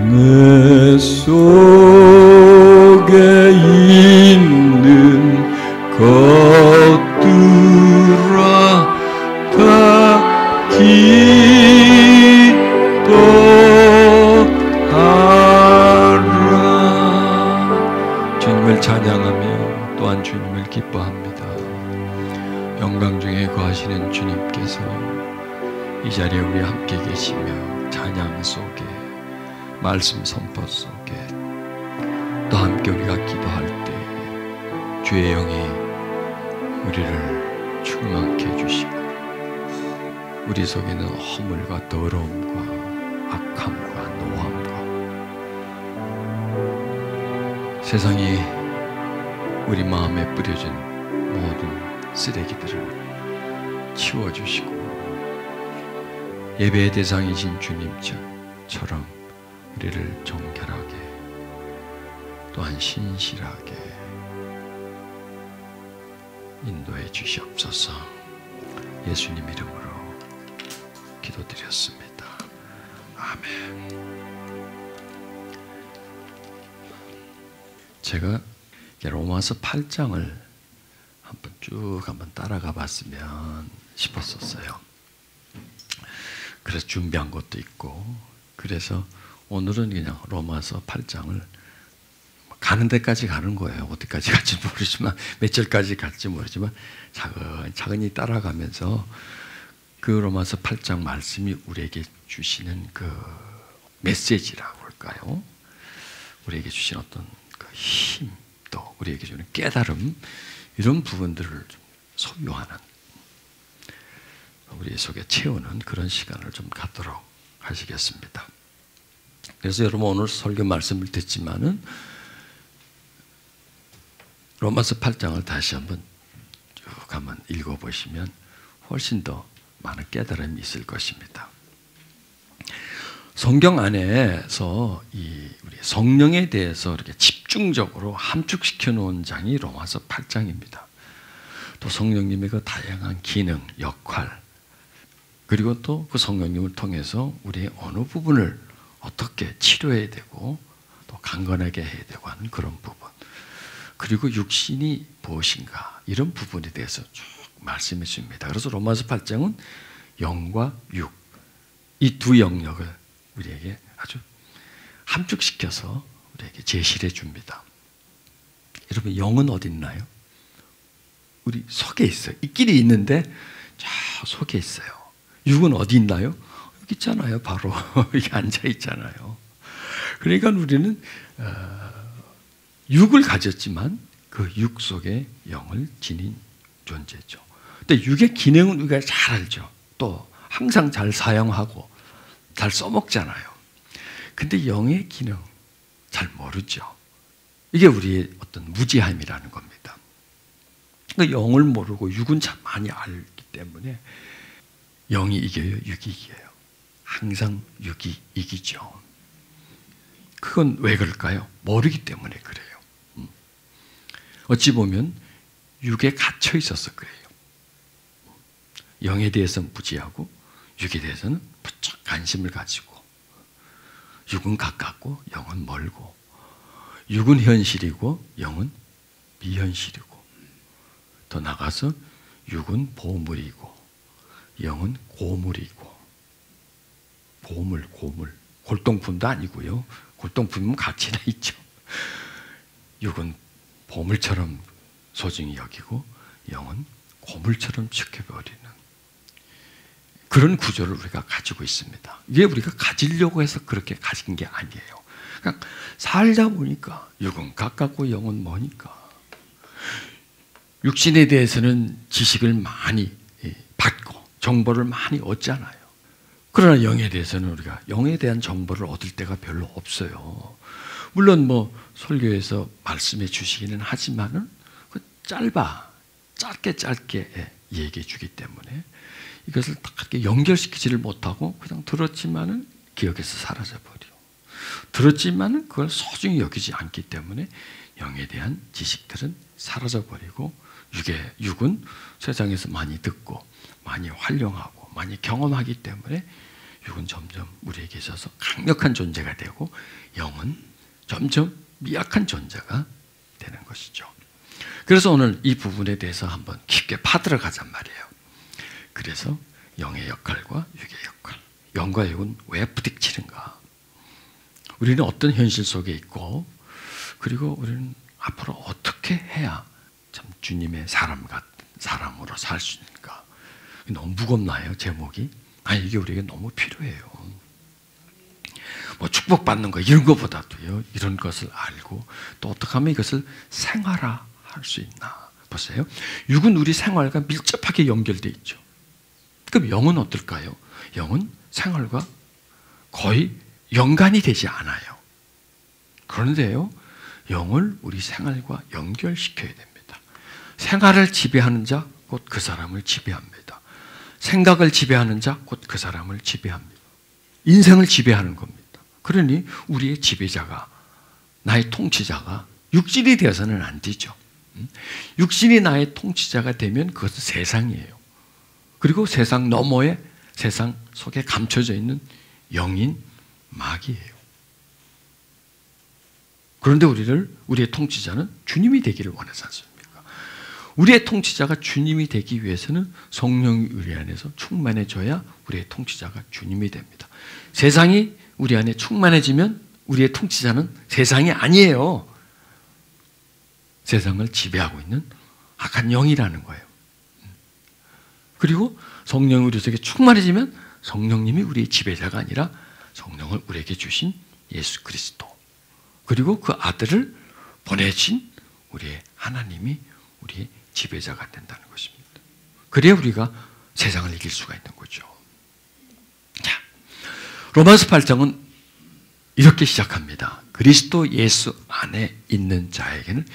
내 속에 있는 것들아 다 기뻐하라. 주님을 찬양하며 또한 주님을 기뻐합니다. 영광 중에 거하시는 주님께서 이 자리에 우리 함께 계시며 찬양 속에 말씀 선포 속에 또 함께 우리가 기도할 때 주의 영이 우리를 충만케 해주시고 우리 속에는 허물과 더러움과 악함과 노함과 세상이 우리 마음에 뿌려진 모든 쓰레기들을 치워주시고 예배의 대상이신 주님처럼 우리를 정결하게 또한 신실하게 인도해 주시옵소서. 예수님 이름으로 기도드렸습니다. 아멘. 제가 로마서 8장을 한번 따라가 봤으면 싶었었어요. 그래서 준비한 것도 있고, 그래서 오늘은 그냥 로마서 8장을 가는 데까지 가는 거예요. 어디까지 갈지 모르지만, 몇 절까지 갈지 모르지만 차근히 따라가면서 그 로마서 8장 말씀이 우리에게 주시는 그 메시지라고 할까요? 우리에게 주신 어떤 그 힘, 또 우리에게 주는 깨달음, 이런 부분들을 좀 소유하는, 우리 속에 채우는 그런 시간을 좀 갖도록 하시겠습니다. 그래서 여러분 오늘 설교 말씀을 듣지만은 로마서 8장을 다시 한번 쭉 한번 읽어보시면 훨씬 더 많은 깨달음이 있을 것입니다. 성경 안에서 우리 성령에 대해서 이렇게 집중적으로 함축시켜 놓은 장이 로마서 8장입니다. 또 성령님의 그 다양한 기능, 역할, 그리고 또 그 성령님을 통해서 우리의 어느 부분을 어떻게 치료해야 되고 또 강건하게 해야 되고 하는 그런 부분, 그리고 육신이 무엇인가, 이런 부분에 대해서 쭉 말씀해 줍니다. 그래서 로마서 8장은 영과 육, 이 두 영역을 우리에게 아주 함축시켜서 우리에게 제시해 줍니다. 여러분, 영은 어디 있나요? 우리 속에 있어요. 있기는 있는데 저 속에 있어요. 육은 어디 있나요? 여기 있잖아요. 바로 여기 앉아 있잖아요. 그러니까 우리는 육을 가졌지만 그 육 속에 영을 지닌 존재죠. 근데 육의 기능은 우리가 잘 알죠. 또 항상 잘 사용하고 잘 써먹잖아요. 근데 영의 기능 잘 모르죠. 이게 우리의 어떤 무지함이라는 겁니다. 그러니까 영을 모르고 육은 참 많이 알기 때문에 영이 이겨요, 육이 이겨요. 항상 육이 이기죠. 그건 왜 그럴까요? 모르기 때문에 그래요. 어찌 보면 육에 갇혀 있어서 그래요. 영에 대해서는 무지하고 육에 대해서는 부쩍 관심을 가지고, 육은 가깝고 영은 멀고, 육은 현실이고 영은 미현실이고, 더 나가서 육은 보물이고 영은 고물이고, 고물, 골동품도 아니고요. 골동품은 가치나 있죠. 육은 보물처럼 소중히 여기고 영은 고물처럼 지켜버리는 그런 구조를 우리가 가지고 있습니다. 이게 우리가 가지려고 해서 그렇게 가진 게 아니에요. 그냥 살다 보니까 육은 가깝고 영은 머니까 육신에 대해서는 지식을 많이 받고 정보를 많이 얻잖아요. 그러나 영에 대해서는 우리가 영에 대한 정보를 얻을 때가 별로 없어요. 물론 뭐 설교에서 말씀해 주시기는 하지만은 짧게 얘기해 주기 때문에 이것을 딱 그렇게 연결시키지를 못하고 그냥 들었지만은 기억에서 사라져버려. 들었지만은 그걸 소중히 여기지 않기 때문에 영에 대한 지식들은 사라져버리고, 육은 세상에서 많이 듣고 많이 활용하고 많이 경험하기 때문에 육은 점점 우리에게 있어서 강력한 존재가 되고 영은 점점 미약한 존재가 되는 것이죠. 그래서 오늘 이 부분에 대해서 한번 깊게 파들어가잔 말이에요. 그래서 영의 역할과 육의 역할, 영과 육은 왜 부딪히는가? 우리는 어떤 현실 속에 있고, 그리고 우리는 앞으로 어떻게 해야 참 주님의 사람으로 살 수 있는가? 너무 무겁나요, 제목이? 아니, 이게 우리에게 너무 필요해요. 뭐 축복받는 거 이런 것보다도요, 이런 것을 알고 또 어떻게 하면 이것을 생활화할 수 있나? 보세요. 육은 우리 생활과 밀접하게 연결돼 있죠. 그럼 영은 어떨까요? 영은 생활과 거의 연관이 되지 않아요. 그런데요, 영을 우리 생활과 연결시켜야 됩니다. 생활을 지배하는 자, 곧 그 사람을 지배합니다. 생각을 지배하는 자, 곧 그 사람을 지배합니다. 인생을 지배하는 겁니다. 그러니 우리의 지배자가, 나의 통치자가 육신이 되어서는 안 되죠. 육신이 나의 통치자가 되면 그것은 세상이에요. 그리고 세상 너머에, 세상 속에 감춰져 있는 영인 마귀예요. 그런데 우리의 통치자는 주님이 되기를 원하지 않습니까? 우리의 통치자가 주님이 되기 위해서는 성령이 우리 안에서 충만해져야 우리의 통치자가 주님이 됩니다. 세상이 우리 안에 충만해지면 우리의 통치자는 세상이 아니에요. 세상을 지배하고 있는 악한 영이라는 거예요. 그리고 성령이 우리 속에 충만해지면 성령님이 우리의 지배자가 아니라 성령을 우리에게 주신 예수 그리스도, 그리고 그 아들을 보내신 우리의 하나님이 우리의 지배자가 된다는 것입니다. 그래야 우리가 세상을 이길 수가 있는 거죠. 자, 로마서 8장은 이렇게 시작합니다. 그리스도 예수 안에 있는 자에게는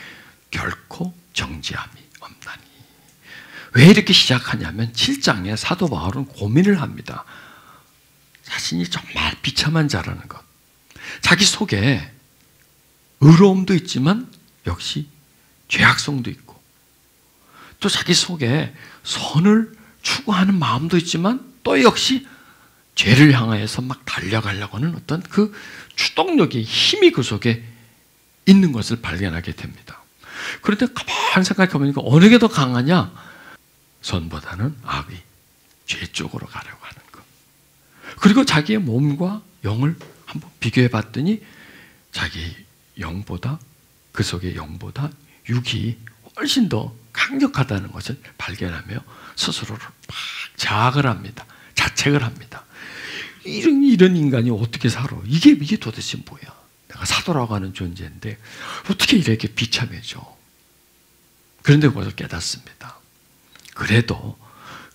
결코 정죄함이 없나니. 왜 이렇게 시작하냐면 7장에 사도 바울은 고민을 합니다. 자신이 정말 비참한 자라는 것. 자기 속에 의로움도 있지만 역시 죄악성도 있고, 또 자기 속에 선을 추구하는 마음도 있지만 또 역시 죄를 향하여서 막 달려가려고 하는 어떤 그 추동력의 힘이 그 속에 있는 것을 발견하게 됩니다. 그런데 가만히 생각해 보니까 어느 게 더 강하냐? 선보다는 악의, 죄 쪽으로 가려고 하는 것. 그리고 자기의 몸과 영을 한번 비교해 봤더니 자기 영보다, 그 속의 영보다 육이 훨씬 더 강력하다는 것을 발견하며 스스로를 막 자학을 합니다. 자책을 합니다. 이런 인간이 어떻게 살아? 이게 도대체 뭐야? 내가 사도라고 하는 존재인데 어떻게 이렇게 비참해져? 그런데 그것을 깨닫습니다.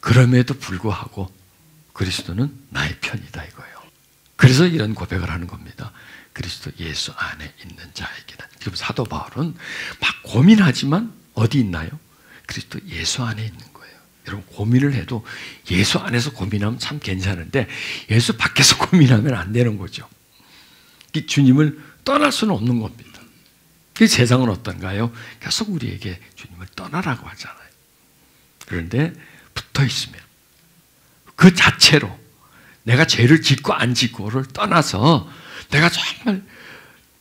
그럼에도 불구하고 그리스도는 나의 편이다 이거예요. 그래서 이런 고백을 하는 겁니다. 그리스도 예수 안에 있는 자에게는. 지금 사도 바울은 막 고민하지만 어디 있나요? 그리스도 예수 안에 있는 거예요. 여러분, 고민을 해도 예수 안에서 고민하면 참 괜찮은데 예수 밖에서 고민하면 안 되는 거죠. 주님을 떠날 수는 없는 겁니다. 그 세상은 어떤가요? 계속 우리에게 주님을 떠나라고 하잖아요. 그런데 붙어 있으면 그 자체로 내가 죄를 짓고 안 짓고를 떠나서 내가 정말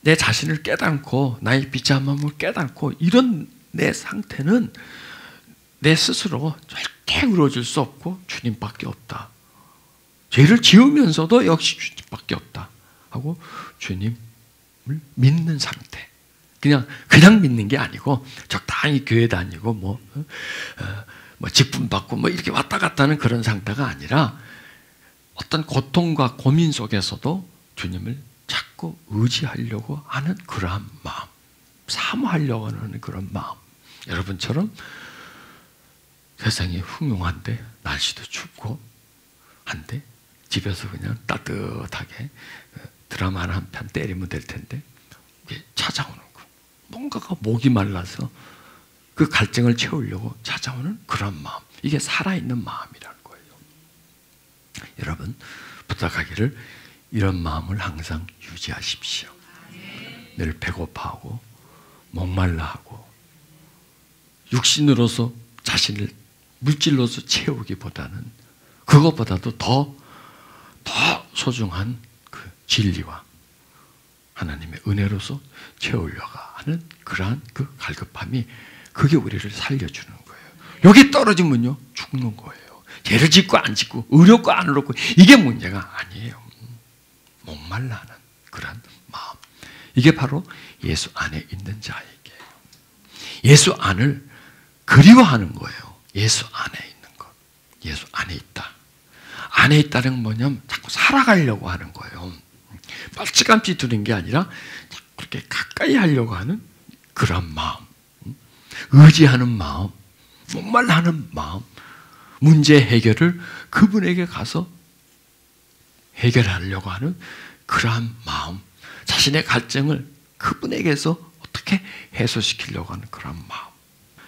내 자신을 깨닫고 나의 비참함을 깨닫고 이런 내 상태는 내 스스로 절대 이루어질 수 없고 주님밖에 없다. 죄를 지으면서도 역시 주님밖에 없다 하고 주님을 믿는 상태. 그냥 믿는 게 아니고 적당히 교회 다니고 뭐 직분 받고 뭐 이렇게 왔다 갔다 하는 그런 상태가 아니라 어떤 고통과 고민 속에서도 주님을 자꾸 의지하려고 하는 그러한 마음, 사모하려고 하는 그런 마음. 여러분처럼 세상이 흉흉한데 날씨도 춥고 한데 집에서 그냥 따뜻하게 드라마 한 편 때리면 될 텐데 찾아오는 거. 뭔가가 목이 말라서 그 갈증을 채우려고 찾아오는 그런 마음. 이게 살아있는 마음이라는 거예요. 여러분, 부탁하기를 이런 마음을 항상 유지하십시오. 늘 배고파하고 목말라하고 육신으로서 자신을 물질로서 채우기보다는 그것보다도 더 더 소중한 그 진리와 하나님의 은혜로서 채우려고 하는 그러한 그 갈급함이 그게 우리를 살려주는 거예요. 여기 떨어지면요 죽는 거예요. 죄를 짓고 안 짓고 의롭고 안 의롭고 이게 문제가 아니에요. 목말라 하는 그런 마음. 이게 바로 예수 안에 있는 자에게요. 예수 안을 그리워하는 거예요. 예수 안에 있는 것. 예수 안에 있다. 안에 있다는 건 뭐냐면 자꾸 살아가려고 하는 거예요. 빨치감치 두는 게 아니라 자꾸 그렇게 가까이 하려고 하는 그런 마음. 의지하는 마음. 목말라 하는 마음. 문제 해결을 그분에게 가서 해결하려고 하는 그러한 마음. 자신의 갈증을 그분에게서 어떻게 해소시키려고 하는 그런 마음.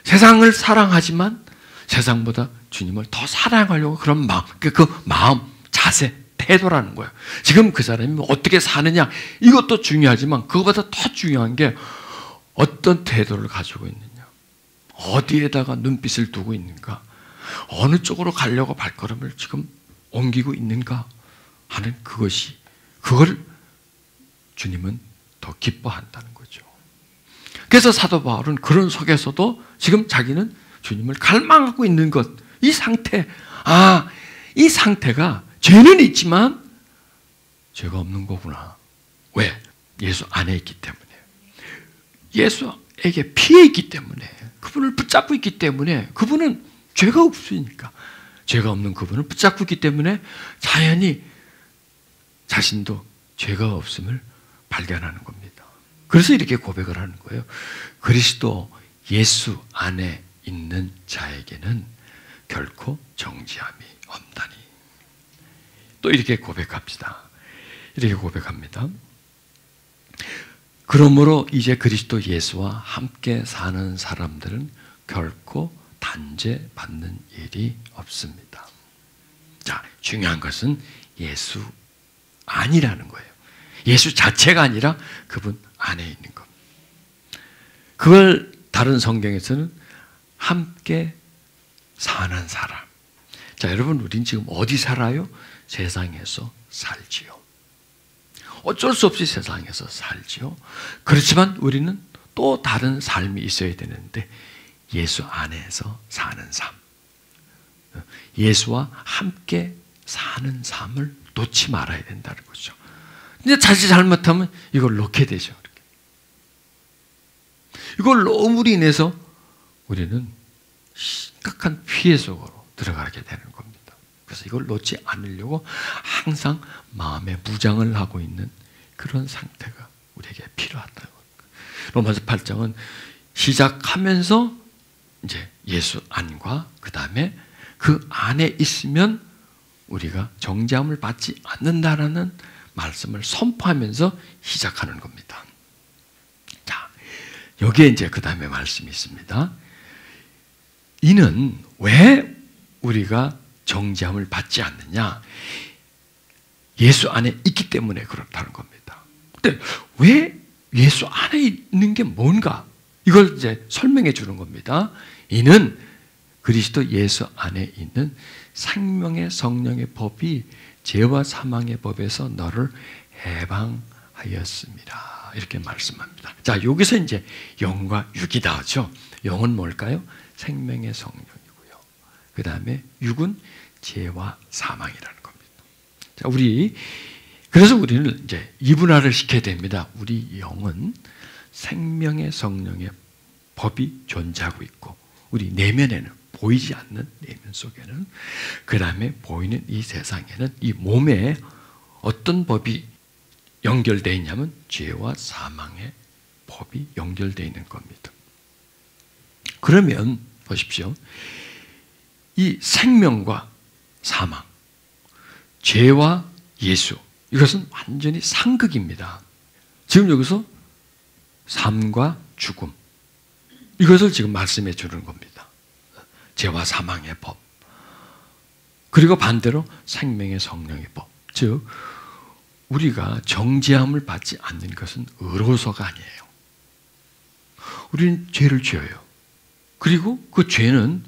세상을 사랑하지만 세상보다 주님을 더 사랑하려고 그런 마음. 그 마음, 자세, 태도라는 거예요. 지금 그 사람이 어떻게 사느냐 이것도 중요하지만 그것보다 더 중요한 게 어떤 태도를 가지고 있느냐. 어디에다가 눈빛을 두고 있는가. 어느 쪽으로 가려고 발걸음을 지금 옮기고 있는가 하는 그걸 주님은 더 기뻐한다는 거죠. 그래서 사도 바울은 그런 속에서도 지금 자기는 주님을 갈망하고 있는 것, 이 상태, 이 상태가 죄는 있지만 죄가 없는 거구나. 왜? 예수 안에 있기 때문에. 예수에게 피해 있기 때문에. 그분을 붙잡고 있기 때문에. 그분은 죄가 없으니까. 죄가 없는 그분을 붙잡고 있기 때문에 자연히 자신도 죄가 없음을 발견하는 겁니다. 그래서 이렇게 고백을 하는 거예요. 그리스도 예수 안에 있는 자에게는 결코 정죄함이 없다니. 또 이렇게 고백합시다. 이렇게 고백합니다. 그러므로 이제 그리스도 예수와 함께 사는 사람들은 결코 단죄받는 일이 없습니다. 자, 중요한 것은 예수 안이라는 거예요. 예수 자체가 아니라 그분 안에 있는 것. 그걸 다른 성경에서는 함께 사는 사람. 자, 여러분, 우린 지금 어디 살아요? 세상에서 살지요. 어쩔 수 없이 세상에서 살지요. 그렇지만 우리는 또 다른 삶이 있어야 되는데 예수 안에서 사는 삶. 예수와 함께 사는 삶을 놓지 말아야 된다는 거죠. 근데 자칫 잘못하면 이걸 놓게 되죠. 이걸 놓음으로 인해서 우리는 심각한 피해 속으로 들어가게 되는 겁니다. 그래서 이걸 놓지 않으려고 항상 마음의 무장을 하고 있는 그런 상태가 우리에게 필요하다고. 로마서 8장은 시작하면서 이제 예수 안과 그 다음에 그 안에 있으면 우리가 정죄함을 받지 않는다라는 말씀을 선포하면서 시작하는 겁니다. 자, 여기에 이제 그 다음에 말씀이 있습니다. 이는 왜 우리가 정죄함을 받지 않느냐? 예수 안에 있기 때문에 그렇다는 겁니다. 근데 왜 예수 안에 있는 게 뭔가? 이걸 이제 설명해 주는 겁니다. 이는 그리스도 예수 안에 있는 생명의 성령의 법이 죄와 사망의 법에서 너를 해방하였습니다. 이렇게 말씀합니다. 자, 여기서 이제 영과 육이다 하죠. 영은 뭘까요? 생명의 성령이고요. 그 다음에 육은 죄와 사망이라는 겁니다. 자, 그래서 우리는 이제 이분화를 시켜야 됩니다. 우리 영은 생명의 성령의 법이 존재하고 있고, 우리 내면에는 보이지 않는 내면 속에는, 그 다음에 보이는 이 세상에는 이 몸에 어떤 법이 연결되어 있냐면 죄와 사망의 법이 연결되어 있는 겁니다. 그러면 보십시오. 이 생명과 사망, 죄와 예수, 이것은 완전히 상극입니다. 지금 여기서 삶과 죽음, 이것을 지금 말씀해 주는 겁니다. 죄와 사망의 법, 그리고 반대로 생명의 성령의 법. 즉 우리가 정죄함을 받지 않는 것은 의로서가 아니에요. 우리는 죄를 지어요. 그리고 그 죄는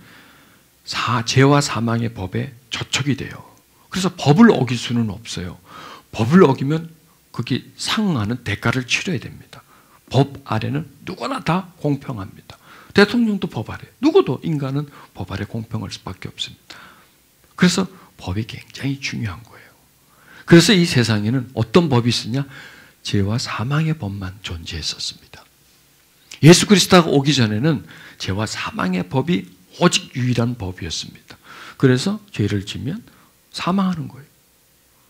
죄와 사망의 법에 저촉이 돼요. 그래서 법을 어길 수는 없어요. 법을 어기면 거기 상응하는 대가를 치러야 됩니다. 법 아래는 누구나 다 공평합니다. 대통령도 법 아래, 누구도 인간은 법 아래 공평할 수밖에 없습니다. 그래서 법이 굉장히 중요한 거예요. 그래서 이 세상에는 어떤 법이 있었냐? 죄와 사망의 법만 존재했었습니다. 예수 그리스도가 오기 전에는 죄와 사망의 법이 오직 유일한 법이었습니다. 그래서 죄를 지면 사망하는 거예요.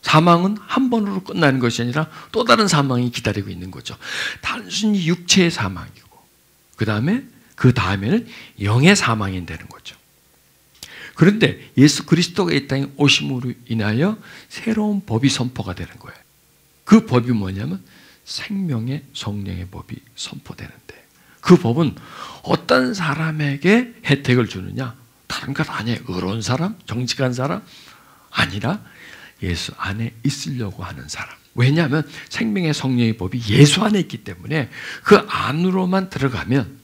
사망은 한 번으로 끝나는 것이 아니라 또 다른 사망이 기다리고 있는 거죠. 단순히 육체의 사망이고 그 다음에는 영의 사망이 되는 거죠. 그런데 예수 그리스도가 이 땅에 오심으로 인하여 새로운 법이 선포가 되는 거예요. 그 법이 뭐냐면 생명의 성령의 법이 선포되는데, 그 법은 어떤 사람에게 혜택을 주느냐? 다른 것 아니에요. 의로운 사람, 정직한 사람 아니라 예수 안에 있으려고 하는 사람. 왜냐하면 생명의 성령의 법이 예수 안에 있기 때문에 그 안으로만 들어가면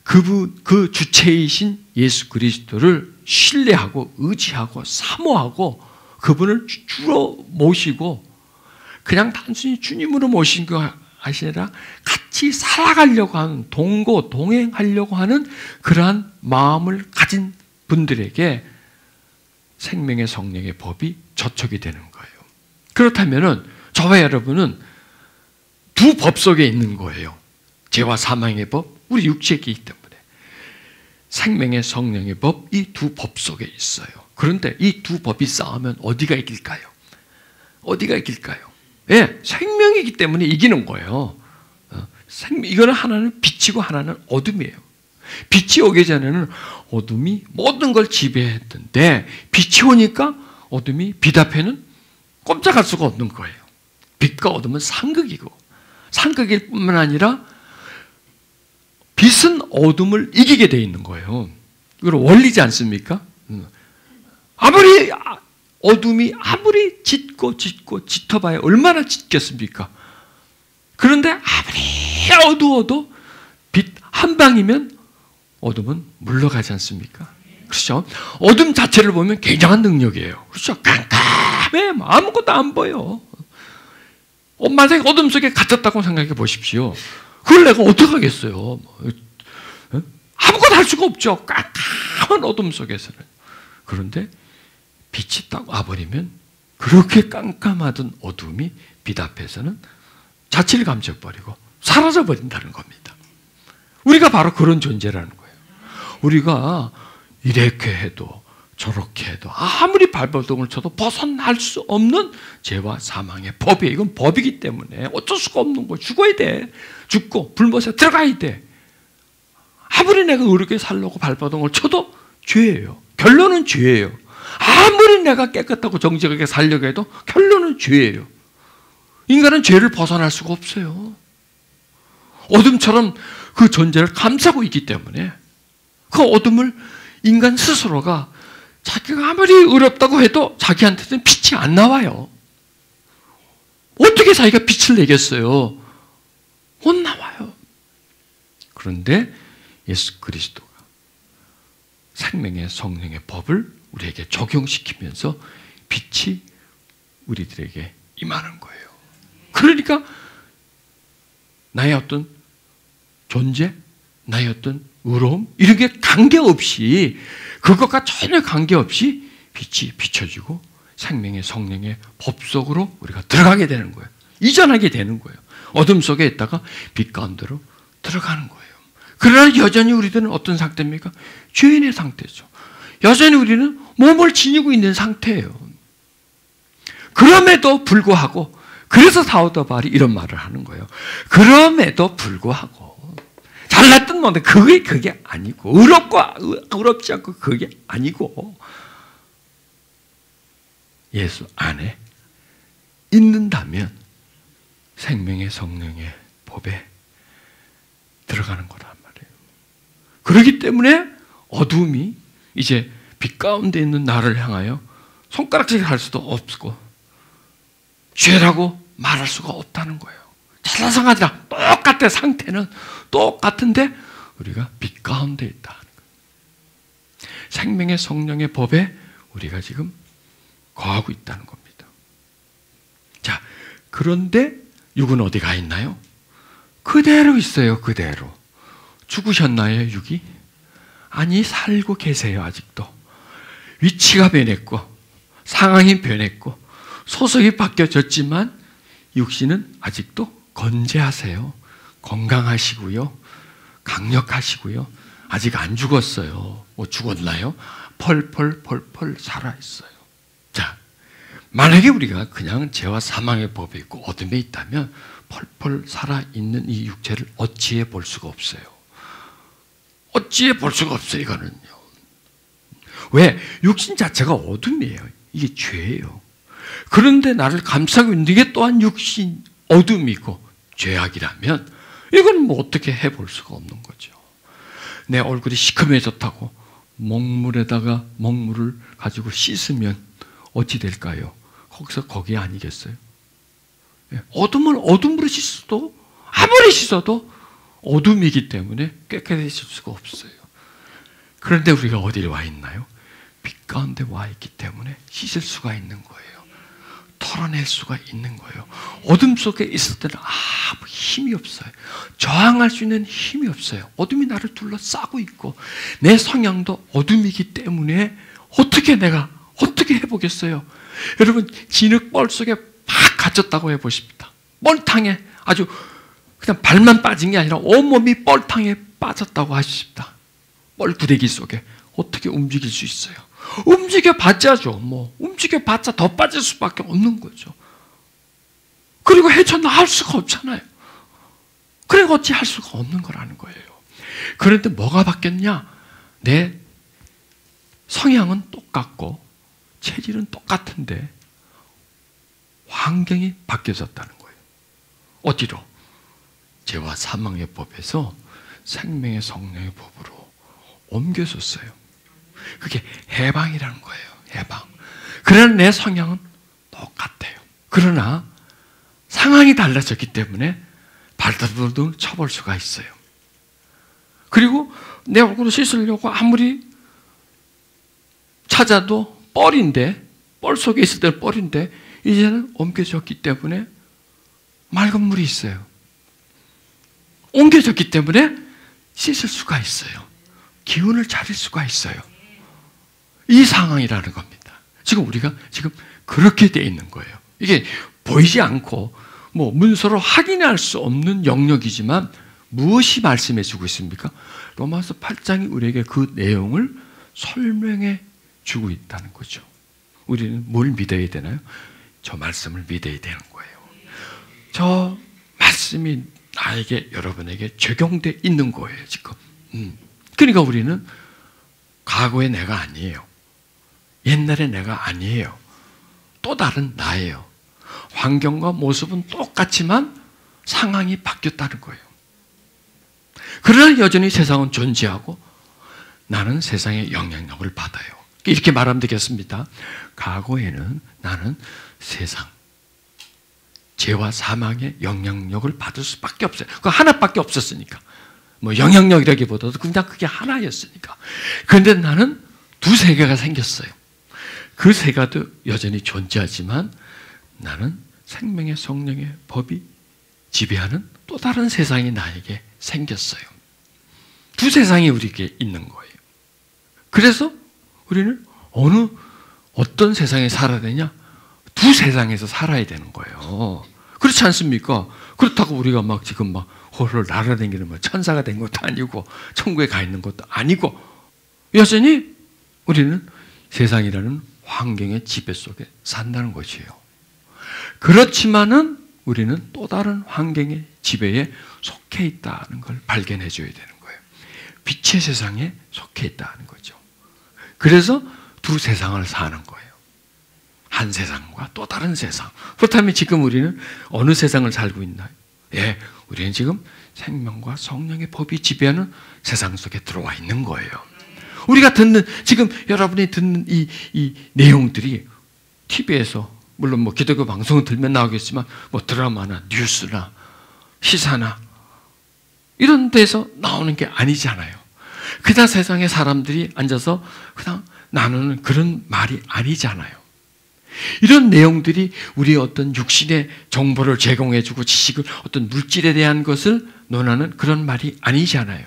그 주체이신 예수 그리스도를 신뢰하고 의지하고 사모하고 그분을 주로 모시고 그냥 단순히 주님으로 모신 거 아니라 같이 살아가려고 하는, 동행하려고 하는 그러한 마음을 가진 분들에게 생명의 성령의 법이 저촉이 되는 거예요. 그렇다면 저와 여러분은 두 법 속에 있는 거예요. 죄와 사망의 법, 우리 육체에 있기 때문에. 생명의 성령의 법, 이 두 법 속에 있어요. 그런데 이 두 법이 싸우면 어디가 이길까요? 어디가 이길까요? 예, 생명이기 때문에 이기는 거예요. 이거는 하나는 빛이고 하나는 어둠이에요. 빛이 오기 전에는 어둠이 모든 걸 지배했던데 빛이 오니까 어둠이 빛 앞에는 꼼짝할 수가 없는 거예요. 빛과 어둠은 상극이고, 상극일 뿐만 아니라 빛은 어둠을 이기게 되어 있는 거예요. 이건 원리지 않습니까? 아무리 어둠이 아무리 짙어봐야 얼마나 짙겠습니까? 그런데 아무리 어두워도 빛 한 방이면 어둠은 물러가지 않습니까? 그렇죠? 어둠 자체를 보면 굉장한 능력이에요. 그렇죠? 깜깜해. 아무것도 안 보여. 만약에 어둠 속에 갇혔다고 생각해 보십시오. 그걸 내가 어떻게 하겠어요? 아무것도 할 수가 없죠. 깜깜한 어둠 속에서는. 그런데 빛이 딱 와버리면 그렇게 깜깜하던 어둠이 빛 앞에서는 자취를 감춰버리고 사라져버린다는 겁니다. 우리가 바로 그런 존재라는 거예요. 우리가 이렇게 해도 저렇게 해도 아무리 발버둥을 쳐도 벗어날 수 없는 죄와 사망의 법이에요. 이건 법이기 때문에 어쩔 수가 없는 거예요. 죽어야 돼. 죽고 불못에 들어가야 돼. 아무리 내가 의롭게 살려고 발버둥을 쳐도 죄예요. 결론은 죄예요. 아무리 내가 깨끗하고 정직하게 살려고 해도 결론은 죄예요. 인간은 죄를 벗어날 수가 없어요. 어둠처럼 그 존재를 감싸고 있기 때문에 그 어둠을 인간 스스로가 자기가 아무리 의롭다고 해도 자기한테는 빛이 안 나와요. 어떻게 자기가 빛을 내겠어요? 못 나와요. 그런데 예수 그리스도가 생명의 성령의 법을 우리에게 적용시키면서 빛이 우리들에게 임하는 거예요. 그러니까 나의 어떤 존재, 나의 어떤 의로움 이런 게 관계없이, 그것과 전혀 관계없이 빛이 비춰지고 생명의 성령의 법 속으로 우리가 들어가게 되는 거예요. 이전하게 되는 거예요. 어둠 속에 있다가 빛 가운데로 들어가는 거예요. 그러나 여전히 우리들은 어떤 상태입니까? 죄인의 상태죠. 여전히 우리는 몸을 지니고 있는 상태예요. 그럼에도 불구하고, 그래서 사도 바울이 이런 말을 하는 거예요. 그럼에도 불구하고 잘났든 뭐든 그게 아니고, 의롭지 않고 그게 아니고, 예수 안에 있는다면 생명의 성령의 법에 들어가는 거란 말이에요. 그렇기 때문에 어둠이 이제 빛 가운데 있는 나를 향하여 손가락질 할 수도 없고 죄라고 말할 수가 없다는 거예요. 잘나서가 아니라 똑같아. 상태는 똑같은데 우리가 빛 가운데 있다. 생명의 성령의 법에 우리가 지금 거하고 있다는 겁니다. 자, 그런데 육은 어디 가 있나요? 그대로 있어요. 그대로. 죽으셨나요, 육이? 아니, 살고 계세요. 아직도. 위치가 변했고 상황이 변했고 소속이 바뀌어졌지만 육신은 아직도 건재하세요. 건강하시고요. 강력하시고요. 아직 안 죽었어요. 뭐 죽었나요? 펄펄 살아있어요. 자, 만약에 우리가 그냥 죄와 사망의 법에 있고 어둠에 있다면 펄펄 살아있는 이 육체를 어찌해 볼 수가 없어요. 어찌해 볼 수가 없어요. 이거는요. 왜? 육신 자체가 어둠이에요. 이게 죄예요. 그런데 나를 감싸고 있는 게 또한 육신 어둠이고 죄악이라면 이건 뭐 어떻게 해볼 수가 없는 거죠. 내 얼굴이 시커매졌다고 먹물에다가 먹물을 가지고 씻으면 어찌 될까요? 거기서 거기 아니겠어요? 어둠을 어둠으로 씻어도 아무리 씻어도 어둠이기 때문에 깨끗해질 수가 없어요. 그런데 우리가 어디에 와 있나요? 빛 가운데 와 있기 때문에 씻을 수가 있는 거예요. 털어낼 수가 있는 거예요. 어둠 속에 있을 때는 아무 힘이 없어요. 저항할 수 있는 힘이 없어요. 어둠이 나를 둘러싸고 있고 내 성향도 어둠이기 때문에 내가 어떻게 해보겠어요? 여러분, 진흙벌 속에 팍 갇혔다고 해보십니다. 뻘탕에 아주 그냥 발만 빠진 게 아니라 온몸이 뻘탕에 빠졌다고 하십니다. 뻘구데기 속에 어떻게 움직일 수 있어요? 움직여봤자죠. 뭐 움직여봤자 더 빠질 수밖에 없는 거죠. 그리고 헤쳐나갈 수가 없잖아요. 그러니까 어찌 할 수가 없는 거라는 거예요. 그런데 뭐가 바뀌었냐? 내 성향은 똑같고 체질은 똑같은데 환경이 바뀌어졌다는 거예요. 어디로? 죄와 사망의 법에서 생명의 성령의 법으로 옮겨졌어요. 그게 해방이라는 거예요. 해방. 그러나 내 성향은 똑같아요. 그러나 상황이 달라졌기 때문에 발버둥 쳐볼 수가 있어요. 그리고 내 얼굴을 씻으려고 아무리 찾아도 뻘 속에 있을 때는 뻘인데 이제는 옮겨졌기 때문에 맑은 물이 있어요. 옮겨졌기 때문에 씻을 수가 있어요. 기운을 차릴 수가 있어요. 이 상황이라는 겁니다. 지금 우리가 지금 그렇게 되어 있는 거예요. 이게 보이지 않고 뭐 문서로 확인할 수 없는 영역이지만 무엇이 말씀해 주고 있습니까? 로마서 8장이 우리에게 그 내용을 설명해 주고 있다는 거죠. 우리는 뭘 믿어야 되나요? 저 말씀을 믿어야 되는 거예요. 저 말씀이 나에게, 여러분에게 적용되어 있는 거예요, 지금. 그러니까 우리는 과거의 내가 아니에요. 옛날의 내가 아니에요. 또 다른 나예요. 환경과 모습은 똑같지만 상황이 바뀌었다는 거예요. 그러나 여전히 세상은 존재하고 나는 세상의 영향력을 받아요. 이렇게 말하면 되겠습니다. 과거에는 나는 세상, 죄와 사망의 영향력을 받을 수밖에 없어요. 그거 하나밖에 없었으니까. 뭐 영향력이라기보다도 그냥 그게 하나였으니까. 그런데 나는 두 세계가 생겼어요. 그 세계도 여전히 존재하지만 나는 생명의 성령의 법이 지배하는 또 다른 세상이 나에게 생겼어요. 두 세상이 우리에게 있는 거예요. 그래서 우리는 어떤 세상에 살아야 되냐? 두 세상에서 살아야 되는 거예요. 그렇지 않습니까? 그렇다고 우리가 막 지금 막 홀로 날아다니는 뭐 천사가 된 것도 아니고 천국에 가 있는 것도 아니고 여전히 우리는 세상이라는 환경의 지배 속에 산다는 것이에요. 그렇지만은 우리는 또 다른 환경의 지배에 속해 있다는 걸 발견해 줘야 되는 거예요. 빛의 세상에 속해 있다는 거죠. 그래서 두 세상을 사는 거예요. 한 세상과 또 다른 세상. 그렇다면 지금 우리는 어느 세상을 살고 있나요? 예, 우리는 지금 생명과 성령의 법이 지배하는 세상 속에 들어와 있는 거예요. 우리가 지금 여러분이 듣는 이 내용들이 TV에서, 물론 뭐 기독교 방송을 들면 나오겠지만, 뭐 드라마나 뉴스나 시사나 이런 데서 나오는 게 아니잖아요. 그냥 세상에 사람들이 앉아서 그냥 나누는 그런 말이 아니잖아요. 이런 내용들이 우리의 어떤 육신의 정보를 제공해주고 지식을 어떤 물질에 대한 것을 논하는 그런 말이 아니잖아요.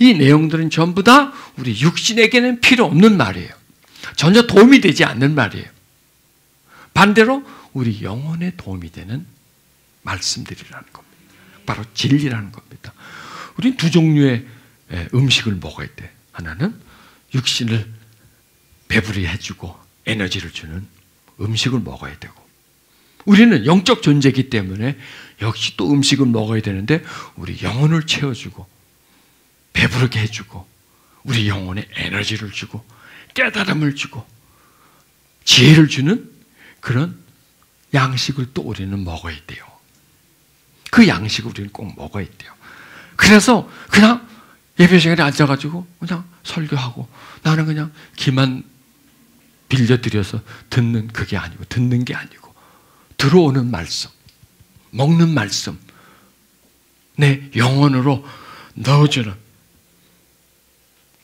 이 내용들은 전부 다 우리 육신에게는 필요 없는 말이에요. 전혀 도움이 되지 않는 말이에요. 반대로 우리 영혼에 도움이 되는 말씀들이라는 겁니다. 바로 진리라는 겁니다. 우리는 두 종류의 음식을 먹어야 돼. 하나는 육신을 배부르게 해주고 에너지를 주는 음식을 먹어야 되고, 우리는 영적 존재이기 때문에 역시 또 음식을 먹어야 되는데 우리 영혼을 채워주고 배부르게 해주고 우리 영혼에 에너지를 주고 깨달음을 주고 지혜를 주는 그런 양식을 또 우리는 먹어야 돼요. 그 양식을 우리는 꼭 먹어야 돼요. 그래서 그냥 예배 시간에 앉아가지고 그냥 설교하고 나는 그냥 귀만 빌려드려서 듣는 그게 아니고, 듣는 게 아니고 들어오는 말씀, 먹는 말씀, 내 영혼으로 넣어주는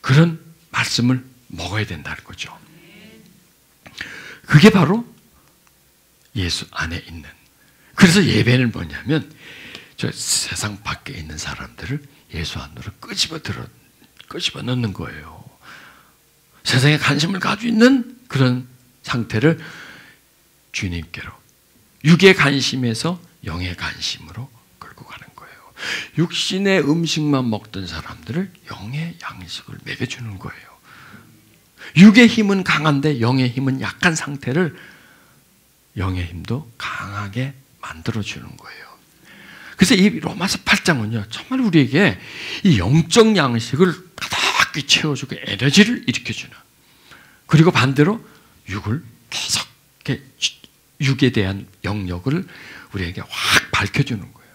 그런 말씀을 먹어야 된다는 거죠. 그게 바로 예수 안에 있는. 그래서 예배는 뭐냐면 저 세상 밖에 있는 사람들을 예수 안으로 끄집어 넣는 거예요. 세상에 관심을 가지고 있는 그런 상태를 주님께로, 육의 관심에서 영의 관심으로 끌고 가는 거예요. 육신의 음식만 먹던 사람들을 영의 양식을 먹여주는 거예요. 육의 힘은 강한데 영의 힘은 약한 상태를 영의 힘도 강하게 만들어주는 거예요. 그래서 이 로마서 8장은요, 정말 우리에게 이 영적 양식을 가득히 채워주고 에너지를 일으켜주는, 그리고 반대로 육을 계속 육에 대한 영역을 우리에게 확 밝혀주는 거예요.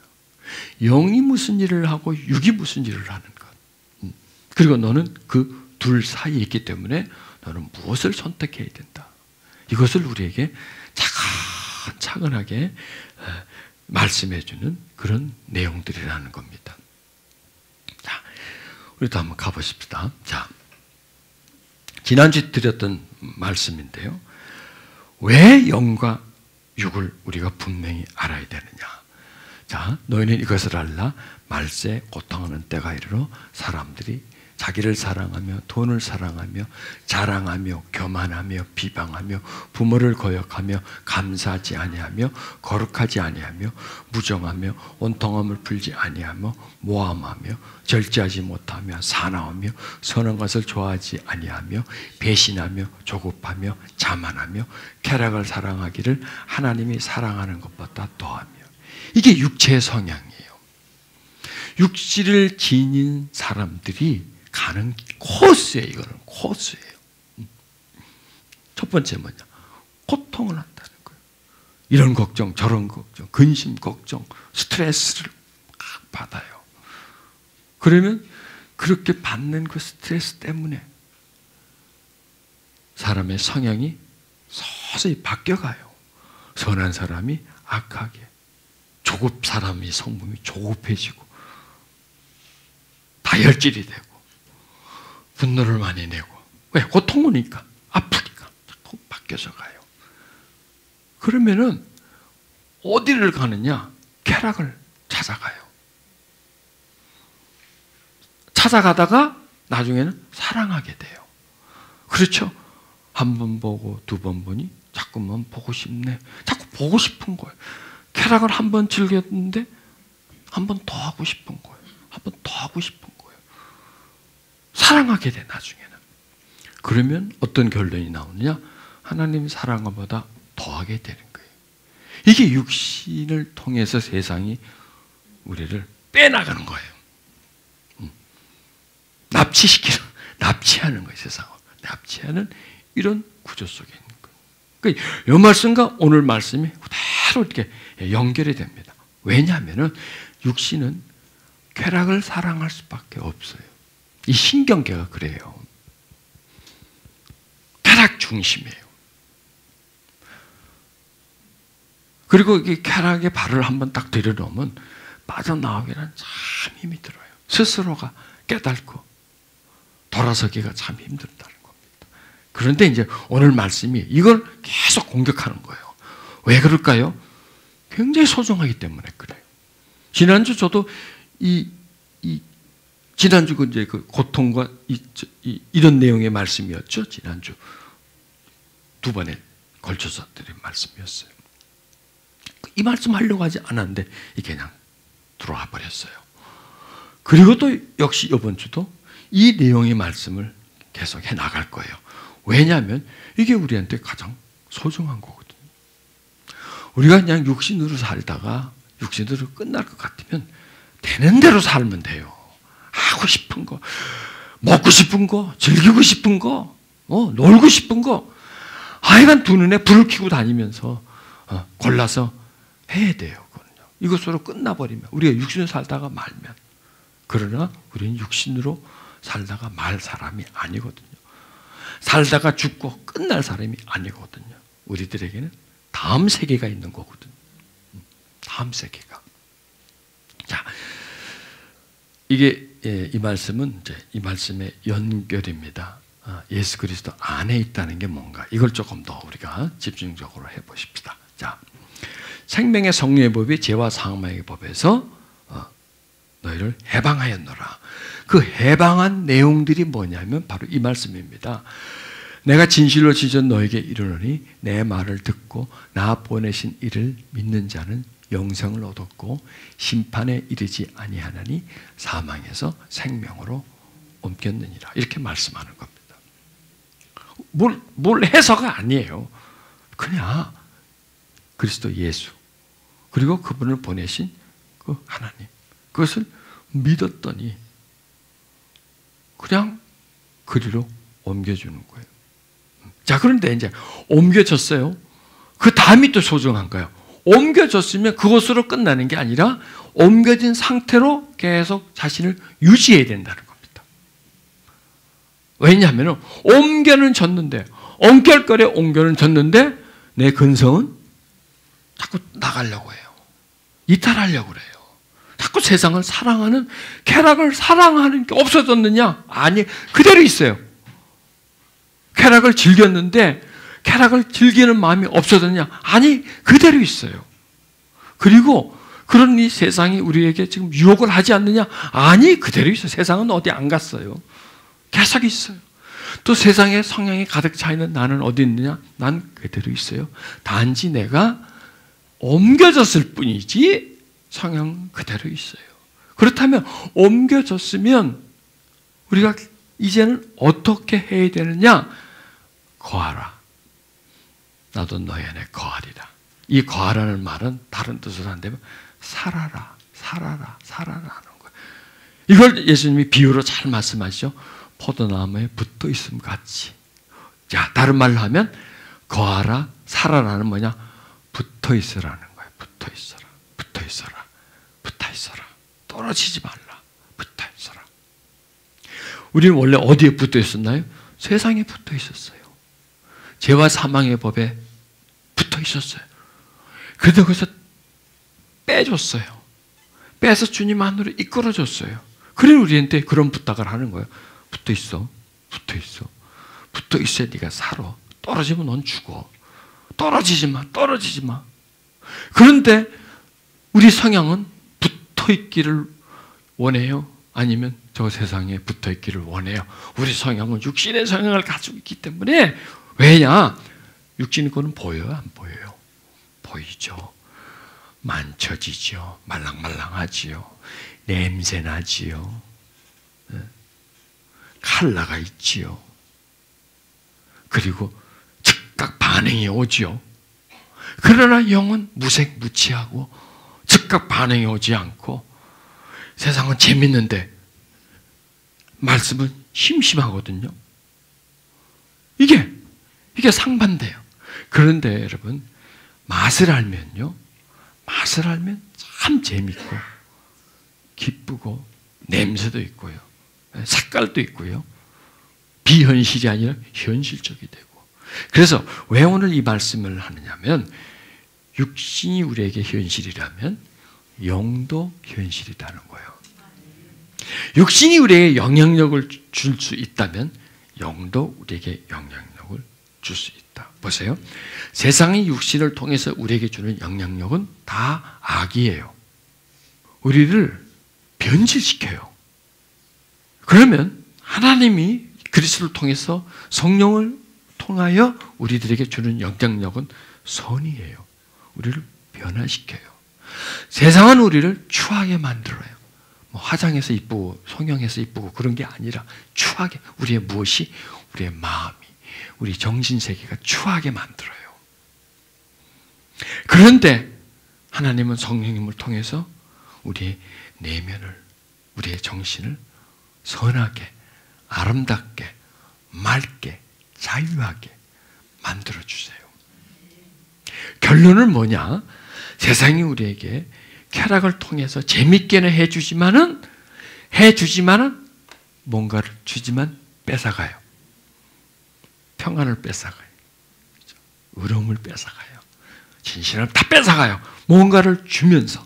영이 무슨 일을 하고 육이 무슨 일을 하는 것. 그리고 너는 그 둘 사이에 있기 때문에 너는 무엇을 선택해야 된다. 이것을 우리에게 차근차근하게 말씀해주는 그런 내용들이라는 겁니다. 자, 우리도 한번 가보십시다. 자, 지난주에 드렸던 말씀인데요. 왜 영과 육을 우리가 분명히 알아야 되느냐. 자, 너희는 이것을 알라. 말세 고통하는 때가 이르러 사람들이 자기를 사랑하며 돈을 사랑하며 자랑하며 교만하며 비방하며 부모를 거역하며 감사하지 아니하며 거룩하지 아니하며 무정하며 온통함을 풀지 아니하며 모함하며 절제하지 못하며 사나우며 선한 것을 좋아하지 아니하며 배신하며 조급하며 자만하며 쾌락을 사랑하기를 하나님이 사랑하는 것보다 더하며. 이게 육체의 성향이에요. 육체를 지닌 사람들이 가는 코스예요. 이거는 코스예요. 첫 번째 뭐냐? 고통을 한다는 거예요. 이런 걱정, 저런 걱정, 근심, 걱정, 스트레스를 막 받아요. 그러면 그렇게 받는 그 스트레스 때문에 사람의 성향이 서서히 바뀌어가요. 선한 사람이 악하게, 사람이 성품이 조급해지고 다혈질이 되고 분노를 많이 내고. 왜? 고통이니까, 아프니까 자꾸 바뀌어서 가요. 그러면은 어디를 가느냐? 쾌락을 찾아가요. 찾아가다가 나중에는 사랑하게 돼요. 그렇죠? 한 번 보고 두 번 보니 자꾸만 보고 싶네. 자꾸 보고 싶은 거예요. 쾌락을 한 번 즐겼는데 한 번 더 하고 싶은 거예요. 한 번 더 하고 싶은 거예요. 사랑하게 돼, 나중에는. 그러면 어떤 결론이 나오느냐? 하나님 사랑보다 더하게 되는 거예요. 이게 육신을 통해서 세상이 우리를 빼나가는 거예요. 납치하는 거예요, 세상을. 납치하는 이런 구조 속에 있는 거예요. 그러니까 이 말씀과 오늘 말씀이 그대로 이렇게 연결이 됩니다. 왜냐하면 육신은 쾌락을 사랑할 수밖에 없어요. 이 신경계가 그래요. 쾌락 중심이에요. 그리고 이 쾌락의 발을 한번 딱 들여놓으면 빠져나오기는 참 힘이 들어요. 스스로가 깨닫고 돌아서기가 참 힘들다는 겁니다. 그런데 이제 오늘 말씀이 이걸 계속 공격하는 거예요. 왜 그럴까요? 굉장히 소중하기 때문에 그래요. 지난주 저도 지난주 이제 그 고통과 이런 내용의 말씀이었죠. 지난주 두 번에 걸쳐서 드린 말씀이었어요. 이 말씀 하려고 하지 않았는데 이게 그냥 들어와 버렸어요. 그리고 또 역시 이번 주도 이 내용의 말씀을 계속 해 나갈 거예요. 왜냐하면 이게 우리한테 가장 소중한 거거든요. 우리가 그냥 육신으로 살다가 육신으로 끝날 것 같으면 되는 대로 살면 돼요. 하고 싶은 거, 먹고 싶은 거, 즐기고 싶은 거, 놀고 싶은 거, 하여간 두 눈에 불을 켜고 다니면서 골라서 해야 돼요. 이것으로 끝나버리면 우리가 육신으로 살다가 말면, 그러나 우리는 육신으로 살다가 말 사람이 아니거든요. 살다가 죽고 끝날 사람이 아니거든요. 우리들에게는 다음 세계가 있는 거거든요. 다음 세계가. 자, 이게 이 말씀은 이제 이 말씀의 연결입니다. 예수 그리스도 안에 있다는 게 뭔가, 이걸 조금 더 우리가 집중적으로 해보십시다. 자, 생명의 성령의 법이 죄와 사망의 법에서 너희를 해방하였노라. 그 해방한 내용들이 뭐냐면 바로 이 말씀입니다. 내가 진실로 진실로 너에게 이르노니 내 말을 듣고 나 보내신 이를 믿는 자는 영생을 얻었고 심판에 이르지 아니하나니 사망에서 생명으로 옮겼느니라. 이렇게 말씀하는 겁니다. 뭘 해서가 아니에요. 그냥 그리스도 예수 그리고 그분을 보내신 그 하나님, 그것을 믿었더니 그냥 그리로 옮겨주는 거예요. 자, 그런데 이제 옮겨졌어요. 그 다음이 또 소중한 거예요. 옮겨졌으면 그것으로 끝나는 게 아니라 옮겨진 상태로 계속 자신을 유지해야 된다는 겁니다. 왜냐하면 옮겨는 졌는데, 엉결거려 옮겨는 졌는데 내 근성은 자꾸 나가려고 해요. 이탈하려고 그래요. 자꾸 세상을 사랑하는, 쾌락을 사랑하는 게 없어졌느냐? 아니, 그대로 있어요. 쾌락을 즐겼는데 쾌락을 즐기는 마음이 없어졌냐? 아니, 그대로 있어요. 그리고 그런 이 세상이 우리에게 지금 유혹을 하지 않느냐? 아니, 그대로 있어요. 세상은 어디 안 갔어요. 계속 있어요. 또 세상에 성향이 가득 차 있는 나는 어디 있느냐? 난 그대로 있어요. 단지 내가 옮겨졌을 뿐이지 성향은 그대로 있어요. 그렇다면 옮겨졌으면 우리가 이제는 어떻게 해야 되느냐? 거하라. 나도 너희 안에 거하리라. 이 거하라는 말은 다른 뜻으로 한다면 살아라, 살아라, 살아라 하는 거예요. 이걸 예수님이 비유로 잘 말씀하시죠. 포도나무에 붙어 있음 같이. 자, 다른 말로 하면 거하라, 살아라는 뭐냐? 붙어 있으라는 거예요. 붙어 있어라, 붙어 있어라, 붙어 있어라. 떨어지지 말라, 붙어 있어라. 우리는 원래 어디에 붙어 있었나요? 세상에 붙어 있었어요. 죄와 사망의 법에 붙어 있었어요. 그런데 거기서 빼줬어요. 빼서 주님 안으로 이끌어줬어요. 그래 우리한테 그런 부탁을 하는 거예요. 붙어 있어, 붙어 있어, 붙어 있어야 네가 살아. 떨어지면 넌 죽어. 떨어지지 마, 떨어지지 마. 그런데 우리 성향은 붙어 있기를 원해요? 아니면 저 세상에 붙어 있기를 원해요? 우리 성향은 육신의 성향을 가지고 있기 때문에. 왜냐? 육신의 거는 보여요? 안 보여요? 보이죠. 만져지죠. 말랑말랑하지요. 냄새나지요. 칼라가 있지요. 그리고 즉각 반응이 오지요. 그러나 영은 무색무취하고 즉각 반응이 오지 않고, 세상은 재밌는데 말씀은 심심하거든요. 이게 상반돼요. 그런데 여러분, 맛을 알면요, 맛을 알면 참 재밌고 기쁘고 냄새도 있고요, 색깔도 있고요, 비현실이 아니라 현실적이 되고. 그래서 왜 오늘 이 말씀을 하느냐면, 육신이 우리에게 현실이라면 영도 현실이라는 거예요. 육신이 우리에게 영향력을 줄 수 있다면 영도 우리에게 영향력을 줄 수 있다. 보세요. 세상의 육신을 통해서 우리에게 주는 영향력은 다 악이에요. 우리를 변질시켜요. 그러면 하나님이 그리스도를 통해서 성령을 통하여 우리들에게 주는 영향력은 선이에요. 우리를 변화시켜요. 세상은 우리를 추하게 만들어요. 뭐 화장해서 이쁘고 성형해서 이쁘고 그런 게 아니라 추하게, 우리의 무엇이, 우리의 마음이, 우리 정신세계가 추하게 만들어요. 그런데 하나님은 성령님을 통해서 우리의 내면을, 우리의 정신을 선하게, 아름답게, 맑게, 자유하게 만들어주세요. 결론은 뭐냐? 세상이 우리에게 쾌락을 통해서 재밌게는 해주지만은 뭔가를 주지만 뺏어가요. 평안을 뺏어가요. 의로움을 뺏어가요. 진실을 다 뺏어가요. 뭔가를 주면서.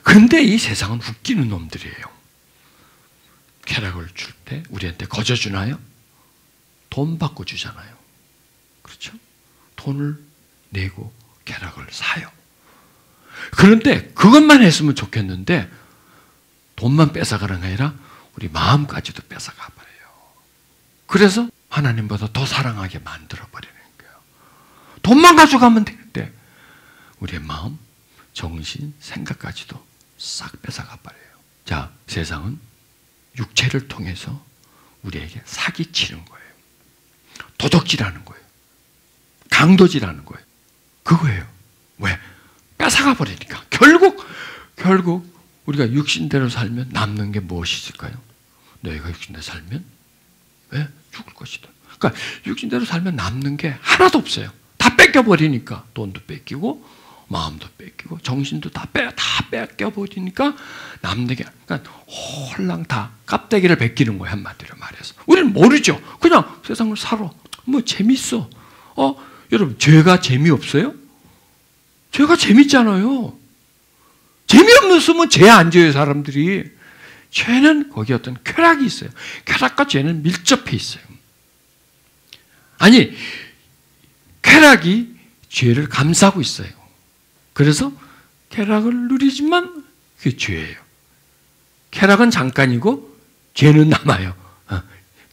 근데 이 세상은 웃기는 놈들이에요. 쾌락을 줄 때 우리한테 거저 주나요? 돈 받고 주잖아요. 그렇죠? 돈을 내고 쾌락을 사요. 그런데 그것만 했으면 좋겠는데 돈만 뺏어가는 게 아니라 우리 마음까지도 뺏어가 버려요. 그래서 하나님보다 더 사랑하게 만들어 버리는 거예요. 돈만 가져가면 되는데 우리의 마음, 정신, 생각까지도 싹 뺏어가 버려요. 자, 세상은 육체를 통해서 우리에게 사기치는 거예요. 도둑질하는 거예요. 강도질하는 거예요. 그거예요. 왜? 뺏어가 버리니까. 결국 우리가 육신대로 살면 남는 게 무엇이 있을까요? 너희가 육신대로 살면 왜? 죽을 것이다. 그러니까 육신대로 살면 남는 게 하나도 없어요. 다 뺏겨버리니까. 돈도 뺏기고 마음도 뺏기고 정신도 다 뺏겨버리니까 남는 게, 그러니까 홀랑 다 깝대기를 벗기는 거예요. 한마디로 말해서. 우리는 모르죠. 그냥 세상을 살아. 뭐 재밌어. 여러분, 죄가 재미없어요? 죄가 재밌잖아요. 재미없는 쓰면 죄 안 져요, 사람들이. 죄는 거기에 어떤 쾌락이 있어요. 쾌락과 죄는 밀접해 있어요. 아니, 쾌락이 죄를 감싸고 있어요. 그래서 쾌락을 누리지만 그게 죄예요. 쾌락은 잠깐이고 죄는 남아요.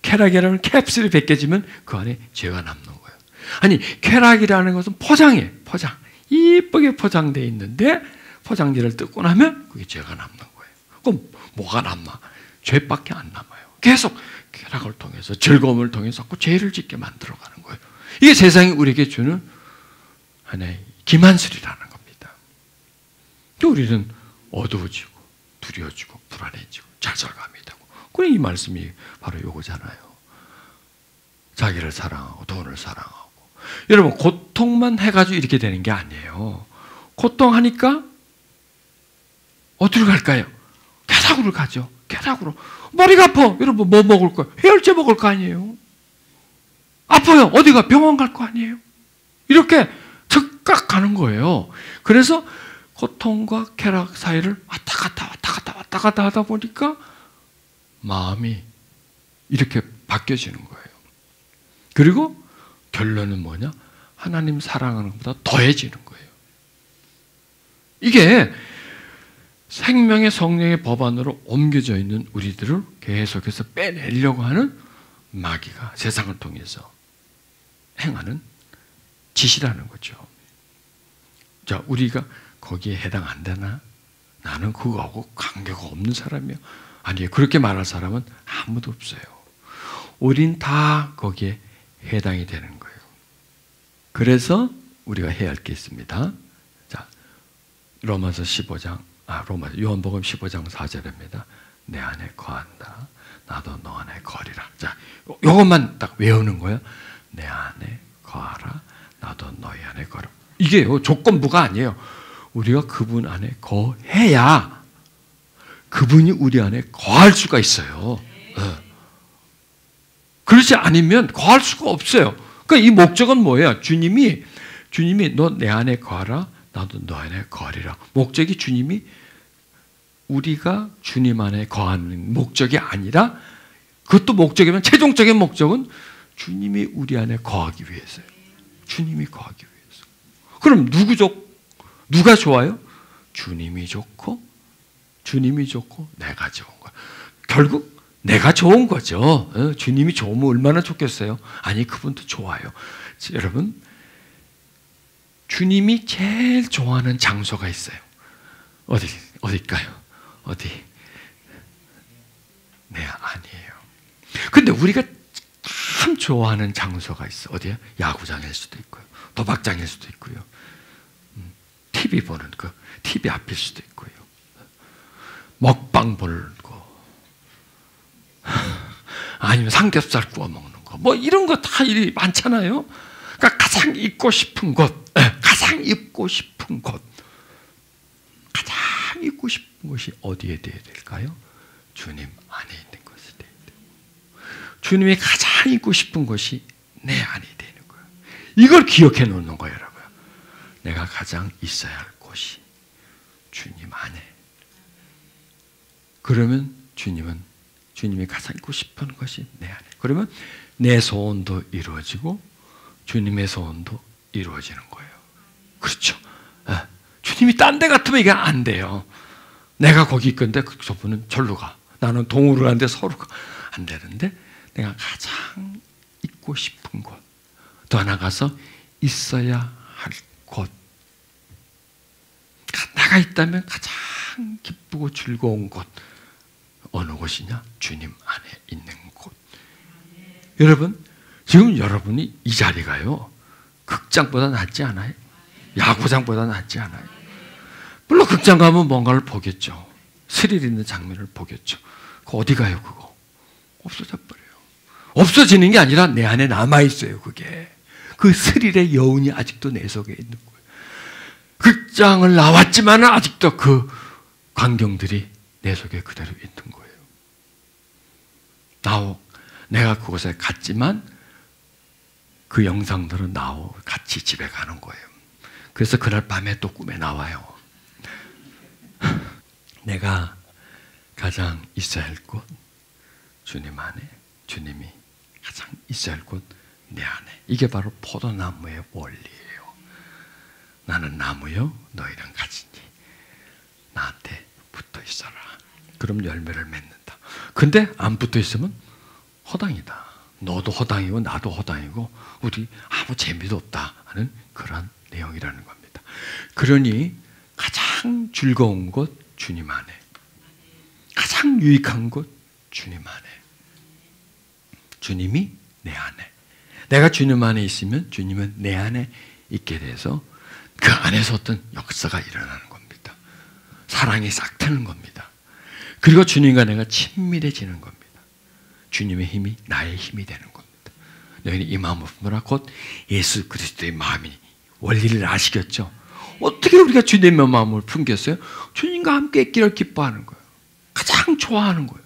쾌락이라는 캡슐이 벗겨지면 그 안에 죄가 남는 거예요. 아니, 쾌락이라는 것은 포장이에요. 포장. 이쁘게 포장되어 있는데 포장지를 뜯고 나면 그게 죄가 남는 거예요. 그럼 뭐가 남나? 죄밖에 안 남아요. 계속 쾌락을 통해서, 즐거움을 통해서 자꾸 죄를 짓게 만들어가는 거예요. 이게 세상이 우리에게 주는 하나의 기만술이라는 겁니다. 또 우리는 어두워지고 두려워지고 불안해지고 좌절감이 되고, 그래 이 말씀이 바로 요거잖아요. 자기를 사랑하고 돈을 사랑하고. 여러분, 고통만 해가지고 이렇게 되는 게 아니에요. 고통하니까 어디로 갈까요? 쾌락으로 가죠. 쾌락으로. 머리가 아파. 여러분, 뭐 먹을 거예요? 해열제 먹을 거 아니에요? 아파요. 어디가? 병원 갈 거 아니에요? 이렇게 즉각 가는 거예요. 그래서 고통과 쾌락 사이를 왔다 갔다 하다 보니까 마음이 이렇게 바뀌어지는 거예요. 그리고 결론은 뭐냐? 하나님 사랑하는 것보다 더해지는 거예요. 이게 생명의 성령의 법안으로 옮겨져 있는 우리들을 계속해서 빼내려고 하는 마귀가 세상을 통해서 행하는 짓이라는 거죠. 자, 우리가 거기에 해당 안 되나? 나는 그거하고 관계가 없는 사람이야. 아니, 그렇게 말할 사람은 아무도 없어요. 우린 다 거기에 해당이 되는 거예요. 그래서 우리가 해야 할 게 있습니다. 자, 요한복음 15장 4절입니다. 내 안에 거한다. 나도 너 안에 거리라. 자, 요것만 딱 외우는 거예요. 내 안에 거하라. 나도 너희 안에 거라. 이게 조건부가 아니에요. 우리가 그분 안에 거해야 그분이 우리 안에 거할 수가 있어요. 그렇지 않으면 거할 수가 없어요. 그러니까 이 목적은 뭐예요? 주님이 너 내 안에 거하라. 나도 너 안에 거하리라. 목적이 주님이 우리가 주님 안에 거하는 목적이 아니라, 그것도 목적이면 최종적인 목적은 주님이 우리 안에 거하기 위해서요. 주님이 거하기 위해서. 그럼 누가 좋아요? 주님이 좋고 내가 좋은 거야. 결국 내가 좋은 거죠. 주님이 좋으면 얼마나 좋겠어요? 아니, 그분도 좋아요. 여러분, 주님이 제일 좋아하는 장소가 있어요. 어딜까요? 어디? 네, 아니에요. 근데 우리가 참 좋아하는 장소가 있어. 어디야? 야구장일 수도 있고요. 도박장일 수도 있고요. TV 보는 그 TV 앞일 수도 있고요. 먹방 보고 아니면 삼겹살 구워 먹는 거. 뭐 이런 거 다 일이 많잖아요. 그러니까 가장 있고 싶은 곳, 가장 있고 싶은 곳이 어디에 돼야 될까요? 주님 안에 있는 것에 돼야 돼요. 주님이 가장 있고 싶은 곳이 내 안에 되는 거예요. 이걸 기억해 놓는 거예요, 여러분. 내가 가장 있어야 할 곳이 주님 안에. 그러면 주님이 가장 있고 싶은 것이 내 안에. 그러면 내 소원도 이루어지고 주님의 소원도 이루어지는 거예요. 그렇죠? 주님이 딴 데 같으면 이게 안 돼요. 내가 거기 있건데 저분은 절로 가. 나는 동으로 가는데 서로 가. 안 되는데 내가 가장 있고 싶은 곳, 또 하나 가서 있어야 할 곳, 내가 있다면 가장 기쁘고 즐거운 곳, 어느 곳이냐? 주님 안에 있는 곳. 여러분, 지금 여러분이 이 자리가요, 극장보다 낫지 않아요? 야구장보다 낫지 않아요? 물론 극장 가면 뭔가를 보겠죠. 스릴 있는 장면을 보겠죠. 그 어디 가요, 그거? 없어져 버려요. 없어지는 게 아니라 내 안에 남아있어요, 그게. 그 스릴의 여운이 아직도 내 속에 있는 거예요. 극장을 나왔지만 아직도 그 광경들이 내 속에 그대로 있는 거예요. 내가 그곳에 갔지만 그 영상들은 나하고 같이 집에 가는 거예요. 그래서 그날 밤에 또 꿈에 나와요. 내가 가장 있어야 할 곳, 주님 안에, 주님이 가장 있어야 할 곳, 내 안에. 이게 바로 포도나무의 원리예요. 나는 나무요, 너희는 가지니 나한테 붙어 있어라. 그럼 열매를 맺는다. 근데 안 붙어 있으면 허당이다. 너도 허당이고 나도 허당이고 우리 아무 재미도 없다 하는 그런 내용이라는 겁니다. 그러니 가장 즐거운 곳, 주님 안에. 가장 유익한 곳, 주님 안에. 주님이 내 안에. 내가 주님 안에 있으면 주님은 내 안에 있게 돼서 그 안에서 어떤 역사가 일어나는 겁니다. 사랑이 싹 트는 겁니다. 그리고 주님과 내가 친밀해지는 겁니다. 주님의 힘이 나의 힘이 되는 겁니다. 너희는 이 마음을 품으라. 곧 예수 그리스도의 마음이. 원리를 아시겠죠? 어떻게 우리가 주님의 마음을 품겠어요? 주님과 함께 있기를 기뻐하는 거예요. 가장 좋아하는 거예요.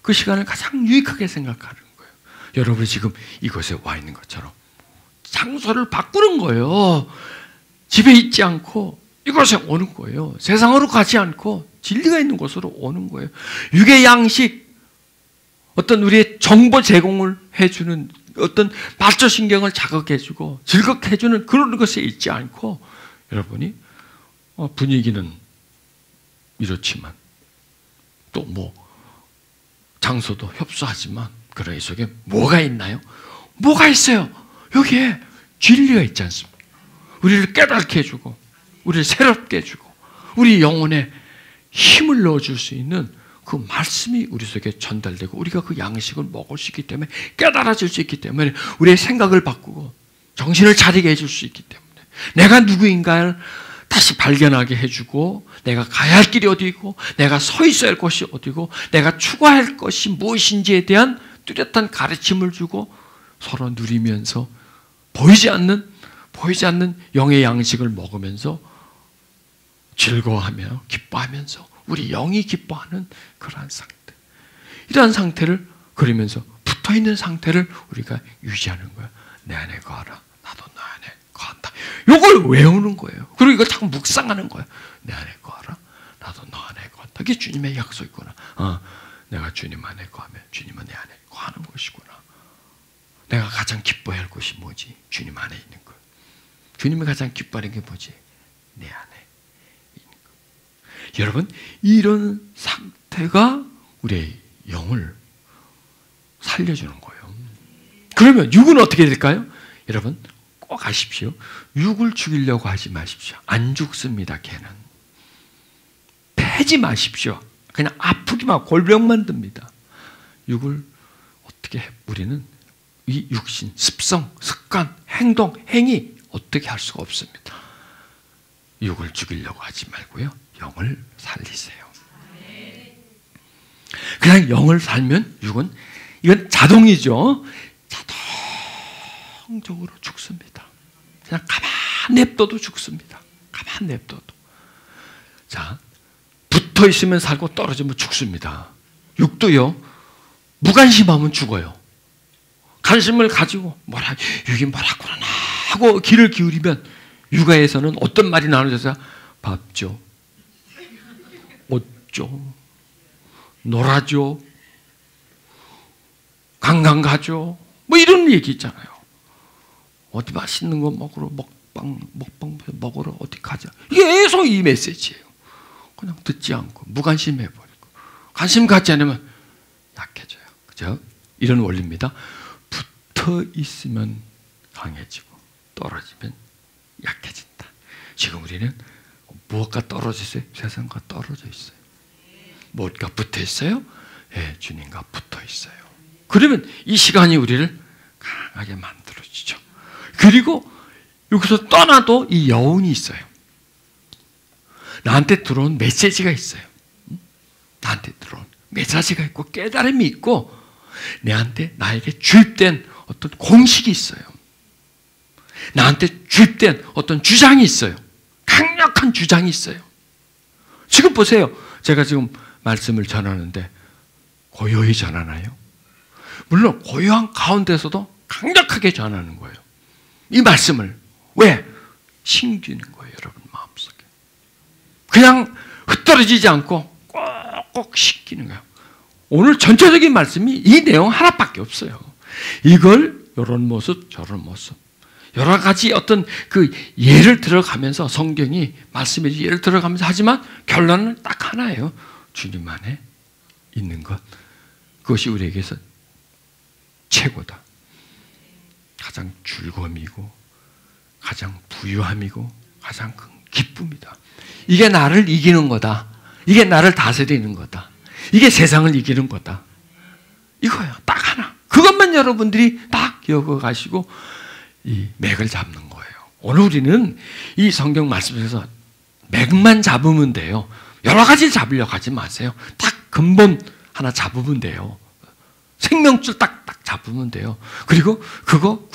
그 시간을 가장 유익하게 생각하는 거예요. 여러분이 지금 이곳에 와 있는 것처럼 장소를 바꾸는 거예요. 집에 있지 않고 이곳에 오는 거예요. 세상으로 가지 않고 진리가 있는 곳으로 오는 거예요. 육의 양식, 어떤 우리의 정보 제공을 해주는 어떤 발전신경을 자극해주고 즐겁게 해주는 그런 것에 있지 않고, 여러분이 분위기는 이렇지만 또 뭐 장소도 협소하지만 그런 속에 뭐가 있나요? 뭐가 있어요? 여기에 진리가 있지 않습니까? 우리를 깨닫게 해주고 우리를 새롭게 해주고 우리 영혼에 힘을 넣어줄 수 있는 그 말씀이 우리 속에 전달되고 우리가 그 양식을 먹을 수 있기 때문에, 깨달아질 수 있기 때문에, 우리의 생각을 바꾸고 정신을 차리게 해줄 수 있기 때문에, 내가 누구인가를 다시 발견하게 해주고, 내가 가야 할 길이 어디고, 내가 서 있어야 할 곳이 어디고, 내가 추구할 것이 무엇인지에 대한 뚜렷한 가르침을 주고 서로 누리면서 보이지 않는 영의 양식을 먹으면서 즐거워하며 기뻐하면서 우리 영이 기뻐하는 그러한 상태, 이러한 상태를 그리면서 붙어있는 상태를 우리가 유지하는 거야. 내 안에 거하라, 나도 너 안에 거한다. 이걸 외우는 거예요. 그리고 이걸 자꾸 묵상하는 거예요. 내 안에 거하라, 나도 너 안에 거한다. 이게 주님의 약속이구나. 내가 주님 안에 거하면 주님은 내 안에 거하는 것이구나. 내가 가장 기뻐해야 할 것이 뭐지? 주님 안에 있는 것. 주님이 가장 기뻐하는 게 뭐지? 내 안에 있는 것. 여러분, 이런 상태가 우리의 영을 살려주는 거예요. 그러면 육은 어떻게 될까요? 여러분, 꼭 아십시오. 육을 죽이려고 하지 마십시오. 안 죽습니다, 걔는. 패지 마십시오. 그냥 아프기만, 골병 만듭니다. 육을 어떻게 해? 우리는 이 육신, 습성, 습관, 행동, 행위 어떻게 할 수가 없습니다. 육을 죽이려고 하지 말고요. 영을 살리세요. 그냥 영을 살면 육은, 이건 자동이죠. 자동적으로 죽습니다. 그냥 가만 냅둬도 죽습니다. 가만 냅둬도. 자, 붙어 있으면 살고 떨어지면 죽습니다. 육도요, 무관심하면 죽어요. 관심을 가지고 육이 뭐라구나 하고 귀를 기울이면 육아에서는 어떤 말이 나눠져서 밥 줘, 옷 줘, 놀아줘, 관광 가줘, 뭐 이런 얘기 있잖아요. 어디 맛있는 거 먹으러, 먹방 먹으러 어디 가자. 이게 계속 이 메시지예요. 그냥 듣지 않고 무관심해버리고, 관심 갖지 않으면 약해져요. 그죠? 이런 원리입니다. 붙어 있으면 강해지고 떨어지면 약해진다. 지금 우리는 무엇과 떨어져 있어요? 세상과 떨어져 있어요. 무엇과 붙어 있어요? 예, 주님과 붙어 있어요. 그러면 이 시간이 우리를 강하게 만들어주죠. 그리고 여기서 떠나도 이 여운이 있어요. 나한테 들어온 메시지가 있어요. 나한테 들어온 메시지가 있고 깨달음이 있고 나에게 주입된 어떤 공식이 있어요. 나한테 주입된 어떤 주장이 있어요. 강력한 주장이 있어요. 지금 보세요. 제가 지금 말씀을 전하는데 고요히 전하나요? 물론 고요한 가운데서도 강력하게 전하는 거예요. 이 말씀을. 왜? 심기는 거예요. 여러분 마음속에. 그냥 흩어지지 않고 꼭꼭 심기는 거예요. 오늘 전체적인 말씀이 이 내용 하나밖에 없어요. 이걸 이런 모습 저런 모습 여러 가지 어떤 그 예를 들어가면서 성경이 말씀이 예를 들어가면서 하지만 결론은 딱 하나예요. 주님 안에 있는 것. 그것이 우리에게서 최고다. 가장 즐거움이고 가장 부유함이고 가장 큰 기쁨이다. 이게 나를 이기는 거다. 이게 나를 다스리는 거다. 이게 세상을 이기는 거다. 이거예요. 딱 하나. 그것만 여러분들이 딱 기억하시고 이 맥을 잡는 거예요. 오늘 우리는 이 성경 말씀에서 맥만 잡으면 돼요. 여러 가지를 잡으려고 하지 마세요. 딱 근본 하나 잡으면 돼요. 생명줄 딱 잡으면 돼요. 그리고 그거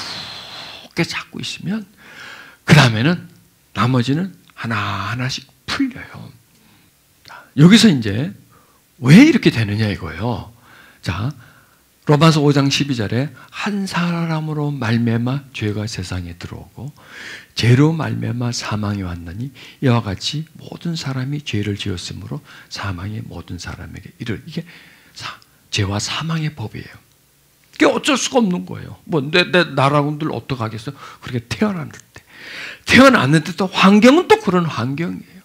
굳게 잡고 있으면 그 다음에는 나머지는 하나하나씩 풀려요. 여기서 이제 왜 이렇게 되느냐 이거예요. 자, 로마서 5장 12절에 한 사람으로 말미암아 죄가 세상에 들어오고 죄로 말미암아 사망이 왔나니 이와 같이 모든 사람이 죄를 지었으므로 사망이 모든 사람에게 이를. 이게 죄와 사망의 법이에요. 그게 어쩔 수가 없는 거예요. 뭐 나라군들 어떡하겠어요? 그렇게 태어났는데 또 환경은 또 그런 환경이에요.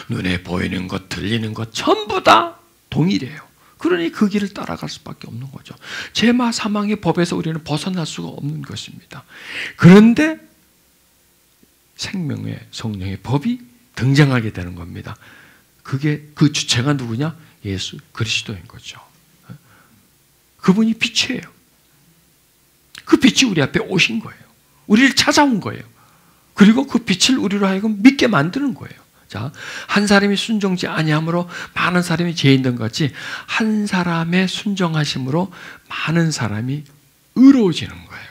눈에 보이는 것, 들리는 것 전부 다 동일해요. 그러니 그 길을 따라갈 수밖에 없는 거죠. 죄와 사망의 법에서 우리는 벗어날 수가 없는 것입니다. 그런데 생명의 성령의 법이 등장하게 되는 겁니다. 그게 그 주체가 누구냐? 예수 그리스도인 거죠. 그분이 빛이에요. 그 빛이 우리 앞에 오신 거예요. 우리를 찾아온 거예요. 그리고 그 빛을 우리로 하여금 믿게 만드는 거예요. 자, 한 사람이 순종지 아니함으로 많은 사람이 죄 있는 것 같이 한 사람의 순종하심으로 많은 사람이 의로워지는 거예요.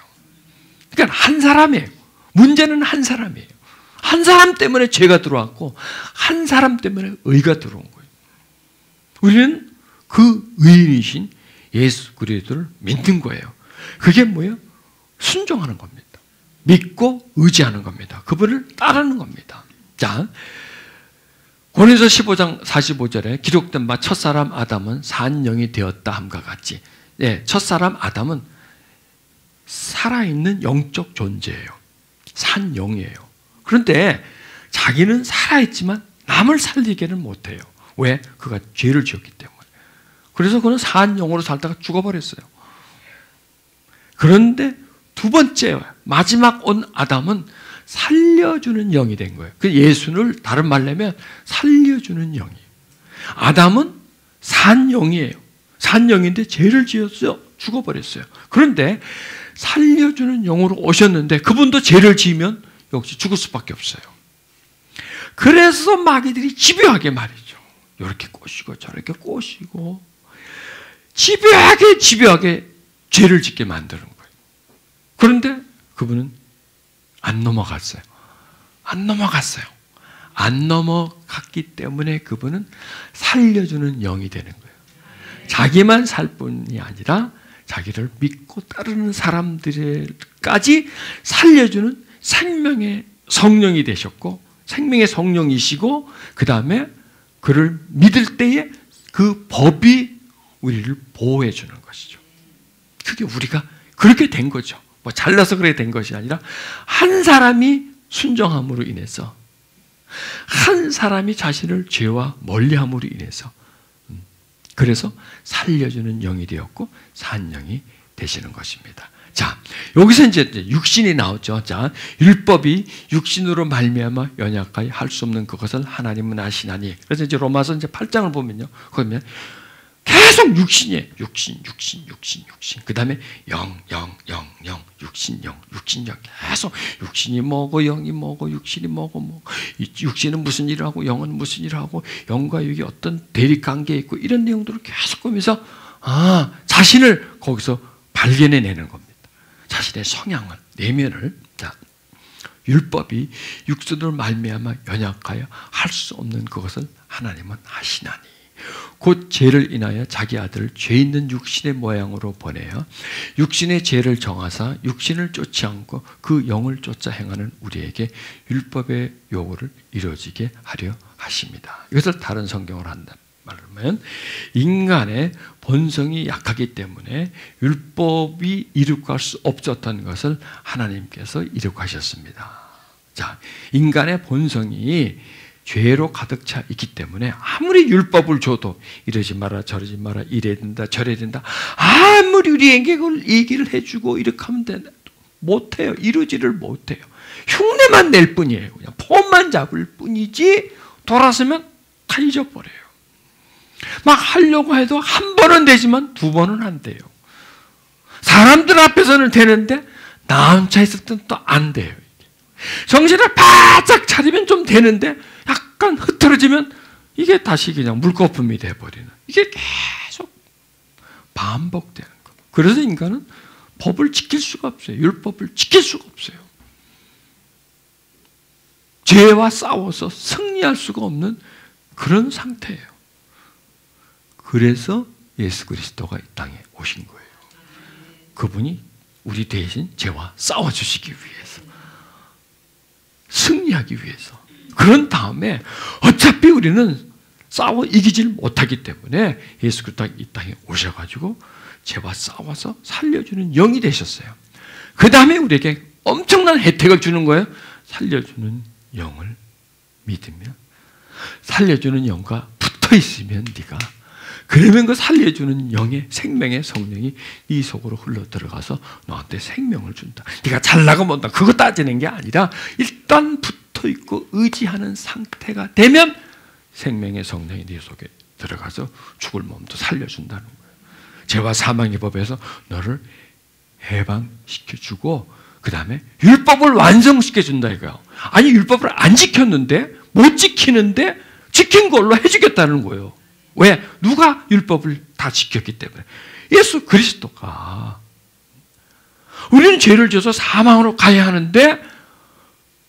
그러니까 한 사람이에요. 문제는 한 사람이에요. 한 사람 때문에 죄가 들어왔고 한 사람 때문에 의가 들어온 거예요. 우리는 그 의인이신 예수 그리스도를 믿는 거예요. 그게 뭐예요? 순종하는 겁니다. 믿고 의지하는 겁니다. 그분을 따르는 겁니다. 자, 고린도서 15장 45절에 기록된 바 첫사람 아담은 산 영이 되었다 함과 같이, 예, 첫사람 아담은 살아있는 영적 존재예요. 산 영이에요. 그런데 자기는 살아있지만 남을 살리게는 못해요. 왜? 그가 죄를 지었기 때문에. 그래서 그는 산 영으로 살다가 죽어버렸어요. 그런데 두 번째 마지막 온 아담은 살려주는 영이 된 거예요. 그 예수를 다른 말로 하면 살려주는 영이에요. 아담은 산 영이에요. 산 영인데 죄를 지었어요. 죽어버렸어요. 그런데 살려주는 영으로 오셨는데 그분도 죄를 지으면 역시 죽을 수밖에 없어요. 그래서 마귀들이 집요하게 말이죠. 이렇게 꼬시고 저렇게 꼬시고 집요하게 죄를 짓게 만드는 거예요. 그런데 그분은 안 넘어갔어요. 안 넘어갔기 때문에 그분은 살려주는 영이 되는 거예요. 자기만 살 뿐이 아니라 자기를 믿고 따르는 사람들까지 살려주는 생명의 성령이 되셨고, 생명의 성령이시고, 그 다음에 그를 믿을 때에 그 법이 우리를 보호해 주는 것이죠. 그게 우리가 그렇게 된 거죠. 뭐 잘나서 그렇게 된 것이 아니라 한 사람이 순종함으로 인해서, 한 사람이 자신을 죄와 멀리함으로 인해서, 그래서 살려주는 영이 되었고 산영이 되시는 것입니다. 자, 여기서 이제 육신이 나왔죠. 자, 율법이 육신으로 말미암아 연약하게 할 수 없는 그것을 하나님은 아시나니. 그래서 이제 로마서 이제 8장을 보면요, 그러면 계속 육신이에요. 육신. 그 다음에 영, 육신, 영. 계속 육신이 뭐고 영이 뭐고 육신이 뭐고 육신은 무슨 일을 하고 영은 무슨 일을 하고 영과 육이 어떤 대립 관계에 있고 이런 내용들을 계속 보면서 자신을 거기서 발견해내는 겁니다. 자신의 성향을, 내면을. 자, 율법이 육신으로 말미암아 연약하여 할 수 없는 그것을 하나님은 아시나니. 곧 죄를 인하여 자기 아들을 죄 있는 육신의 모양으로 보내어 육신의 죄를 정하사 육신을 쫓지 않고 그 영을 쫓아 행하는 우리에게 율법의 요구를 이루어지게 하려 하십니다. 이것을 다른 성경으로 한다 말하면 인간의 본성이 약하기 때문에 율법이 이룩할 수 없었던 것을 하나님께서 이룩하셨습니다. 자, 인간의 본성이 죄로 가득 차 있기 때문에 아무리 율법을 줘도 이러지 마라 저러지 마라 이래야 된다 저래야 된다 아무리 우리에게 그걸 얘기를 해주고 이렇게 하면 된다 못해요. 이루지를 못해요. 흉내만 낼 뿐이에요. 그냥 폼만 잡을 뿐이지 돌아서면 다 잊어버려요. 막 하려고 해도 한 번은 되지만 두 번은 안 돼요. 사람들 앞에서는 되는데 나 혼자 있을 때는 또 안 돼요. 정신을 바짝 차리면 좀 되는데 약간 흐트러지면 이게 다시 그냥 물거품이 돼버리는, 이게 계속 반복되는 겁니다. 그래서 인간은 법을 지킬 수가 없어요. 율법을 지킬 수가 없어요. 죄와 싸워서 승리할 수가 없는 그런 상태예요. 그래서 예수 그리스도가 이 땅에 오신 거예요. 그분이 우리 대신 죄와 싸워주시기 위해서, 승리하기 위해서. 그런 다음에 어차피 우리는 싸워 이기질 못하기 때문에 예수 그리스도가 이 땅에 오셔가지고 죄와 싸워서 살려주는 영이 되셨어요. 그 다음에 우리에게 엄청난 혜택을 주는 거예요. 살려주는 영을 믿으면, 살려주는 영과 붙어 있으면 네가, 그러면 그 살려주는 영의 생명의 성령이 네 속으로 흘러 들어가서 너한테 생명을 준다. 네가 잘나가 못나 그거 따지는 게 아니라 일단 붙어 있고 의지하는 상태가 되면 생명의 성령이 네 속에 들어가서 죽을 몸도 살려준다는 거예요. 죄와 사망의 법에서 너를 해방시켜주고 그 다음에 율법을 완성시켜준다 이거예요. 아니 율법을 안 지켰는데, 못 지키는데 지킨 걸로 해주겠다는 거예요. 왜? 누가 율법을 다 지켰기 때문에. 예수 그리스도가. 우리는 죄를 져서 사망으로 가야 하는데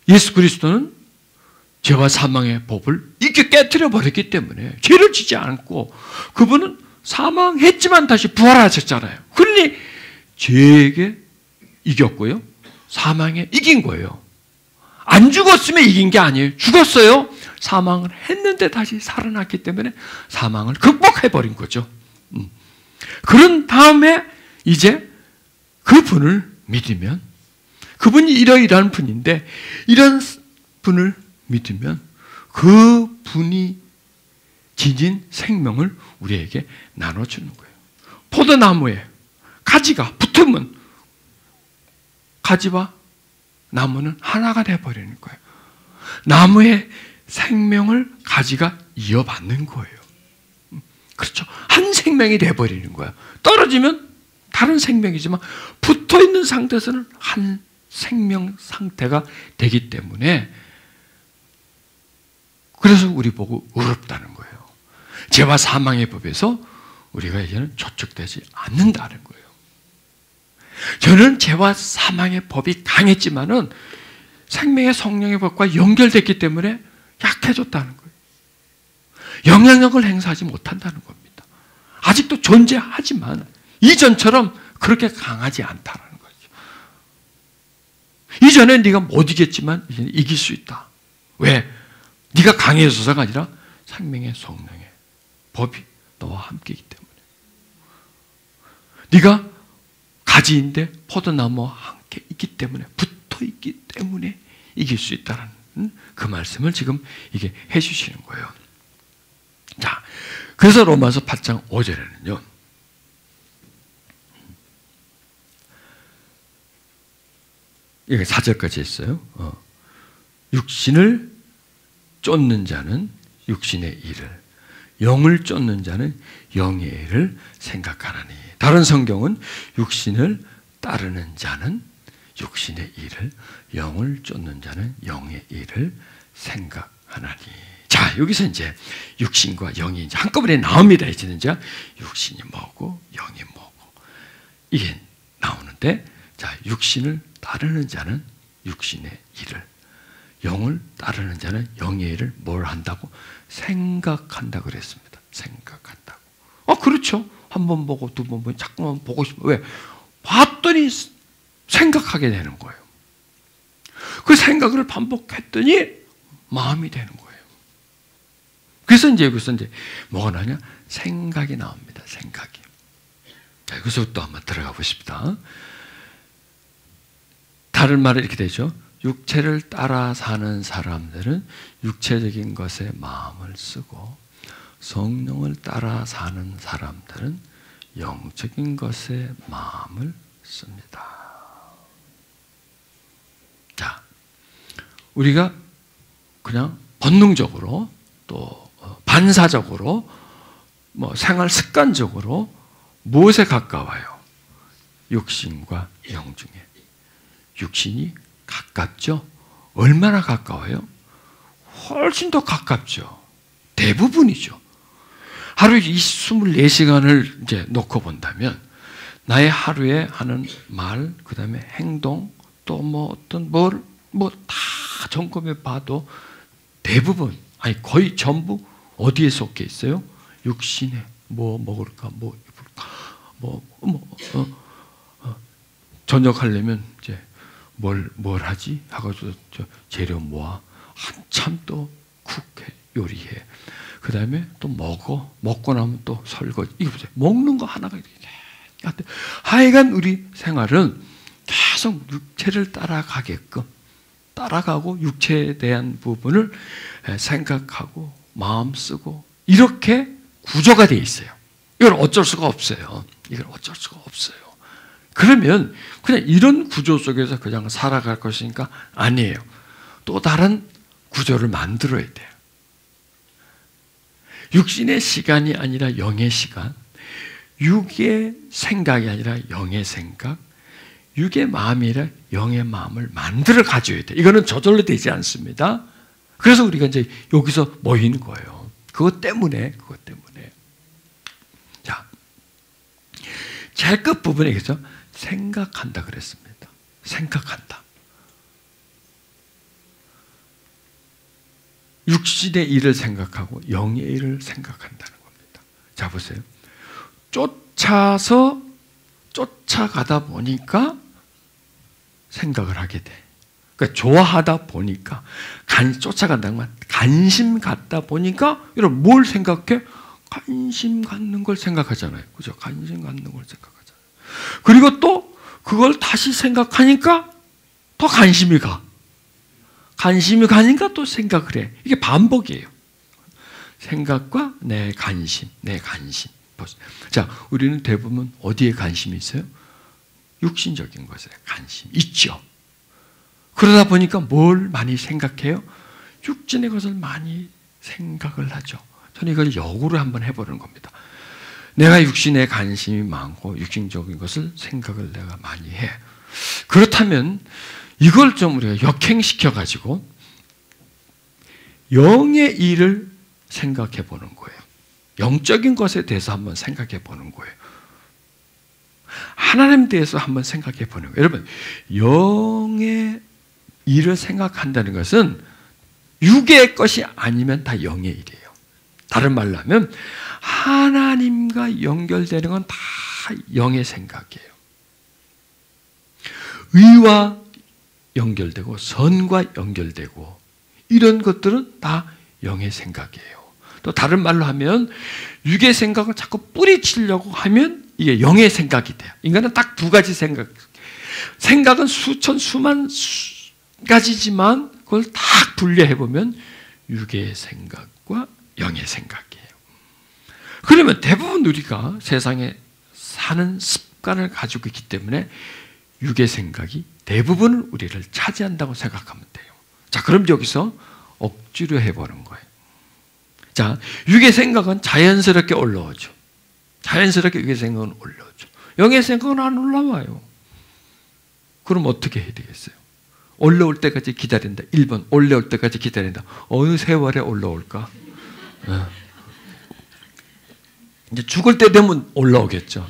예수 그리스도는 죄와 사망의 법을 이렇게 깨뜨려 버렸기 때문에 죄를 지지 않고 그분은 사망했지만 다시 부활하셨잖아요. 그러니 죄에게 이겼고요, 사망에 이긴 거예요. 안 죽었으면 이긴 게 아니에요. 죽었어요. 사망을 했는데 다시 살아났기 때문에 사망을 극복해버린 거죠. 그런 다음에 이제 그분을 믿으면, 그분이 이러이러한 분인데 이런 분을 믿으면 그 분이 지닌 생명을 우리에게 나눠주는 거예요. 포도나무에 가지가 붙으면 가지와 나무는 하나가 돼버리는 거예요. 나무의 생명을 가지가 이어받는 거예요. 그렇죠. 한 생명이 돼버리는 거예요. 떨어지면 다른 생명이지만 붙어있는 상태에서는 한 생명 상태가 되기 때문에, 그래서 우리 보고 의롭다는 거예요. 죄와 사망의 법에서 우리가 이제는 저축되지 않는다는 거예요. 저는 죄와 사망의 법이 강했지만은 생명의 성령의 법과 연결됐기 때문에 약해졌다는 거예요. 영향력을 행사하지 못한다는 겁니다. 아직도 존재하지만 이전처럼 그렇게 강하지 않다는 거죠. 이전에 네가 못 이겼지만 이제 이길 수 있다. 왜? 네가 강해져서가 아니라 생명의 성령의 법이 너와 함께이기 때문에. 네가 가지인데 포도나무와 함께 있기 때문에, 붙어 있기 때문에 이길 수 있다는 그 말씀을 지금 이게 해주시는 거예요. 자, 그래서 로마서 8장 5절에는요, 이게 4절까지 했어요. 육신을 쫓는 자는 육신의 일을, 영을 쫓는 자는 영의 일을 생각하나니. 다른 성경은 육신을 따르는 자는 육신의 일을, 영을 쫓는 자는 영의 일을 생각하나니. 자, 여기서 이제 육신과 영이 이제 한꺼번에 나옵니다. 이제는 이제 육신이 뭐고 영이 뭐고 이게 나오는데, 자, 육신을 따르는 자는 육신의 일을, 영을 따르는 자는 영의 일을 뭘 한다고? 생각한다고 그랬습니다. 생각한다고. 그렇죠. 한 번 보고 두 번 보고 자꾸만 보고 싶어. 왜? 봤더니 생각하게 되는 거예요. 그 생각을 반복했더니 마음이 되는 거예요. 그래서 이제 여기서 이제 뭐가 나냐? 생각이 나옵니다. 생각이. 자, 여기서 또 한번 들어가 보십시다. 다른 말은 이렇게 되죠. 육체를 따라 사는 사람들은 육체적인 것에 마음을 쓰고, 성령을 따라 사는 사람들은 영적인 것에 마음을 씁니다. 자, 우리가 그냥 본능적으로 또 반사적으로 뭐 생활 습관적으로 무엇에 가까워요? 육신과 영 중에. 육신이 가깝죠? 얼마나 가까워요? 훨씬 더 가깝죠. 대부분이죠. 하루 24시간을 이제 놓고 본다면 나의 하루에 하는 말, 그 다음에 행동, 또 뭐 어떤 뭘 다 점검해 봐도 대부분, 아니 거의 전부 어디에 속해 있어요? 육신에. 뭐 먹을까, 뭐 입을까, 저녁하려면 이제 뭘 하지? 하고서 재료 모아 한참 또 쿡해, 요리해. 그 다음에 또 먹고 나면 또 설거지. 이거 보세요. 먹는 거 하나가 이렇게. 하여간 우리 생활은 계속 육체를 따라가고 육체에 대한 부분을 생각하고 마음 쓰고 이렇게 구조가 되어 있어요. 이걸 어쩔 수가 없어요. 그러면 그냥 이런 구조 속에서 그냥 살아갈 것이니까 아니에요. 또 다른 구조를 만들어야 돼요. 육신의 시간이 아니라 영의 시간, 육의 생각이 아니라 영의 생각, 육의 마음이 아니라 영의 마음을 만들어 가져야 돼요. 이거는 저절로 되지 않습니다. 그래서 우리가 이제 여기서 모이는 거예요. 그것 때문에. 자, 제일 끝부분에 여기서 생각한다 그랬습니다. 생각한다. 육신의 일을 생각하고 영의 일을 생각한다는 겁니다. 자, 보세요. 쫓아가다 보니까 생각을 하게 돼. 그러니까 좋아하다 보니까, 쫓아간다는 건 관심 갖다 보니까, 여러분 뭘 생각해? 관심 갖는 걸 생각하잖아요. 그죠? 관심 갖는 걸 생각하잖아요. 그리고 또 그걸 다시 생각하니까 더 관심이 가. 관심이 가니까 또 생각을 해. 이게 반복이에요. 생각과 내 관심, 내 관심. 자, 우리는 대부분 어디에 관심이 있어요? 육신적인 것에 관심 있죠. 그러다 보니까 뭘 많이 생각해요? 육신의 것을 많이 생각을 하죠. 저는 이걸 역으로 한번 해보는 겁니다. 내가 육신에 관심이 많고 육신적인 것을 생각을 내가 많이 해. 그렇다면 이걸 좀 우리가 역행시켜가지고 영의 일을 생각해 보는 거예요. 영적인 것에 대해서 한번 생각해 보는 거예요. 하나님에 대해서 한번 생각해 보는 거예요. 여러분, 영의 일을 생각한다는 것은 육의 것이 아니면 다 영의 일이에요. 다른 말로 하면 하나님과 연결되는 건 다 영의 생각이에요. 의와 연결되고 선과 연결되고 이런 것들은 다 영의 생각이에요. 또 다른 말로 하면 육의 생각을 자꾸 뿌리치려고 하면 이게 영의 생각이 돼요. 인간은 딱 두 가지 생각은 수천 수만 가지지만 그걸 딱 분류해보면 육의 생각과 영의 생각이에요. 그러면 대부분 우리가 세상에 사는 습관을 가지고 있기 때문에 육의 생각이 대부분 우리를 차지한다고 생각하면 돼요. 자, 그럼 여기서 억지로 해보는 거예요. 자, 육의 생각은 자연스럽게 올라오죠. 자연스럽게 육의 생각은 올라오죠. 영의 생각은 안 올라와요. 그럼 어떻게 해야 되겠어요? 올라올 때까지 기다린다. 1번, 올라올 때까지 기다린다. 어느 세월에 올라올까? 이제 죽을 때 되면 올라오겠죠.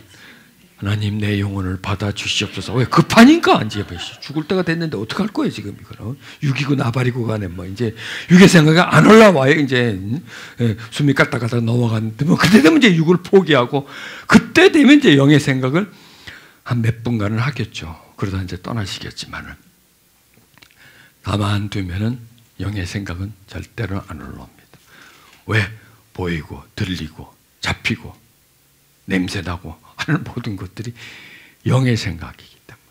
하나님 내 영혼을 받아주시옵소서. 왜? 급하니까 이제 죽을 때가 됐는데 어떡할 거예요 지금 이거는. 육이고 나발이고 간에 뭐 이제 육의 생각이 안 올라와요. 이제 숨이 깔딱깔딱 넘어가는데 뭐 그때 되면 이제 육을 포기하고 그때 되면 이제 영의 생각을 한 몇 분간은 하겠죠. 그러다 이제 떠나시겠지만은 가만두면은 영의 생각은 절대로 안 올라옵니다. 왜? 보이고 들리고 잡히고 냄새나고 하는 모든 것들이 영의 생각이기 때문에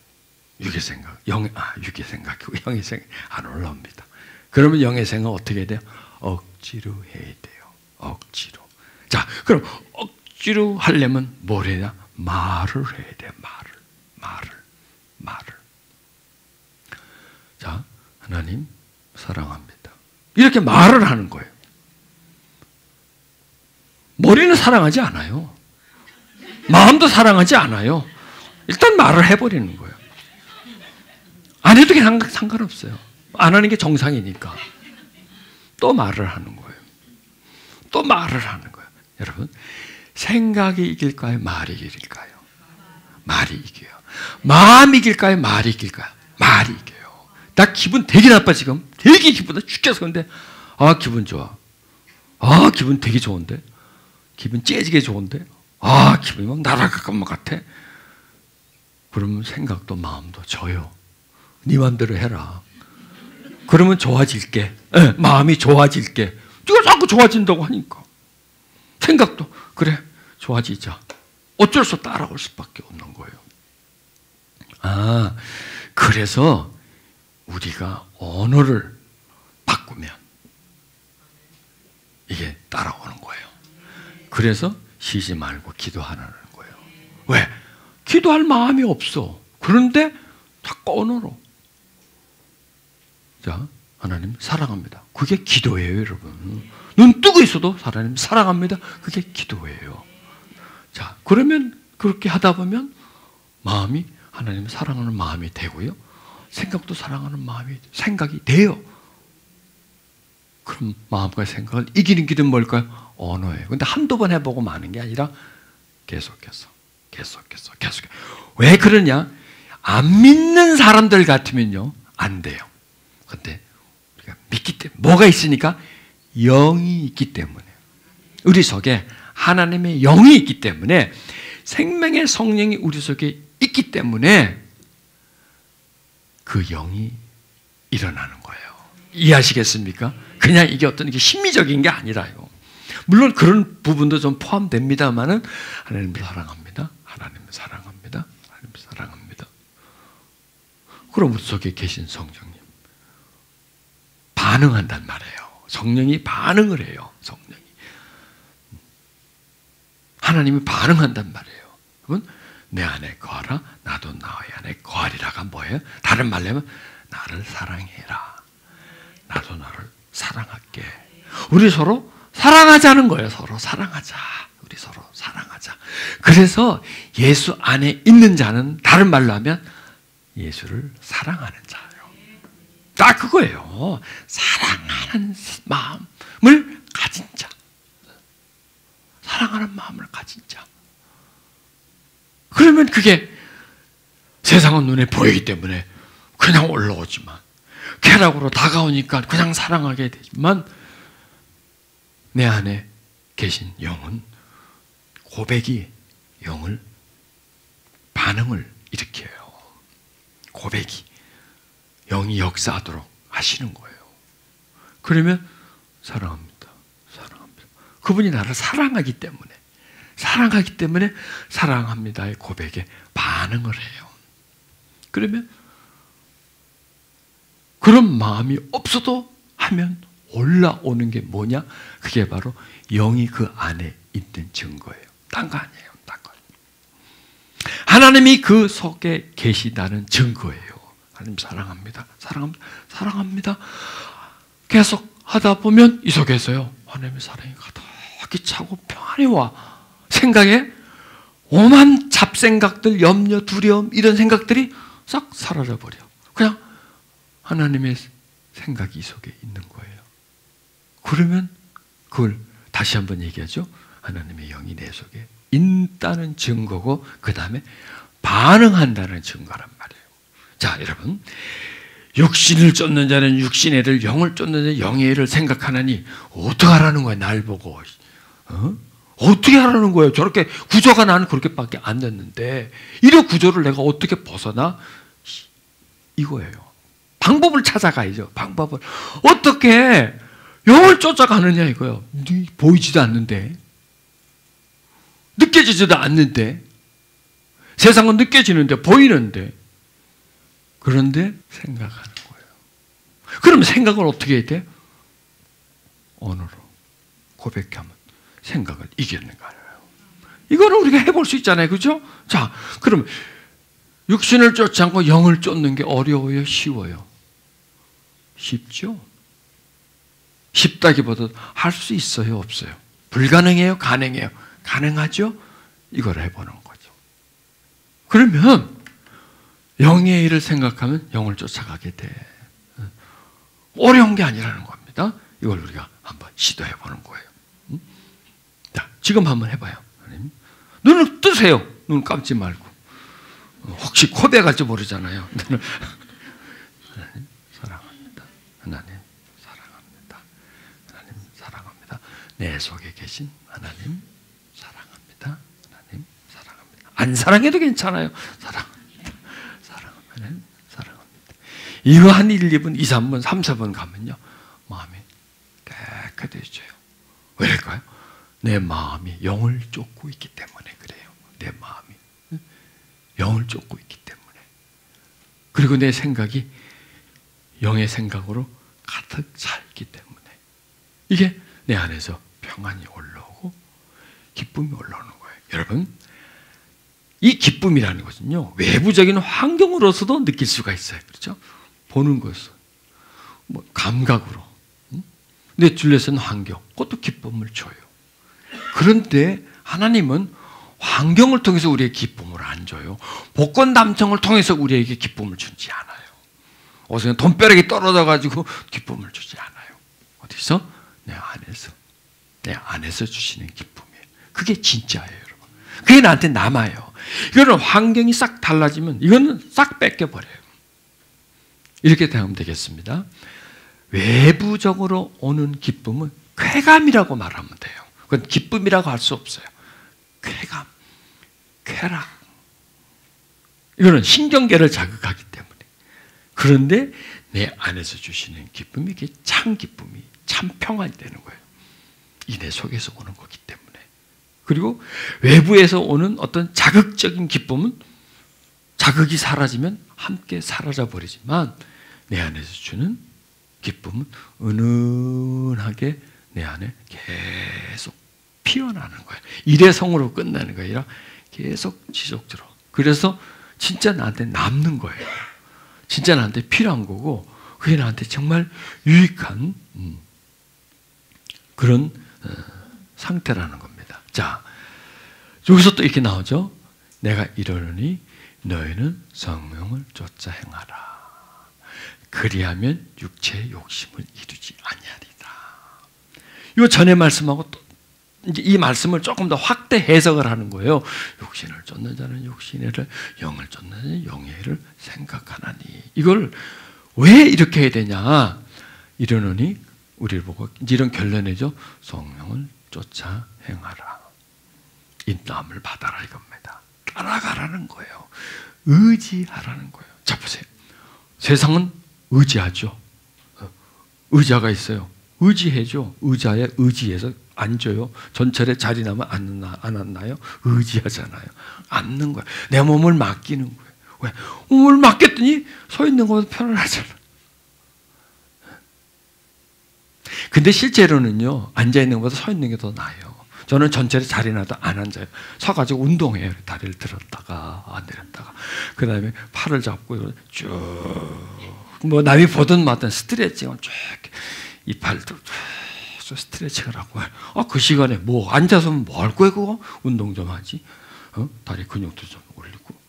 육의 생각, 육의 생각이고 영의 생각 안 올라옵니다. 그러면 영의 생각 어떻게 해야 돼요? 억지로 해야 돼요. 억지로. 자, 그럼 억지로 하려면 뭘 해야? 말을 해야 돼요. 말을. 자, 하나님 사랑합니다. 이렇게 말을 하는 거예요. 머리는 사랑하지 않아요. 마음도 사랑하지 않아요. 일단 말을 해버리는 거예요. 안 해도 상관없어요. 안 하는 게 정상이니까. 또 말을 하는 거예요. 또 말을 하는 거예요. 여러분, 생각이 이길까요? 말이 이길까요? 말이 이겨요. 마음이 이길까요? 말이 이길까요? 말이 이겨요. 나 기분 되게 나빠 지금. 되게 기분나 죽겠어. 근데 기분 좋아. 기분 되게 좋은데. 기분 째지게 좋은데. 기분이 막 날아갈 것만 같아. 그러면 생각도 마음도 져요. 네 마음대로 해라. 그러면 좋아질게. 마음이 좋아질게. 네가 자꾸 좋아진다고 하니까. 생각도 그래 좋아지자. 어쩔 수 없이 따라올 수밖에 없는 거예요. 그래서 우리가 언어를 바꾸면 이게 따라오는 거예요. 그래서 쉬지 말고 기도하라는 거예요. 왜? 기도할 마음이 없어. 그런데 자꾸 언어로. 자, 하나님 사랑합니다. 그게 기도예요, 여러분. 눈 뜨고 있어도 하나님 사랑합니다. 그게 기도예요. 자, 그러면 그렇게 하다 보면 마음이 하나님 사랑하는 마음이 되고요. 생각도 사랑하는 생각이 돼요. 그럼 마음과 생각을 이기는 길은 뭘까요? 언어예요. 근데 한두 번 해보고 마는 게 아니라 계속해서. 왜 그러냐? 안 믿는 사람들 같으면요, 안 돼요. 근데 우리가 믿기 때문에, 뭐가 있으니까? 영이 있기 때문에. 우리 속에 하나님의 영이 있기 때문에, 생명의 성령이 우리 속에 있기 때문에 그 영이 일어나는 거예요. 이해하시겠습니까? 그냥 이게 어떤 게 심미적인 게 아니라요. 물론 그런 부분도 좀 포함됩니다만은 하나님 사랑합니다. 하나님 사랑합니다. 하나님 사랑합니다. 그럼 우리 속에 계신 성령님 반응한단 말이에요. 성령이 반응을 해요. 성령이. 하나님이 반응한단 말이에요. 그건 내 안에 거하라 나도 너희 안에 거하리라가 뭐예요? 다른 말로 하면 나를 사랑해라. 나도 너를 사랑할게. 우리 서로 사랑하자는 거예요. 서로 사랑하자. 우리 서로 사랑하자. 그래서 예수 안에 있는 자는 다른 말로 하면 예수를 사랑하는 자예요. 딱 그거예요. 사랑하는 마음을 가진 자. 사랑하는 마음을 가진 자. 그러면 그게 세상은 눈에 보이기 때문에 그냥 올라오지만 쾌락으로 다가오니까 그냥 사랑하게 되지만 내 안에 계신 영은 고백이 영을 반응을 일으켜요. 고백이 영이 역사하도록 하시는 거예요. 그러면 사랑합니다. 사랑합니다. 그분이 나를 사랑하기 때문에 사랑합니다의 고백에 반응을 해요. 그러면 그런 마음이 없어도 하면 올라오는 게 뭐냐? 그게 바로 영이 그 안에 있는 증거예요. 딴 거 아니에요. 딴 거. 하나님이 그 속에 계시다는 증거예요. 하나님 사랑합니다. 사랑합니다. 사랑합니다. 계속 하다 보면 이 속에서요. 하나님의 사랑이 가득히 차고 평안이 와. 생각에 오만 잡생각들, 염려, 두려움 이런 생각들이 싹 사라져 버려. 그냥 하나님의 생각이 이 속에 있는 거예요. 그러면 그걸 다시 한번 얘기하죠. 하나님의 영이 내 속에 있다는 증거고 그 다음에 반응한다는 증거란 말이에요. 자, 여러분, 육신을 쫓는 자는 육신의 애를, 영을 쫓는 자는 영의 애를 생각하나니 어떻게 하라는 거야? 날 보고 어떻게 하라는 거예요? 저렇게 구조가 나는 그렇게밖에 안 됐는데 이런 구조를 내가 어떻게 벗어나? 이거예요. 방법을 찾아가야죠. 방법을 어떻게 영을 쫓아가느냐 이거예요. 보이지도 않는데, 느껴지지도 않는데, 세상은 느껴지는데 보이는데, 그런데 생각하는 거예요. 그럼 생각을 어떻게 해야 돼? 언어로 고백하면 생각을 이기는 거예요. 이거는 우리가 해볼 수 있잖아요. 그죠? 자, 그럼 육신을 쫓지 않고 영을 쫓는 게 어려워요? 쉬워요? 쉽죠? 쉽다기보다 할 수 있어요? 없어요? 불가능해요? 가능해요? 가능하죠? 이걸 해보는 거죠. 그러면 영의 일을 생각하면 영을 쫓아가게 돼. 어려운 게 아니라는 겁니다. 이걸 우리가 한번 시도해보는 거예요. 자, 지금 한번 해봐요. 눈을 뜨세요. 눈 감지 말고. 혹시 코베 갈지 모르잖아요. 하나님 사랑합니다. 하나님 사랑합니다. 하나님 사랑합니다. 내 속에 계신 하나님 사랑합니다. 하나님 사랑합니다. 안 사랑해도 괜찮아요. 사랑합니다. 사랑합니다. 사랑합니다. 이거 한 1, 2분, 2, 3분, 3, 4분 가면요. 마음이 깨끗해져요. 왜일까요? 내 마음이 영을 쫓고 있기 때문에 그래요. 내 마음이 영을 쫓고 있기 때문에. 그리고 내 생각이 영의 생각으로 가득 차 있기 때문에 이게 내 안에서 평안이 올라오고 기쁨이 올라오는 거예요. 여러분, 이 기쁨이라는 것은요, 외부적인 환경으로서도 느낄 수가 있어요. 그렇죠? 보는 것은 뭐 감각으로. 내 둘러싼 환경, 그것도 기쁨을 줘요. 그런데 하나님은 환경을 통해서 우리에게 기쁨을 안 줘요. 복권당첨을 통해서 우리에게 기쁨을 주지 않아요. 어서 돈벼락이 떨어져가지고 기쁨을 주지 않아요. 어디서? 내 안에서 주시는 기쁨이에요. 그게 진짜예요, 여러분. 그게 나한테 남아요. 이거는 환경이 싹 달라지면 이거는 싹 뺏겨버려요. 이렇게 대하면 되겠습니다. 외부적으로 오는 기쁨은 쾌감이라고 말하면 돼요. 그건 기쁨이라고 할 수 없어요. 쾌감, 쾌락. 이거는 신경계를 자극하기 때문에. 그런데 내 안에서 주시는 기쁨이 이게 참 기쁨이, 참 평안이 되는 거예요. 이 내 속에서 오는 거기 때문에. 그리고 외부에서 오는 어떤 자극적인 기쁨은 자극이 사라지면 함께 사라져 버리지만 내 안에서 주는 기쁨은 은은하게 내 안에 계속 피어나는 거예요. 일회성으로 끝나는 게 아니라 계속 지속적으로. 그래서 진짜 나한테 남는 거예요. 진짜 나한테 필요한 거고 그게 나한테 정말 유익한 그런 상태라는 겁니다. 자, 여기서 또 이렇게 나오죠. 내가 이러느니 너희는 성령을 쫓아 행하라. 그리하면 육체의 욕심을 이루지 아니하리라. 이 전에 말씀하고 또 이제 이 말씀을 조금 더 확대 해석을 하는 거예요. 육신을 쫓는 자는 육신의 일을, 영을 쫓는 자는 영의 일을 생각하나니. 이걸 왜 이렇게 해야 되냐? 이러느니 우리를 보고 이런 결론이죠. 성령을 쫓아 행하라. 인도함을 받아라 이겁니다. 따라가라는 거예요. 의지하라는 거예요. 자 보세요. 세상은 의지하죠. 의자가 있어요. 의지해죠. 의자에 의지해서 앉아요. 전철에 자리 나면 안 앉나요? 의지하잖아요. 앉는 거예요. 내 몸을 맡기는 거예요. 왜? 몸을 맡겼더니 서 있는 것보다 편안하잖아. 근데 실제로는요, 앉아 있는 것보다 서 있는 게 더 나아요. 저는 전철에 자리 나도 안 앉아요. 서가지고 운동해요. 다리를 들었다가 내렸다가. 그 다음에 팔을 잡고 쭉, 뭐 남이 보든 마든 스트레칭을 쭉, 이 팔도 쭉 스트레칭을 하고. 그 시간에 뭐 앉아서 뭐 할 거야 그거? 운동 좀 하지. 다리 근육도 좀 올리고.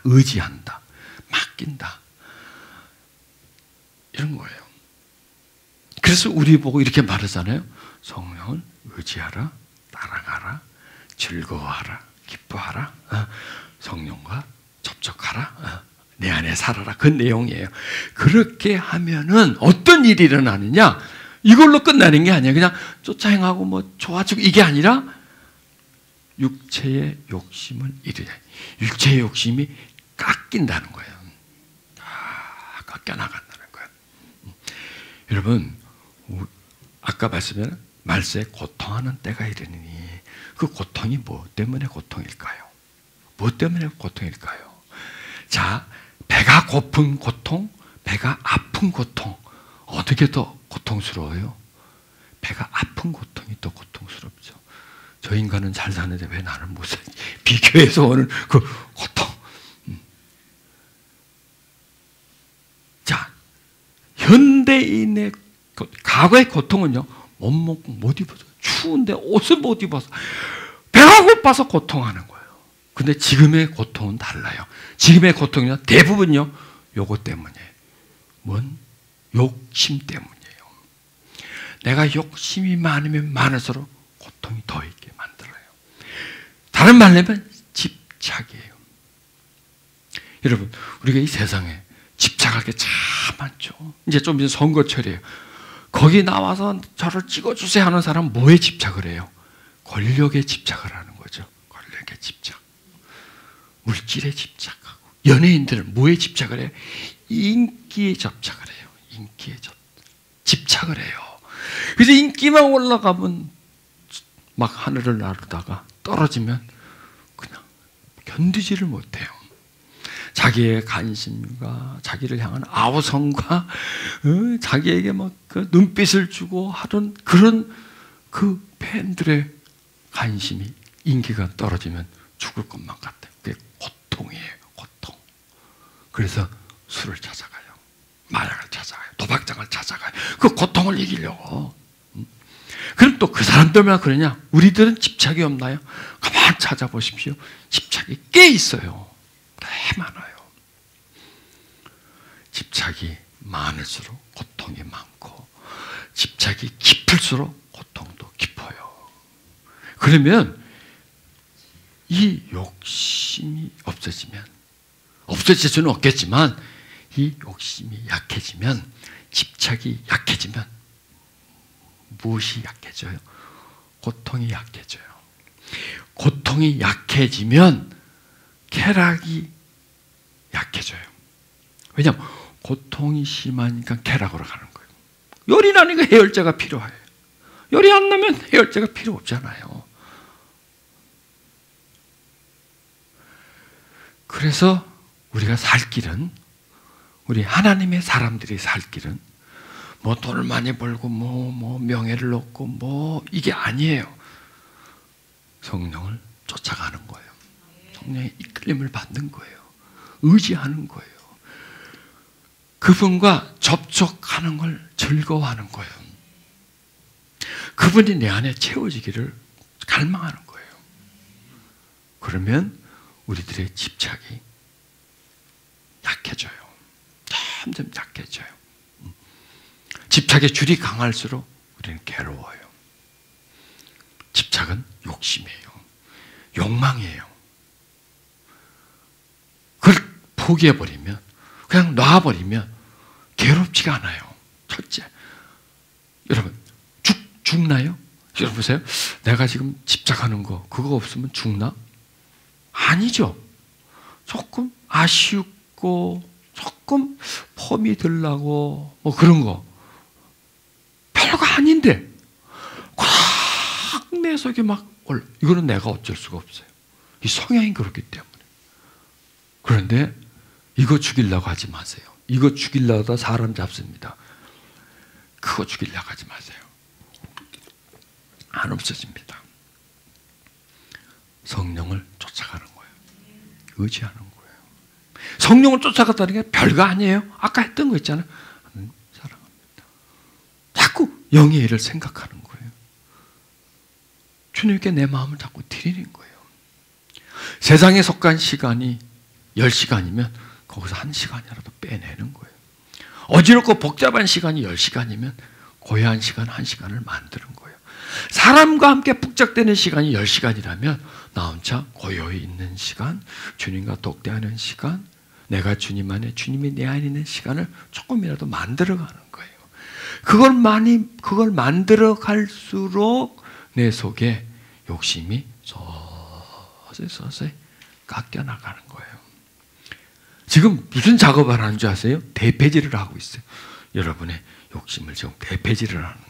의지한다. 맡긴다. 이런 거예요. 그래서 우리 보고 이렇게 말하잖아요. 성령을 의지하라, 따라가라, 즐거워하라, 기뻐하라, 성령과 접촉하라, 내 안에 살아라. 그 내용이에요. 그렇게 하면은 어떤 일이 일어나느냐? 이걸로 끝나는 게 아니에요. 그냥 쫓아 행하고 뭐 좋아지고 이게 아니라 육체의 욕심을 이루자. 육체의 욕심이 깎인다는 거예요. 깎여나간다는 거예요. 여러분, 아까 말씀에 고통하는 때가 이르니 그 고통이 뭐 때문에 고통일까요? 뭐 때문에 고통일까요? 자, 배가 고픈 고통, 배가 아픈 고통, 어떻게 더 고통스러워요? 배가 아픈 고통이 더 고통스럽죠. 저 인간은 잘 사는데 왜 나는 못 살지? 비교해서 오는 그 고통. 자, 현대인의 과거의 고통은요, 못 먹고 못 입어서, 추운데 옷을 못 입어서, 배가 고파서 고통하는 거예요. 근데 지금의 고통은 달라요. 지금의 고통은요, 대부분요, 요거 때문이에요. 뭔? 욕심 때문이에요. 내가 욕심이 많으면 많을수록 고통이 더 있게 만들어요. 다른 말로 하면 집착이에요. 여러분, 우리가 이 세상에 집착할 게 참 많죠. 이제 좀 이제 선거철이에요. 거기 나와서 저를 찍어주세요 하는 사람은 뭐에 집착을 해요? 권력에 집착을 하는 거죠. 권력에 집착. 물질에 집착하고. 연예인들은 뭐에 집착을 해요? 인기에 집착을 해요. 인기에 집착을 해요. 그래서 인기만 올라가면 막 하늘을 나르다가 떨어지면 그냥 견디지를 못해요. 자기의 관심과 자기를 향한 아우성과 자기에게 막 그 눈빛을 주고 하던 그런 그 팬들의 관심이, 인기가 떨어지면 죽을 것만 같아요. 그게 고통이에요. 고통. 그래서 술을 찾아가요. 마약을 찾아가요. 도박장을 찾아가요. 그 고통을 이기려고. 그럼 또 그 사람들만 그러냐? 우리들은 집착이 없나요? 가만 찾아보십시오. 집착이 꽤 있어요. 꽤 많아요. 집착이 많을수록 고통이 많고, 집착이 깊을수록 고통도 깊어요. 그러면 이 욕심이 없어질 수는 없겠지만, 이 욕심이 약해지면, 집착이 약해지면 무엇이 약해져요? 고통이 약해져요. 고통이 약해지면 쾌락이 약해져요. 왜냐하면 고통이 심하니까 쾌락으로 가는 거예요. 열이 나니까 해열제가 필요해요. 열이 안 나면 해열제가 필요 없잖아요. 그래서 우리가 살 길은, 우리 하나님의 사람들이 살 길은 뭐 돈을 많이 벌고 뭐 명예를 얻고 뭐 이게 아니에요. 성령을 쫓아가는 거예요. 성령의 이끌림을 받는 거예요. 의지하는 거예요. 그분과 접촉하는 걸 즐거워하는 거예요. 그분이 내 안에 채워지기를 갈망하는 거예요. 그러면 우리들의 집착이 약해져요. 점점 약해져요. 집착의 줄이 강할수록 우리는 괴로워요. 집착은 욕심이에요. 욕망이에요. 그걸 포기해버리면, 그냥 놔버리면 괴롭지가 않아요. 첫째, 여러분 죽나요? 여러분 보세요. 내가 지금 집착하는 거 그거 없으면 죽나? 아니죠. 조금 아쉬웠고 조금 폼이 들라고 뭐 그런 거 별거 아닌데 꽉 내 속에 막 올라. 이거는 내가 어쩔 수가 없어요. 이 성향이 그렇기 때문에. 그런데 이거 죽이려고 하지 마세요. 이거 죽이려고 하다 사람 잡습니다. 그거 죽이려고 하지 마세요. 안 없어집니다. 성령을 쫓아가는 거예요. 의지하는 거예요. 성령을 쫓아갔다는 게 별거 아니에요. 아까 했던 거 있잖아요. 사랑합니다. 자꾸 영의 일을 생각하는 거예요. 주님께 내 마음을 자꾸 드리는 거예요. 세상에 속한 시간이 10시간이면 거기서 1시간이라도 빼내는 거예요. 어지럽고 복잡한 시간이 10시간이면 고요한 시간 1시간을 만드는 거예요. 사람과 함께 북적대는 시간이 10시간이라면 나 혼자 고요히 있는 시간, 주님과 독대하는 시간, 내가 주님 안에, 주님이 내 안에 있는 시간을 조금이라도 만들어가는 거예요. 그걸 만들어갈수록 내 속에 욕심이 서서히 깎여나가는 거예요. 지금 무슨 작업을 하는 줄 아세요? 대폐질을 하고 있어요. 여러분의 욕심을 지금 대폐질을 하는 거예요.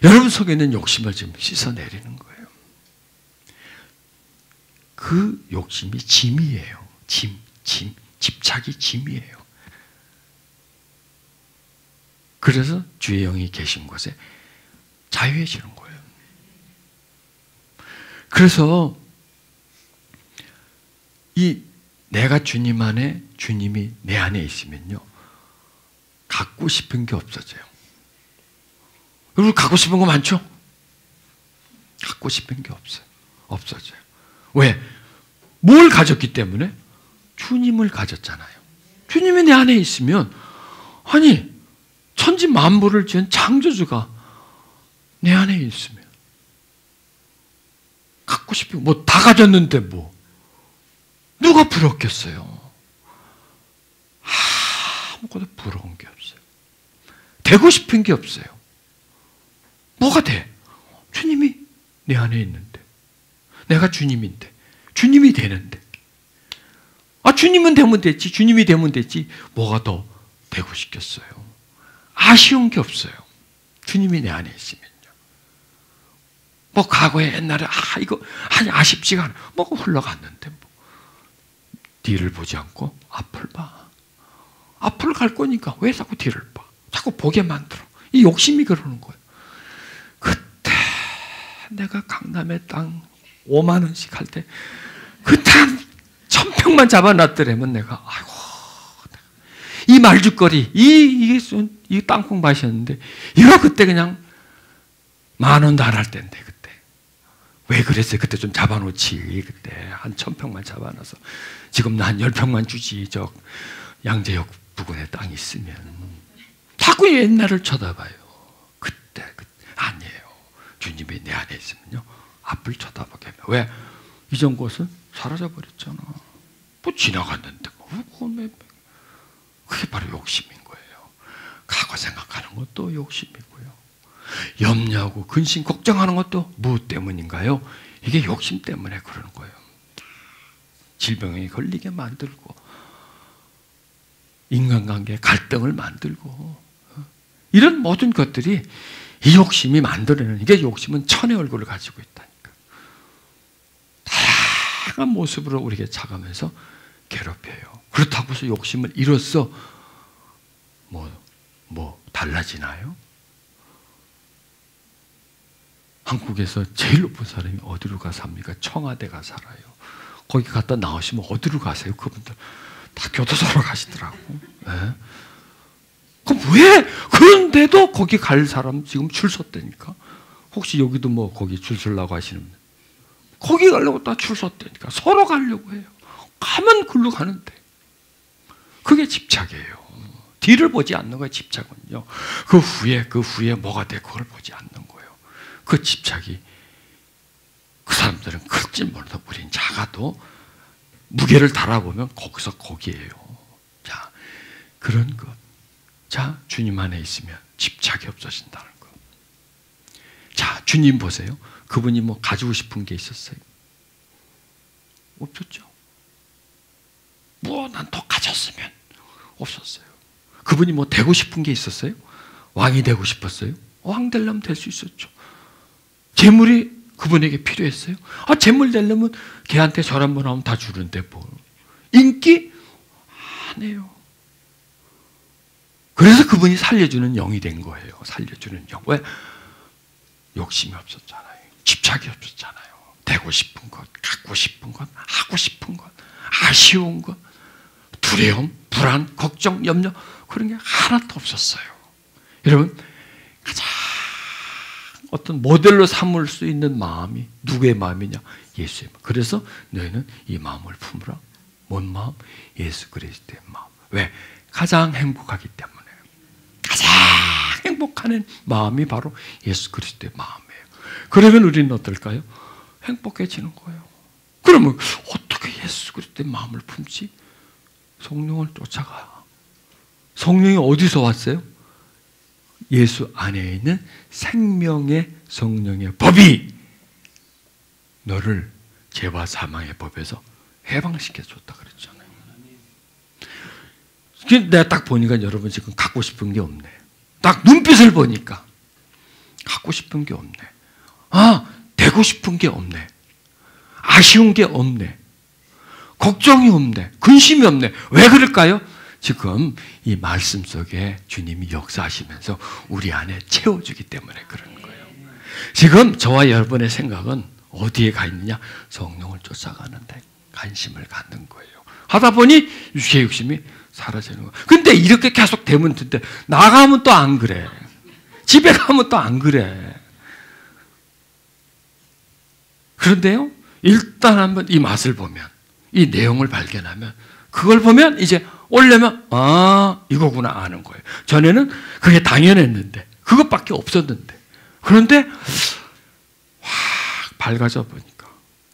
여러분 속에 있는 욕심을 지금 씻어내리는 거예요. 그 욕심이 짐이에요. 집착이 짐이에요. 그래서 주의 영이 계신 곳에 자유해지는 거예요. 그래서 내가 주님 안에, 주님이 내 안에 있으면요, 갖고 싶은 게 없어져요. 여러분 갖고 싶은 거 많죠? 갖고 싶은 게 없어져요. 왜? 뭘 가졌기 때문에? 주님을 가졌잖아요. 주님이 내 안에 있으면, 아니 천지 만물을 지은 창조주가 내 안에 있으면 갖고 싶은 뭐 다 가졌는데 뭐 누가 부럽겠어요? 아무것도 부러운 게 없어요. 되고 싶은 게 없어요. 뭐가 돼? 주님이 내 안에 있는데, 내가 주님인데, 주님이 되는데, 주님은 되면 됐지, 주님이 되면 됐지, 뭐가 더 되고 싶겠어요? 아쉬운 게 없어요. 주님이 내 안에 있으면요. 뭐 과거에 옛날에 이거 아쉽지가 않아. 뭐가 흘러갔는데 뭐. 뒤를 보지 않고 앞을 봐. 앞을 갈 거니까 왜 자꾸 뒤를 봐? 자꾸 보게 만들어. 이 욕심이 그러는 거예요. 그때 내가 강남의 땅 5만 원씩 할 때 그때 1,000평만 잡아놨더라면 내가 이 말죽거리 이 땅콩 밭이었는데 이거 그때 그냥 10,000원도 안 할 때인데 그때 왜 그랬어요? 그때 좀 잡아놓지. 그때 한 1,000평만 잡아놔서 지금 나 한 10평만 주지. 저 양재역 부근에 땅이 있으면 자꾸 옛날을 쳐다봐요. 그때 아니에요. 주님이 내 안에 있으면요 앞을 쳐다보게 해요. 왜? 이전 곳은 사라져버렸잖아. 뭐 지나갔는데 뭐 그게 바로 욕심인 거예요. 과거 생각하는 것도 욕심이고요. 염려하고 근심 걱정하는 것도 무 때문인가요? 이게 욕심 때문에 그러는 거예요. 질병에 걸리게 만들고 인간관계에 갈등을 만들고 이런 모든 것들이 이 욕심이 만들어내는, 이게 욕심은 천의 얼굴을 가지고 있다니까. 다양한 모습으로 우리에게 차가면서 괴롭혀요. 그렇다고 해서 욕심을 잃었어 뭐 달라지나요? 한국에서 제일 높은 사람이 어디로 가서 삽니까? 청와대가 살아요. 거기 갔다 나오시면 어디로 가세요? 그분들 다 교도소로 가시더라고. 네? 그럼 왜? 그런데도 거기 갈 사람 지금 줄 섰다니까. 혹시 여기도 뭐 거기 줄 서려고 하시는 분? 거기 가려고 다 줄 섰다니까. 서로 가려고 해요. 가면 글로 가는데. 그게 집착이에요. 뒤를 보지 않는 거예요, 집착은요. 그 후에 뭐가 돼, 그걸 보지 않는 거예요. 그 집착이, 그 사람들은 클지 몰라도 우린 작아도 무게를 달아보면 거기서 거기에요. 자, 그런 것. 자, 주님 안에 있으면 집착이 없어진다는 것. 자, 주님 보세요. 그분이 뭐 가지고 싶은 게 있었어요? 없었죠. 난 더 가졌으면. 없었어요. 그분이 뭐 되고 싶은 게 있었어요? 왕이 되고 싶었어요? 왕 되려면 될 수 있었죠. 재물이 그분에게 필요했어요? 재물 되려면 걔한테 절 한번 하면 다 주는데 뭐. 인기? 안 해요. 그래서 그분이 살려주는 영이 된 거예요. 살려주는 영. 왜? 욕심이 없었잖아요. 집착이 없었잖아요. 되고 싶은 것, 갖고 싶은 것, 하고 싶은 것, 아쉬운 것, 두려움, 불안, 걱정, 염려, 그런 게 하나도 없었어요. 여러분, 가장 어떤 모델로 삼을 수 있는 마음이 누구의 마음이냐? 예수의 마음. 그래서 너희는 이 마음을 품으라. 뭔 마음? 예수 그리스도의 마음. 왜? 가장 행복하기 때문에. 가장 행복하는 마음이 바로 예수 그리스도의 마음이에요. 그러면 우리는 어떨까요? 행복해지는 거예요. 그러면 어떻게 예수 그리스도의 마음을 품지? 성령을 쫓아가. 성령이 어디서 왔어요? 예수 안에 있는 생명의 성령의 법이 너를 죄와 사망의 법에서 해방시켜줬다 그랬잖아요. 내가 딱 보니까 여러분 지금 갖고 싶은 게 없네. 딱 눈빛을 보니까 갖고 싶은 게 없네. 되고 싶은 게 없네. 아쉬운 게 없네. 걱정이 없네. 근심이 없네. 왜 그럴까요? 지금 이 말씀 속에 주님이 역사하시면서 우리 안에 채워주기 때문에 그런 거예요. 지금 저와 여러분의 생각은 어디에 가 있느냐? 성령을 쫓아가는데 관심을 갖는 거예요. 하다 보니 육체의 욕심이 사라지는 거예요. 근데 이렇게 계속 되면 된대. 나가면 또 안 그래. 집에 가면 또 안 그래. 그런데요, 일단 한번 이 맛을 보면, 이 내용을 발견하면, 그걸 보면 이제 오려면 이거구나 아는 거예요. 전에는 그게 당연했는데 그것밖에 없었는데, 그런데 확 밝아져 보니까,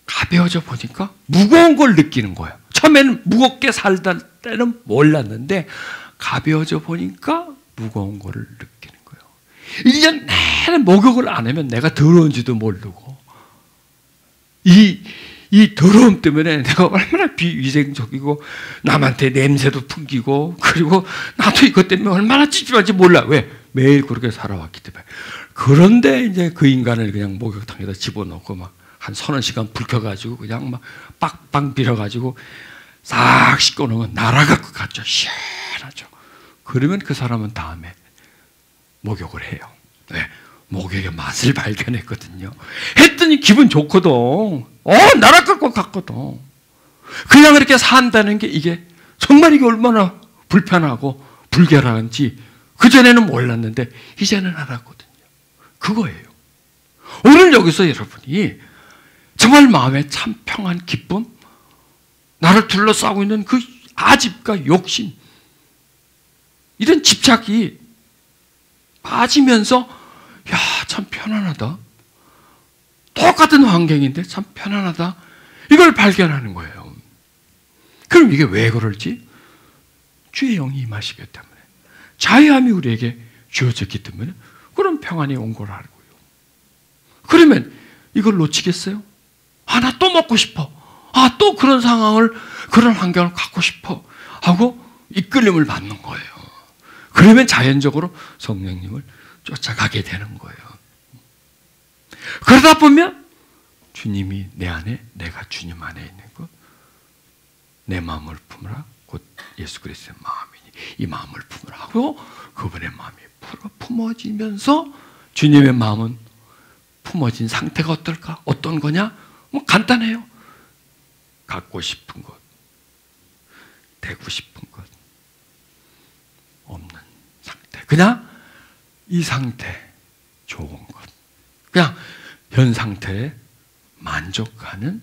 가벼워져 보니까 무거운 걸 느끼는 거예요. 처음에는 무겁게 살다 때는 몰랐는데 가벼워져 보니까 무거운 거를 느끼는 거예요. 1년 내내 목욕을 안 하면 내가 더러운지도 모르고, 이 더러움 때문에 내가 얼마나 비위생적이고 남한테 냄새도 풍기고, 그리고 나도 이것 때문에 얼마나 찝찝한지 몰라. 왜? 매일 그렇게 살아왔기 때문에. 그런데 이제 그 인간을 그냥 목욕탕에다 집어넣고 막 한 서너 시간 불 켜가지고 그냥 막 빡빡 빌어가지고 싹 씻고 놓으면 날아갈 것 같죠. 시원하죠. 그러면 그 사람은 다음에 목욕을 해요. 네. 목욕의 맛을 발견했거든요. 했더니 기분 좋거든. 날아갈 것 같거든. 그냥 이렇게 산다는 게 이게 정말 이게 얼마나 불편하고 불결한지 그전에는 몰랐는데 이제는 알았거든요. 그거예요. 오늘 여기서 여러분이 정말 마음에 참 평안, 기쁨, 나를 둘러싸고 있는 그 아집과 욕심, 이런 집착이 빠지면서 참 편안하다. 똑같은 환경인데 참 편안하다. 이걸 발견하는 거예요. 그럼 이게 왜 그럴지? 주의 영이 임하시기 때문에, 자유함이 우리에게 주어졌기 때문에 그런 평안이 온 걸 알고요. 그러면 이걸 놓치겠어요? 나 또 먹고 싶어. 또 그런 상황을, 그런 환경을 갖고 싶어 하고 이끌림을 받는 거예요. 그러면 자연적으로 성령님을 쫓아가게 되는 거예요. 그러다 보면 주님이 내 안에, 내가 주님 안에 있는 것, 내 마음을 품으라. 곧 예수 그리스도의 마음이니 이 마음을 품으라 하고 그분의 마음이 품어지면서 주님의 마음은 품어진 상태가 어떨까? 어떤 거냐? 뭐 간단해요. 갖고 싶은 것, 되고 싶은 것 없는 상태. 그냥 이 상태 좋은 것. 그냥 현 상태에 만족하는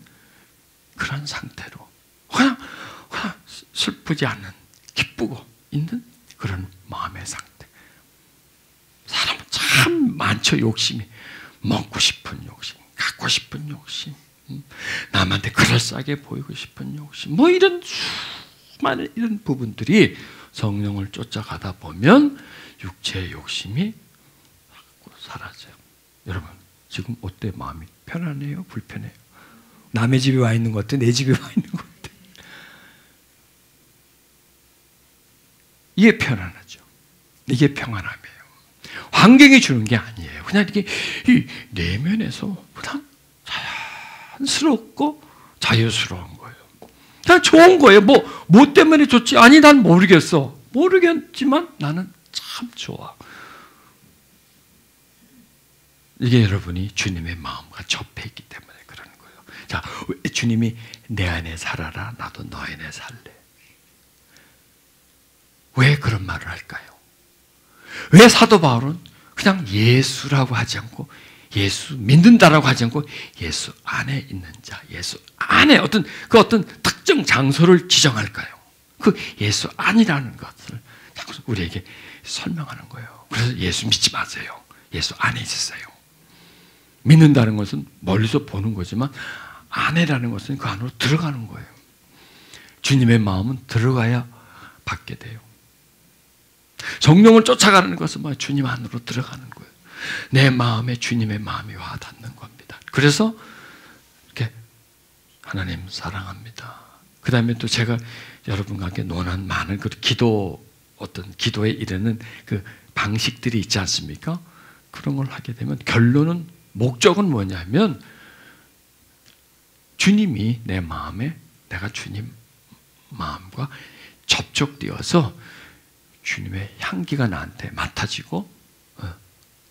그런 상태로 그냥 슬프지 않는, 기쁘고 있는 그런 마음의 상태. 사람은 참 많죠. 욕심이. 먹고 싶은 욕심, 갖고 싶은 욕심, 남한테 그럴싸하게 보이고 싶은 욕심, 뭐 이런 수많은 이런 부분들이 성령을 쫓아가다 보면 육체의 욕심이 자꾸 사라져요. 여러분 지금 어때? 마음이 편안해요? 불편해요? 남의 집에 와 있는 것 같아? 내 집에 와 있는 것 같아? 이게 편안하죠. 이게 평안함이에요. 환경이 주는 게 아니에요. 그냥 이렇게 이 내면에서 그냥 자연스럽고 자유스러운 거예요. 그냥 좋은 거예요. 뭐 때문에 좋지? 아니, 난 모르겠어. 모르겠지만 나는 참 좋아. 이게 여러분이 주님의 마음과 접해 있기 때문에 그러는 거예요. 자, 주님이 내 안에 살아라. 나도 너 안에 살래. 왜 그런 말을 할까요? 왜 사도 바울은 그냥 예수라고 하지 않고 예수 믿는다라고 하지 않고 예수 안에 있는 자, 예수 안에 어떤 특정 장소를 지정할까요? 그 예수 안이라는 것을 자꾸 우리에게 설명하는 거예요. 그래서 예수 믿지 마세요. 예수 안에 있으세요. 믿는다는 것은 멀리서 보는 거지만 안에라는 것은 그 안으로 들어가는 거예요. 주님의 마음은 들어가야 받게 돼요. 성령을 쫓아가는 것은 뭐야? 주님 안으로 들어가는 거예요. 내 마음에 주님의 마음이 와 닿는 겁니다. 그래서 이렇게 하나님 사랑합니다. 그 다음에 또 제가 여러분과 함께 논한 많은 그 기도에 이르는 그 방식들이 있지 않습니까? 그런 걸 하게 되면 결론은, 목적은 뭐냐면 주님이 내 마음에, 내가 주님 마음과 접촉되어서 주님의 향기가 나한테 맡아지고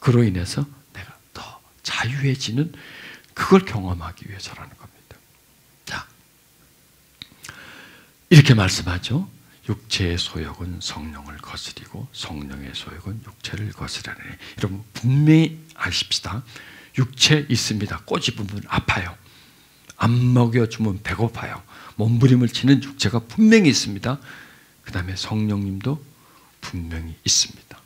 그로 인해서 내가 더 자유해지는, 그걸 경험하기 위해서라는 겁니다. 자, 이렇게 말씀하죠. 육체의 소욕은 성령을 거스리고 성령의 소욕은 육체를 거스르니. 여러분 분명히 아십시다. 육체 있습니다. 꼬집으면 아파요. 안 먹여주면 배고파요. 몸부림을 치는 육체가 분명히 있습니다. 그 다음에 성령님도 분명히 있습니다.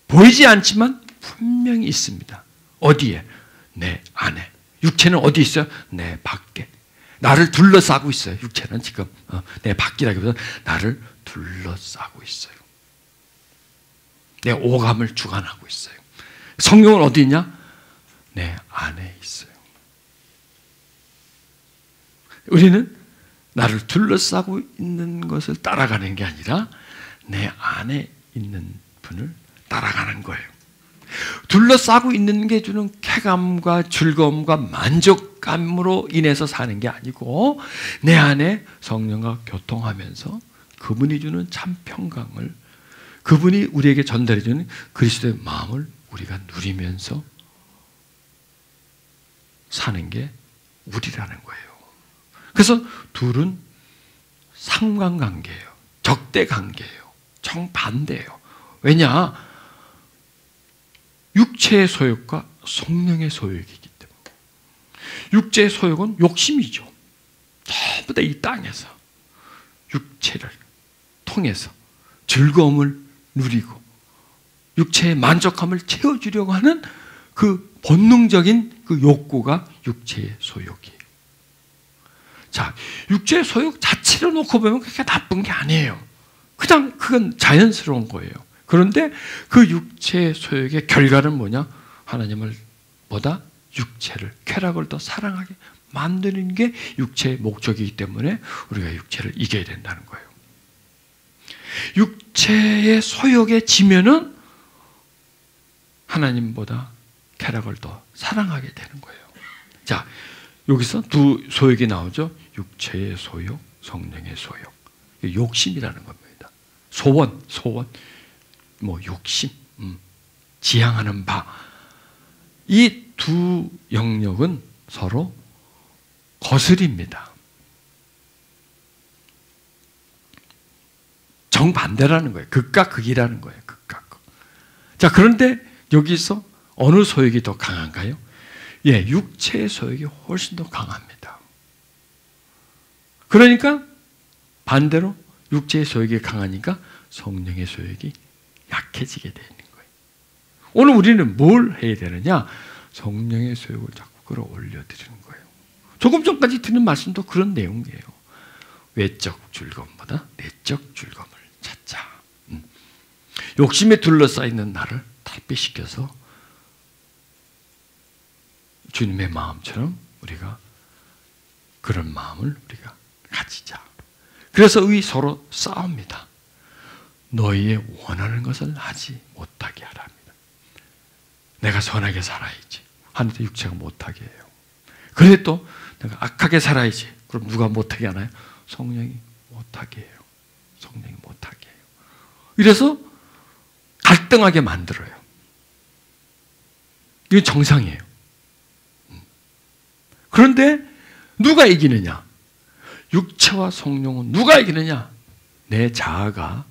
보이지 않지만 분명히 있습니다. 어디에? 내 안에. 육체는 어디 있어요? 내 밖에. 나를 둘러싸고 있어요. 육체는 지금 내 밖이라기보다 나를 둘러싸고 있어요. 내 오감을 주관하고 있어요. 성령은 어디 있냐? 내 안에 있어요. 우리는 나를 둘러싸고 있는 것을 따라가는 게 아니라 내 안에 있는 분을 따라가는 거예요. 둘러싸고 있는 게 주는 쾌감과 즐거움과 만족감으로 인해서 사는 게 아니고 내 안에 성령과 교통하면서 그분이 주는 참 평강을, 그분이 우리에게 전달해 주는 그리스도의 마음을 우리가 누리면서 사는 게 우리라는 거예요. 그래서 둘은 상관관계예요. 적대관계예요. 정반대예요. 왜냐? 육체의 소욕과 성령의 소욕이기 때문에. 육체의 소욕은 욕심이죠. 전부 다 이 땅에서 육체를 통해서 즐거움을 누리고 육체의 만족함을 채워주려고 하는 그 본능적인 그 욕구가 육체의 소욕이에요. 자, 육체의 소욕 자체로 놓고 보면 그게 나쁜 게 아니에요. 그냥 그건 자연스러운 거예요. 그런데 그 육체의 소욕의 결과는 뭐냐? 하나님을 보다 육체를, 쾌락을 더 사랑하게 만드는 게 육체의 목적이기 때문에 우리가 육체를 이겨야 된다는 거예요. 육체의 소욕에 지면은 하나님보다 쾌락을 더 사랑하게 되는 거예요. 자, 여기서 두 소욕이 나오죠. 육체의 소욕, 성령의 소욕. 욕심이라는 겁니다. 소원, 뭐 욕심, 지향하는 바. 이 두 영역은 서로 거슬립니다. 정반대라는 거예요. 극과 극이라는 거예요. 극과 극. 자, 그런데 여기서 어느 소욕이 더 강한가요? 예, 육체의 소욕이 훨씬 더 강합니다. 그러니까 반대로 육체의 소욕이 강하니까 성령의 소욕이 약해지게 되는 거예요. 오늘 우리는 뭘 해야 되느냐? 성령의 소욕을 자꾸 끌어올려 드리는 거예요. 조금 전까지 드린 말씀도 그런 내용이에요. 외적 즐거움보다 내적 즐거움을 찾자. 욕심에 둘러싸여 있는 나를 탈피시켜서 주님의 마음처럼 우리가 그런 마음을 우리가 가지자. 그래서 서로 싸웁니다. 너희의 원하는 것을 하지 못하게 하랍니다. 내가 선하게 살아야지. 하는데 육체가 못하게 해요. 그래 또 내가 악하게 살아야지. 그럼 누가 못하게 하나요? 성령이 못하게 해요. 성령이 못하게 해요. 이래서 갈등하게 만들어요. 이게 정상이에요. 그런데 누가 이기느냐? 육체와 성령은 누가 이기느냐? 내 자아가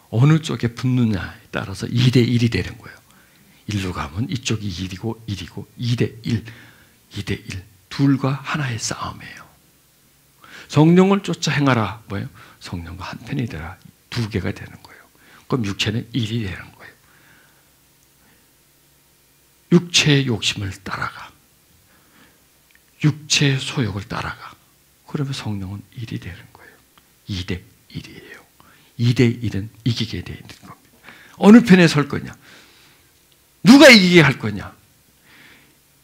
어느 쪽에 붙느냐에 따라서 2대1이 되는 거예요. 1로 가면 이쪽이 1이고 2대1, 2대1. 둘과 하나의 싸움이에요. 성령을 쫓아 행하라. 뭐예요? 성령과 한편이 되라. 2개가 되는 거예요. 그럼 육체는 1이 되는 거예요. 육체의 욕심을 따라가. 육체의 소욕을 따라가. 그러면 성령은 1이 되는 거예요. 2대1이에요. 2대1은 이기게 되는 겁니다. 어느 편에 설 거냐? 누가 이기게 할 거냐?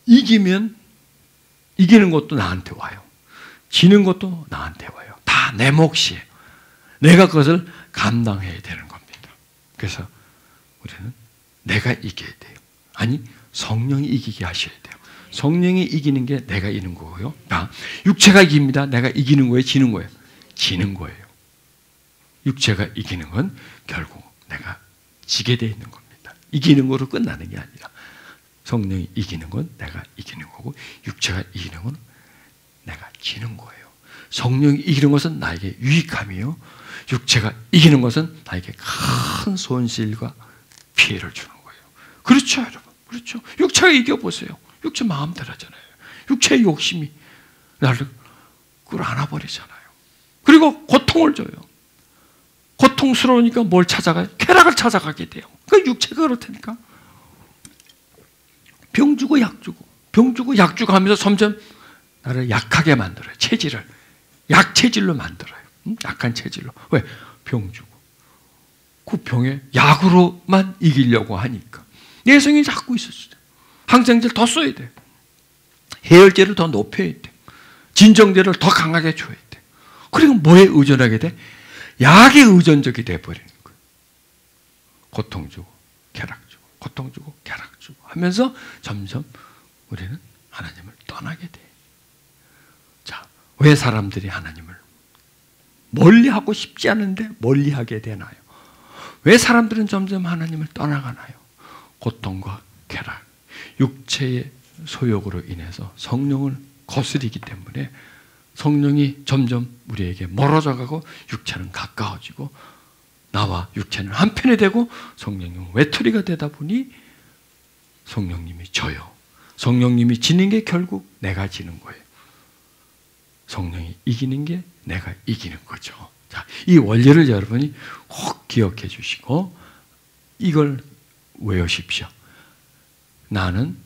이기면 이기는 것도 나한테 와요. 지는 것도 나한테 와요. 다 내 몫이에요. 내가 그것을 감당해야 되는 겁니다. 그래서 우리는 내가 이겨야 돼요. 아니, 성령이 이기게 하셔야 돼요. 성령이 이기는 게 내가 이기는 거고요. 육체가 이깁니다. 내가 이기는 거예요? 지는 거예요? 지는 거예요. 육체가 이기는 건 결국 내가 지게 되어 있는 겁니다. 이기는 거로 끝나는 게 아니라 성령이 이기는 건 내가 이기는 거고 육체가 이기는 건 내가 지는 거예요. 성령이 이기는 것은 나에게 유익함이요. 육체가 이기는 것은 나에게 큰 손실과 피해를 주는 거예요. 그렇죠, 여러분. 그렇죠. 육체가 이겨보세요. 육체 마음대로 하잖아요. 육체의 욕심이 나를 끌어안아버리잖아요. 그리고 고통을 줘요. 고통스러우니까 뭘 찾아가요? 쾌락을 찾아가게 돼요. 그 육체가 그렇다니까. 병 주고 약 주고 병 주고 약 주고 하면서 점점 나를 약하게 만들어요. 체질을 약체질로 만들어요. 약한 체질로. 왜? 병 주고 그 병에 약으로만 이기려고 하니까 내성이 자꾸 있었어요. 항생제를 더 써야 돼. 해열제를 더 높여야 돼. 진정제를 더 강하게 줘야 돼. 그리고 뭐에 의존하게 돼? 약에 의존적이 돼버리는 거예요. 고통 주고 쾌락 주고 고통 주고 쾌락 주고 하면서 점점 우리는 하나님을 떠나게 돼. 자, 왜 사람들이 하나님을 멀리하고 싶지 않은데 멀리하게 되나요? 왜 사람들은 점점 하나님을 떠나가나요? 고통과 쾌락, 육체의 소욕으로 인해서 성령을 거스리기 때문에 성령이 점점 우리에게 멀어져 가고 육체는 가까워지고 나와 육체는 한편이 되고 성령님은 외톨이가 되다 보니 성령님이 져요. 성령님이 지는 게 결국 내가 지는 거예요. 성령이 이기는 게 내가 이기는 거죠. 자, 이 원리를 여러분이 꼭 기억해 주시고 이걸 외우십시오. 나는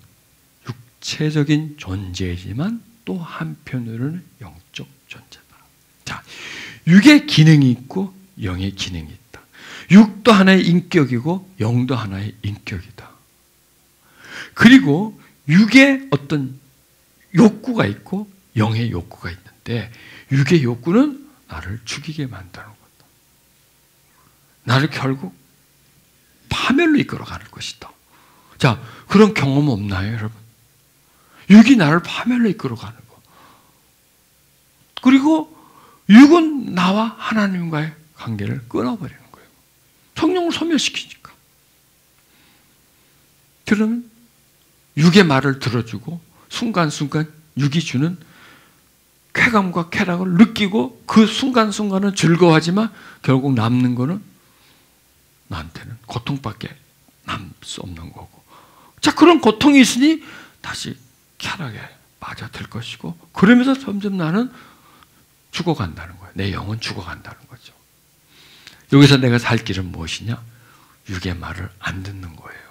육체적인 존재이지만 또 한편으로는 영적 존재다. 자, 육의 기능이 있고 영의 기능이 있다. 육도 하나의 인격이고 영도 하나의 인격이다. 그리고 육의 어떤 욕구가 있고 영의 욕구가 있는데 육의 욕구는 나를 죽이게 만드는 거다. 나를 결국 파멸로 이끌어가는 것이다. 자, 그런 경험 없나요, 여러분? 육이 나를 파멸로 이끌어가는 거. 그리고 육은 나와 하나님과의 관계를 끊어버리는 거예요. 성령을 소멸시키니까. 그러면 육의 말을 들어주고 순간순간 육이 주는 쾌감과 쾌락을 느끼고 그 순간순간은 즐거워하지만 결국 남는 거는 나한테는 고통밖에 남을 수 없는 거고. 자, 그런 고통이 있으니 다시 쾌락에 빠져들 것이고, 그러면서 점점 나는 죽어간다는 거예요. 내 영은 죽어간다는 거죠. 여기서 내가 살 길은 무엇이냐? 육의 말을 안 듣는 거예요.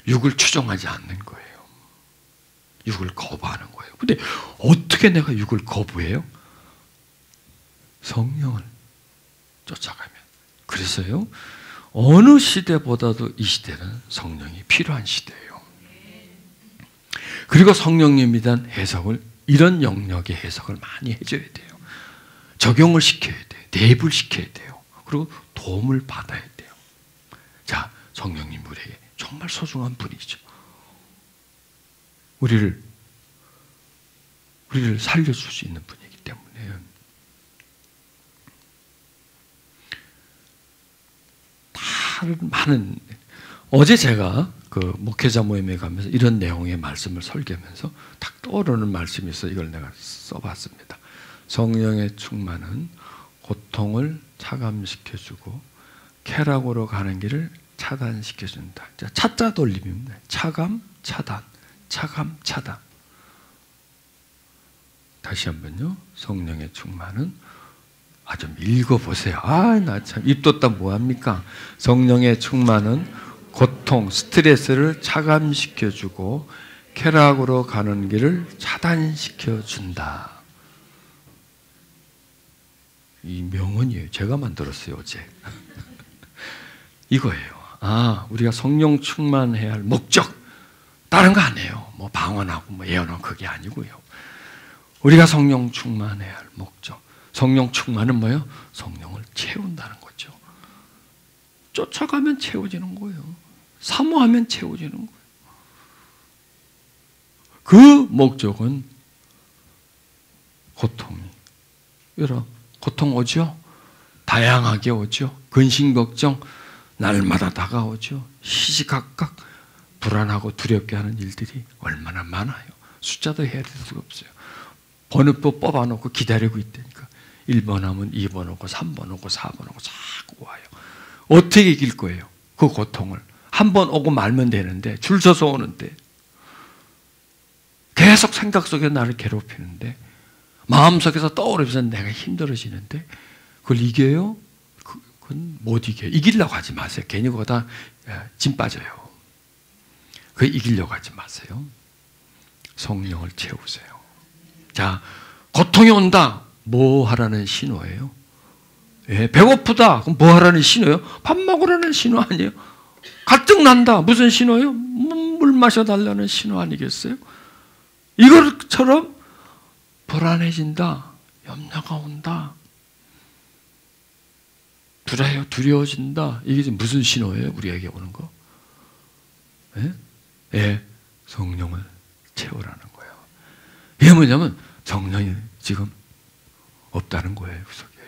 육을 추종하지 않는 거예요. 육을 거부하는 거예요. 근데 어떻게 내가 육을 거부해요? 성령을 쫓아가면. 그래서요, 어느 시대보다도 이 시대는 성령이 필요한 시대예요. 그리고 성령님에 대한 해석을, 이런 영역의 해석을 많이 해줘야 돼요. 적용을 시켜야 돼요. 대입을 시켜야 돼요. 그리고 도움을 받아야 돼요. 자, 성령님 우리에게 정말 소중한 분이죠. 우리를 살려줄 수 있는 분이기 때문에. 많은, 어제 제가 그 목회자 모임에 가면서 이런 내용의 말씀을 설교하면서 딱 떠오르는 말씀이 있어. 이걸 내가 써봤습니다. 성령의 충만은 고통을 차감시켜주고 쾌락으로 가는 길을 차단시켜준다. 차자 돌림입니다. 차감, 차단. 차감, 차단. 다시 한번요. 성령의 충만은, 좀 읽어보세요. 나 참 입 뒀다 뭐합니까? 성령의 충만은 고통, 스트레스를 차감시켜주고 쾌락으로 가는 길을 차단시켜준다. 이 명언이에요. 제가 만들었어요, 어제. 이거예요. 우리가 성령 충만해야 할 목적, 다른 거 아니에요. 뭐 방언하고 뭐 예언하고 그게 아니고요. 우리가 성령 충만해야 할 목적, 성령 충만은 뭐예요? 성령을 채운다는 거죠. 쫓아가면 채워지는 거예요. 사모하면 채워지는 거예요. 그 목적은 고통이, 여러분, 고통 오죠? 다양하게 오죠? 근심 걱정 날마다 다가오죠? 시시각각 불안하고 두렵게 하는 일들이 얼마나 많아요. 숫자도 해야 될 수가 없어요. 번호표 뽑아놓고 기다리고 있다니까. 1번 하면 2번 오고 3번 오고 4번 오고 자꾸 와요. 어떻게 이길 거예요? 그 고통을. 한 번 오고 말면 되는데, 줄 서서 오는데, 계속 생각 속에 나를 괴롭히는데, 마음속에서 떠오르면서 내가 힘들어지는데, 그걸 이겨요? 그건 못 이겨요. 이기려고 하지 마세요. 괜히 거기다 짐 빠져요. 그걸 이기려고 하지 마세요. 성령을 채우세요. 자, 고통이 온다. 뭐 하라는 신호예요? 배고프다. 그럼 뭐 하라는 신호예요? 밥 먹으라는 신호 아니에요? 갈증 난다. 무슨 신호예요? 물 마셔달라는 신호 아니겠어요? 이것처럼 불안해진다. 염려가 온다. 두려워진다. 이게 무슨 신호예요? 우리에게 오는 거? 성령을 채우라는 거예요. 이게 뭐냐면 성령이 지금 없다는 거예요. 그 속에.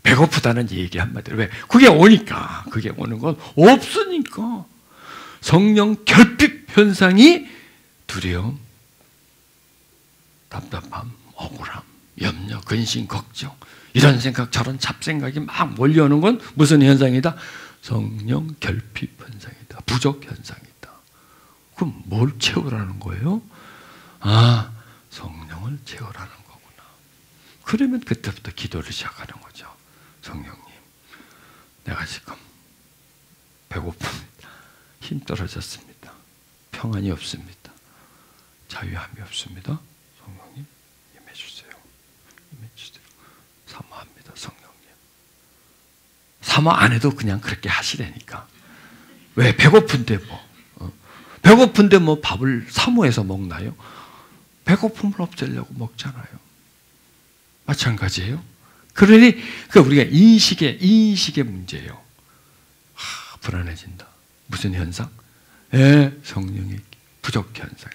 배고프다는 얘기 한마디로. 왜? 그게 오니까. 그게 오는 건 없으니까. 성령 결핍 현상이 두려움, 답답함, 억울함, 염려, 근심, 걱정, 이런 생각, 저런 잡생각이 막 몰려오는 건 무슨 현상이다? 성령 결핍 현상이다. 부족 현상이다. 그럼 뭘 채우라는 거예요? 성령을 채우라는 거구나. 그러면 그때부터 기도를 시작하는 거죠. 성령님, 내가 지금 배고픕니다. 힘 떨어졌습니다. 평안이 없습니다. 자유함이 없습니다. 성령님, 임해주세요. 임해주세요. 사모합니다. 성령님. 사모 안 해도 그냥 그렇게 하시라니까. 왜? 배고픈데 뭐. 배고픈데 뭐 밥을 사모해서 먹나요? 배고픔을 없애려고 먹잖아요. 마찬가지예요. 그러니 우리가 인식의 문제예요. 불안해진다. 무슨 현상? 성령의 부족 현상.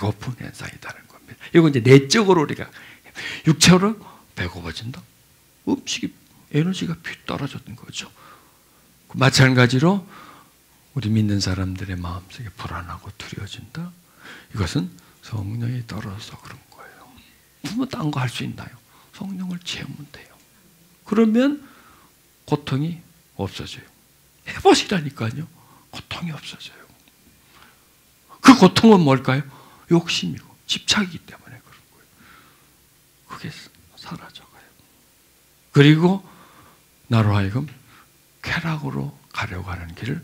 배고픈 현상이라는 겁니다. 이거 이제 내적으로 우리가 육체로 배고파진다. 음식이 에너지가 떨어졌던 거죠. 마찬가지로 우리 믿는 사람들의 마음속에 불안하고 두려워진다. 이것은 성령이 떨어져서 그런 거예요. 뭐 딴 거 할 수 있나요? 성령을 채우면 돼요. 그러면 고통이 없어져요. 해보시라니까요. 고통이 없어져요. 그 고통은 뭘까요? 욕심이고 집착이기 때문에 그런 거예요. 그게 사라져가요. 그리고 나로 하여금 쾌락으로 가려고 하는 길을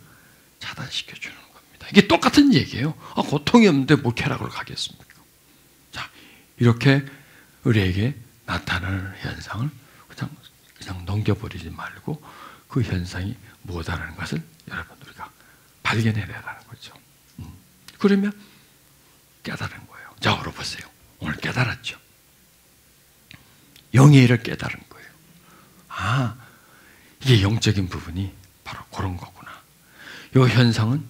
차단시켜주는 겁니다. 이게 똑같은 얘기예요. 고통이 없는데 뭐 쾌락으로 가겠습니까? 자, 이렇게 우리에게 나타나는 현상을 그냥 넘겨버리지 말고 그 현상이 뭐다라는 것을 여러분 우리가 발견해내라는 거죠. 그러면 깨달은 거예요. 자, 오늘 보세요. 오늘 깨달았죠. 영의 일을 깨달은 거예요. 아, 이게 영적인 부분이 바로 그런 거구나. 이 현상은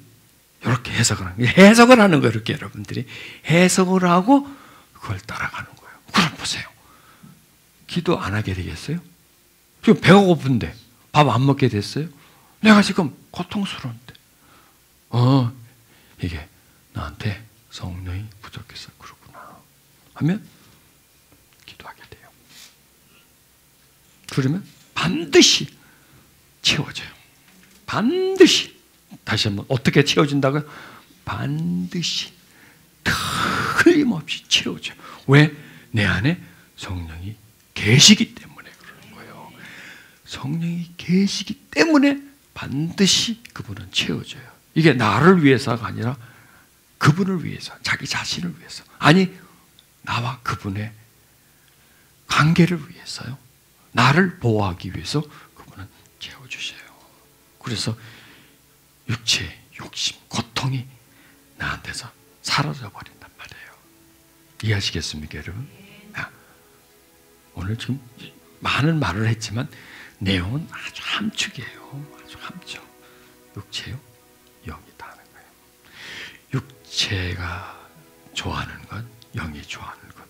이렇게 해석을 하는 거예요. 해석을 하는 거예요. 이렇게 여러분들이 해석을 하고 그걸 따라가는 거예요. 그럼 보세요. 기도 안 하게 되겠어요? 지금 배가 고픈데 밥 안 먹게 됐어요? 내가 지금 고통스러운데 이게 나한테 성령이 부족해서 그렇구나 하면 기도하게 돼요. 그러면 반드시 채워져요. 반드시. 다시 한번 어떻게 채워진다고요? 반드시 틀림없이 채워져요. 왜? 내 안에 성령이 계시기 때문에 그러는 거예요. 성령이 계시기 때문에 반드시 그분은 채워져요. 이게 나를 위해서가 아니라 그분을 위해서, 자기 자신을 위해서. 아니, 나와 그분의 관계를 위해서요. 나를 보호하기 위해서 그분은 채워주셔요. 그래서 육체, 욕심, 고통이 나한테서 사라져 버린단 말이에요. 이해하시겠습니까, 여러분? 오늘 지금 많은 말을 했지만 내용은 아주 함축이에요. 아주 함축. 육체요, 영이다 하는 거예요. 육체가 좋아하는 것, 영이 좋아하는 것.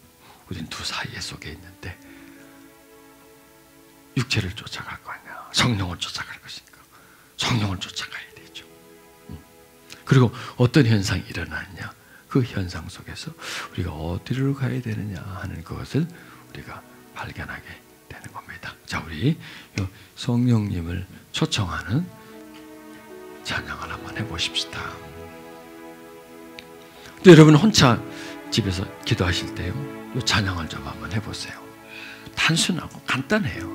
우리는 두 사이에 속에 있는데 육체를 쫓아갈 거 아니야. 성령을 쫓아갈 것이니까 성령을 쫓아가야 되죠. 그리고 어떤 현상이 일어나느냐, 그 현상 속에서 우리가 어디로 가야 되느냐 하는 것을 우리가 발견하게 되는 겁니다. 자, 우리 성령님을 초청하는 찬양을 한번 해보십시다. 또 여러분 혼자 집에서 기도하실 때요, 이 찬양을 좀 한번 해보세요. 단순하고 간단해요.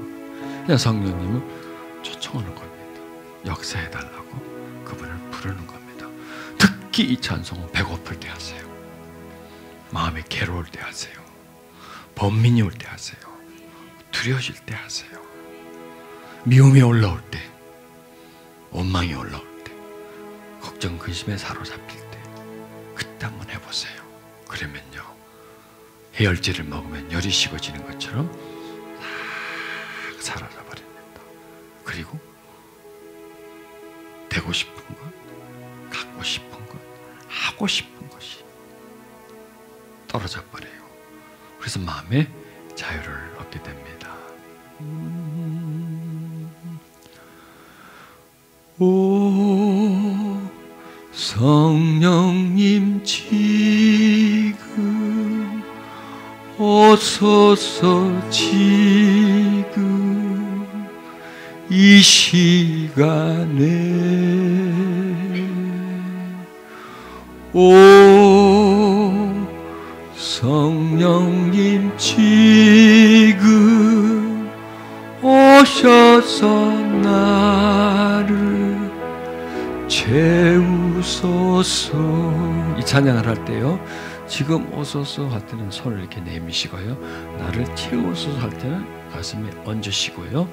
그냥 성령님을 초청하는 겁니다. 역사해달라고 그분을 부르는 겁니다. 특히 이 찬송은 배고플 때 하세요. 마음이 괴로울 때 하세요. 번민이 올 때 하세요. 두려워질 때 하세요. 미움이 올라올 때, 원망이 올라올 때, 걱정, 근심에 사로잡힐 때, 그때 한번 해보세요. 그러면요, 해열제를 먹으면 열이 식어지는 것처럼 싹 사라져 버립니다. 그리고 되고 싶은 것, 갖고 싶은 것, 하고 싶은 것이 떨어져 버려요. 그래서 마음의 자유를 얻게 됩니다. 오 성령님 지금 오소서 지금 이 시간에 오 성령님 지금 오셔서 나를 채우소서. 이 찬양을 할 때요, 지금 오소서 할 때는 손을 이렇게 내미시고요, 나를 채우소서 할 때는 가슴에 얹으시고요,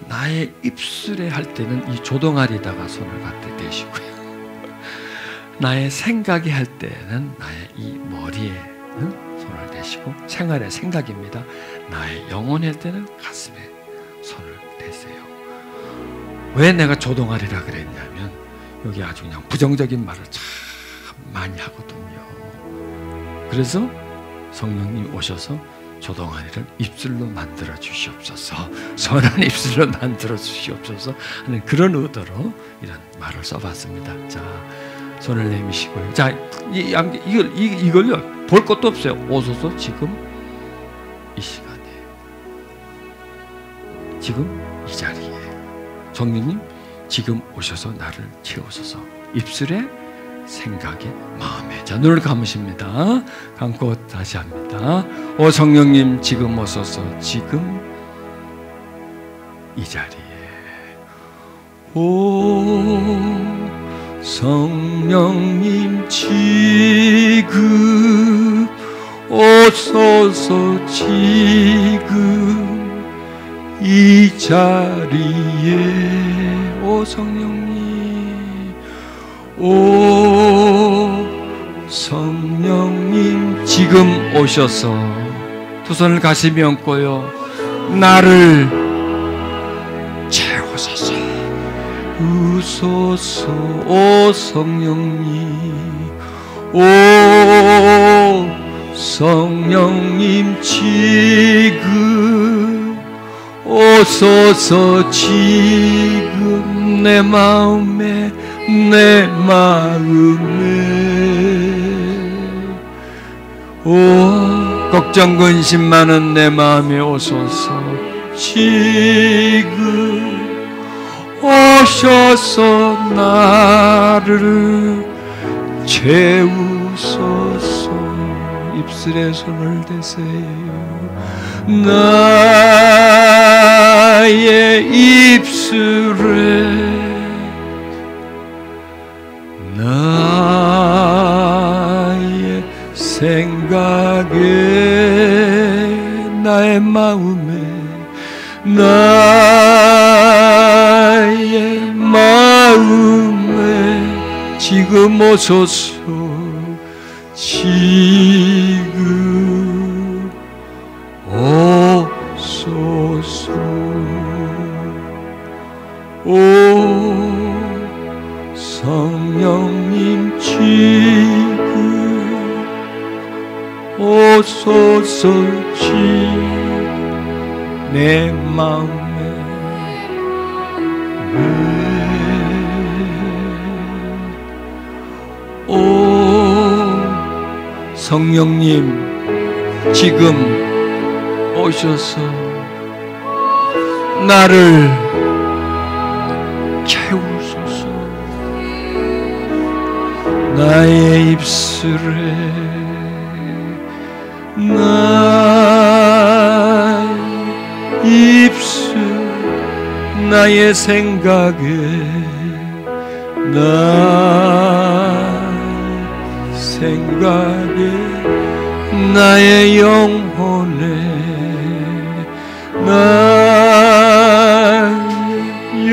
나의 입술에 할 때는 이 조동아리다가 손을 갖다 대시고요, 나의 생각이 할 때는 나의 이 머리에 손을 대시고, 생활의 생각입니다. 나의 영혼에 할 때는 가슴에 손을 대세요. 왜 내가 조동아리라 그랬냐면 여기 아주 그냥 부정적인 말을 참 많이 하거든요. 그래서 성령님 오셔서 조동아리를 입술로 만들어 주시옵소서, 선한 입술로 만들어 주시옵소서 하는 그런 의도로 이런 말을 써봤습니다. 자, 손을 내미시고요. 자, 이걸요 볼 것도 없어요. 오소서 지금 이 시간에, 지금 이 자리에 성령님 지금 오셔서 나를 채우소서. 입술에, 생각에, 마음에. 자, 눈을 감으십니다. 감고 다시 합니다. 오 성령님 지금 오소서. 지금 이 자리에. 오 성령님 지금 오소서. 지금 이 자리에. 오 성령님, 오 성령님 지금 오셔서 두 손을 가슴에 얹고요, 나를 채우소서. 우소서. 오 성령님, 오 성령님 지금 오소서. 지금 내 마음에, 내 마음에. 오 걱정 근심 많은 내 마음에 오소서. 지금 오셔서 나를 채우소서. 입술에 손을 대세요. 나의 입술에, 나의 생각에, 나의 마음에, 나의 마음에 지금 오소서. 지금 오소서. 오 성령님 지금 오소서. 지금 내 마음에, 오 성령님 지금 오셔서 나를 채우소서. 나의 입술에, 나의 입술, 나의 생각에, 나의 생각에, 나의 영혼에, 나의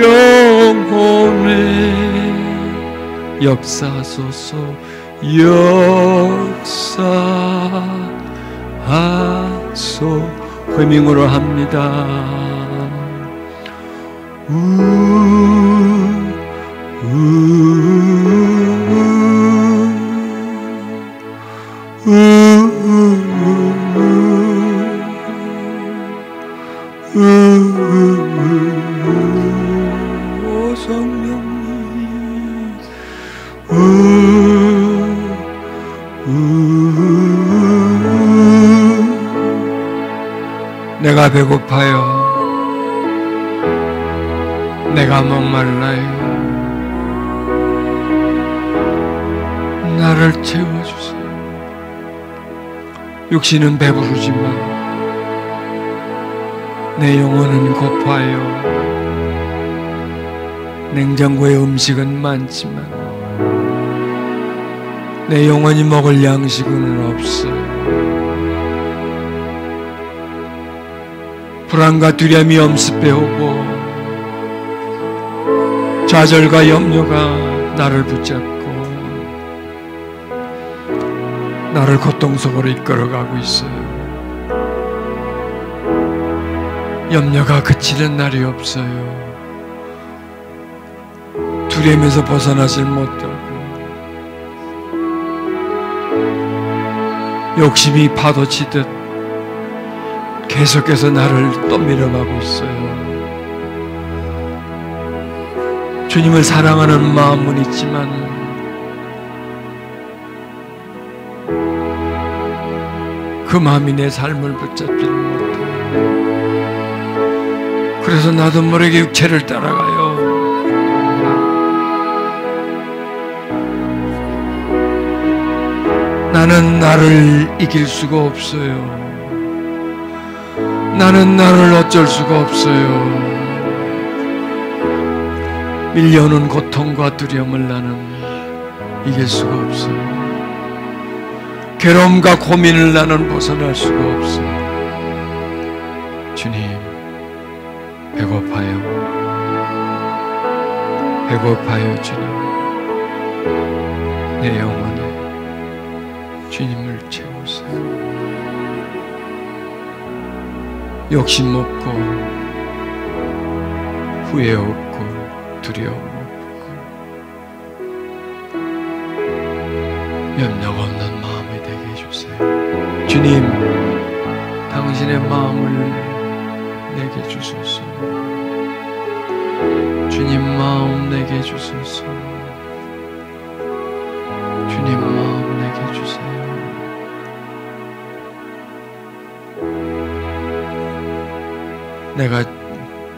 영혼에 역사하소서. 역사하소. 회명으로 합니다. 오 성령님, 내가 배고파요. 내가 목말라요. 나를 채워주세요. 육신은 배부르지만 내 영혼은 고파요. 냉장고에 음식은 많지만 내 영혼이 먹을 양식은 없어요. 불안과 두려움이 엄습해 오고 좌절과 염려가 나를 붙잡고 나를 고통 속으로 이끌어가고 있어요. 염려가 그치는 날이 없어요. 두려움에서 벗어나질 못하고 욕심이 파도치듯 계속해서 나를 떠밀어가고 있어요. 주님을 사랑하는 마음은 있지만 그 마음이 내 삶을 붙잡지를 못해요. 그래서 나도 모르게 육체를 따라가요. 나는 나를 이길 수가 없어요. 나는 나를 어쩔 수가 없어요. 밀려오는 고통과 두려움을 나는 이길 수가 없어요. 괴로움과 고민을 나는 벗어날 수가 없어요. 주님, 배고파요. 배고파요, 주님. 내 영혼에 주님을 채우세요. 욕심 없고 후회 없고 두려움 없고 염려가 없는 마음이 되게 해주세요. 주님, 당신의 마음을 내게 주소서. 주님 마음 내게 주소서. 주님 마음 내게 주세요. 내가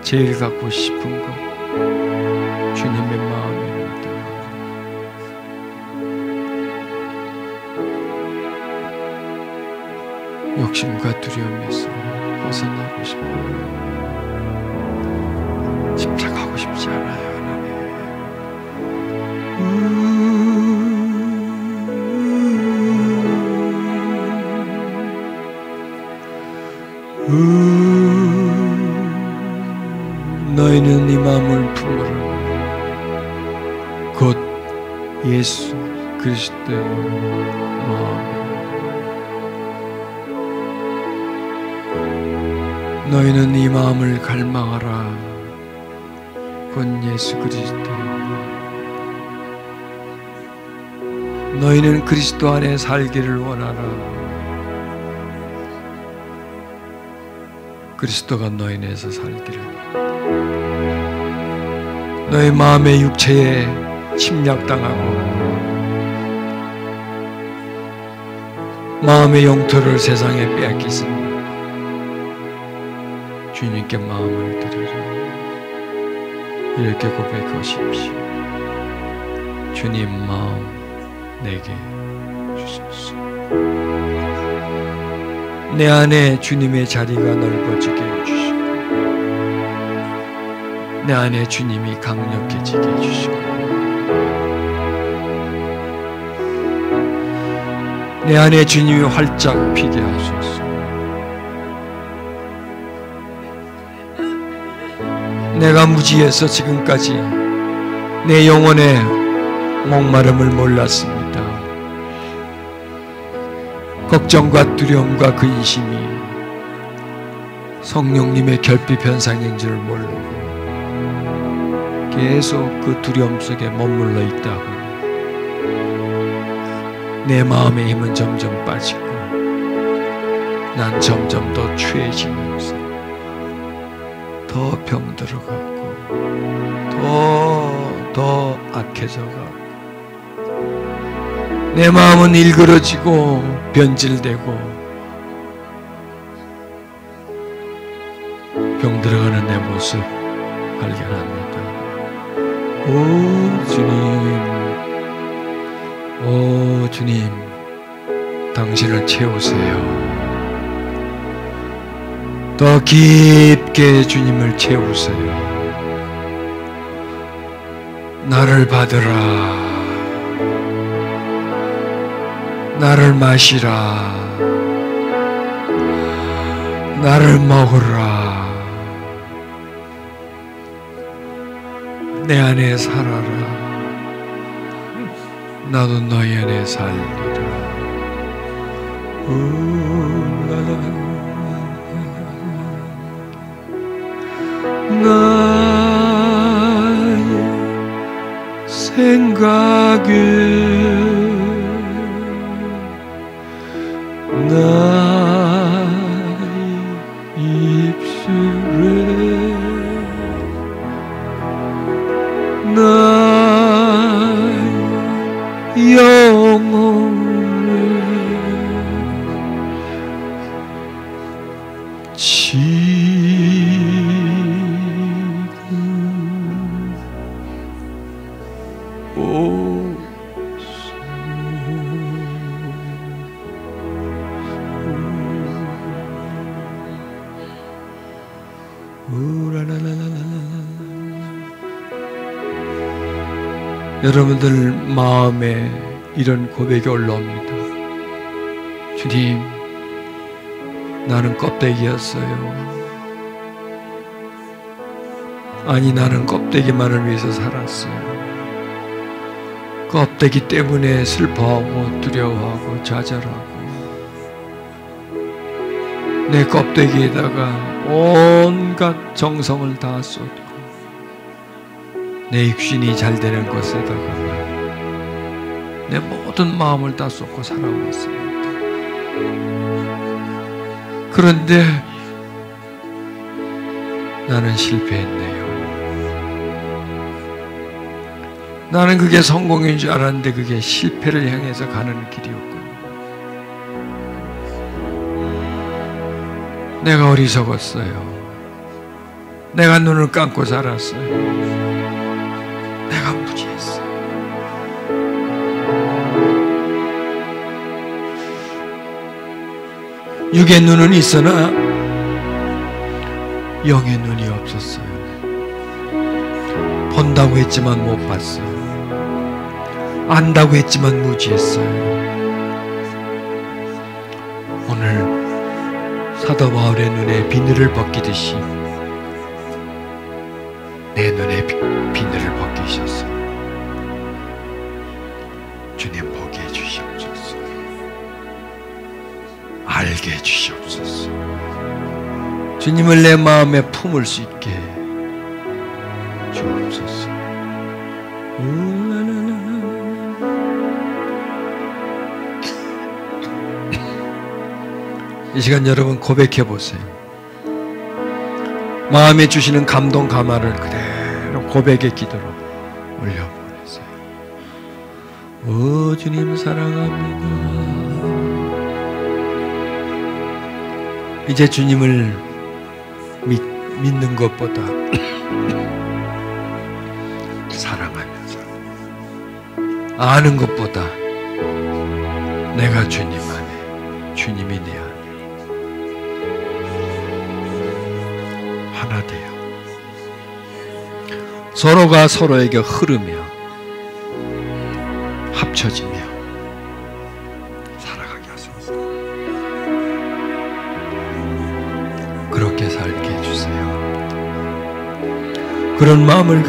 제일 갖고 싶은 것 주님의 마음입니다. 욕심과 두려움에서 벗어나고 싶어요. 집착하고 싶지 않아요, 너희는 이 마음을 품으라. 곧 예수 그리스도의 마음. 너희는 이 마음을 갈망하라. 곧 예수 그리스도의 마음. 너희는 그리스도 안에 살기를 원하라. 그리스도가 너희 내에서 살기를. 너희 마음의 육체에 침략당하고 마음의 영토를 세상에 빼앗기신 주님께 마음을 드리라. 이렇게 고백하십시오. 주님 마음 내게 주소서. 내 안에 주님의 자리가 넓어지게 해주시고 내 안에 주님이 강력해지게 해주시고 내 안에 주님이 활짝 피게 하소서. 내가 무지해서 지금까지 내 영혼의 목마름을 몰랐습니다. 걱정과 두려움과 근심이 성령님의 결핍 현상인 줄 모르고 계속 그 두려움 속에 머물러 있다가 내 마음의 힘은 점점 빠지고 난 점점 더 취해지면서 더 병들어가고 더 악해져가고 내 마음은 일그러지고 변질되고 병들어가는 내 모습 발견합니다. 오 주님, 당신을 채우세요. 더 깊게 주님을 채우세요. 나를 받으라. 나를 마시라. 나를 먹으라. 내 안에 살아라. 나도 너희 안에 살리라. 나의 생각은 나의 입술에 나의 영혼에 지금 오소. 여러분들 마음에 이런 고백이 올라옵니다. 주님, 나는 껍데기였어요. 아니, 나는 껍데기만을 위해서 살았어요. 껍데기 때문에 슬퍼하고 두려워하고 좌절하고 내 껍데기에다가 온갖 정성을 다 쏟고 내 육신이 잘 되는 것에다가 내 모든 마음을 다 쏟고 살아왔습니다. 그런데 나는 실패했네요. 나는 그게 성공인 줄 알았는데 그게 실패를 향해서 가는 길이었군요. 내가 어리석었어요. 내가 눈을 감고 살았어요. 내가 무지했어요. 육의 눈은 있으나 영의 눈이 없었어요. 본다고 했지만 못 봤어요. 안다고 했지만 무지했어요. 오늘 사도 바울의 눈에 비늘을 벗기듯이 내 눈에 비늘을 벗기셨어. 주님, 보게 해주시옵소서. 알게 해주시옵소서. 주님을 내 마음에 품을 수 있게 주옵소서. 이 시간 여러분 고백해 보세요. 마음에 주시는 감동 감화를 그대로 고백의 기도로 올려보내세요. 오 주님 사랑합니다. 이제 주님을 믿는 것보다 사랑하면서 아는 것보다 내가 주님 안에, 주님이 내 안에 하나 되어 서로가 서로에게 흐르며 합쳐지며 살아가게 하소서. 그렇게 살게 해주세요. 그런 마음을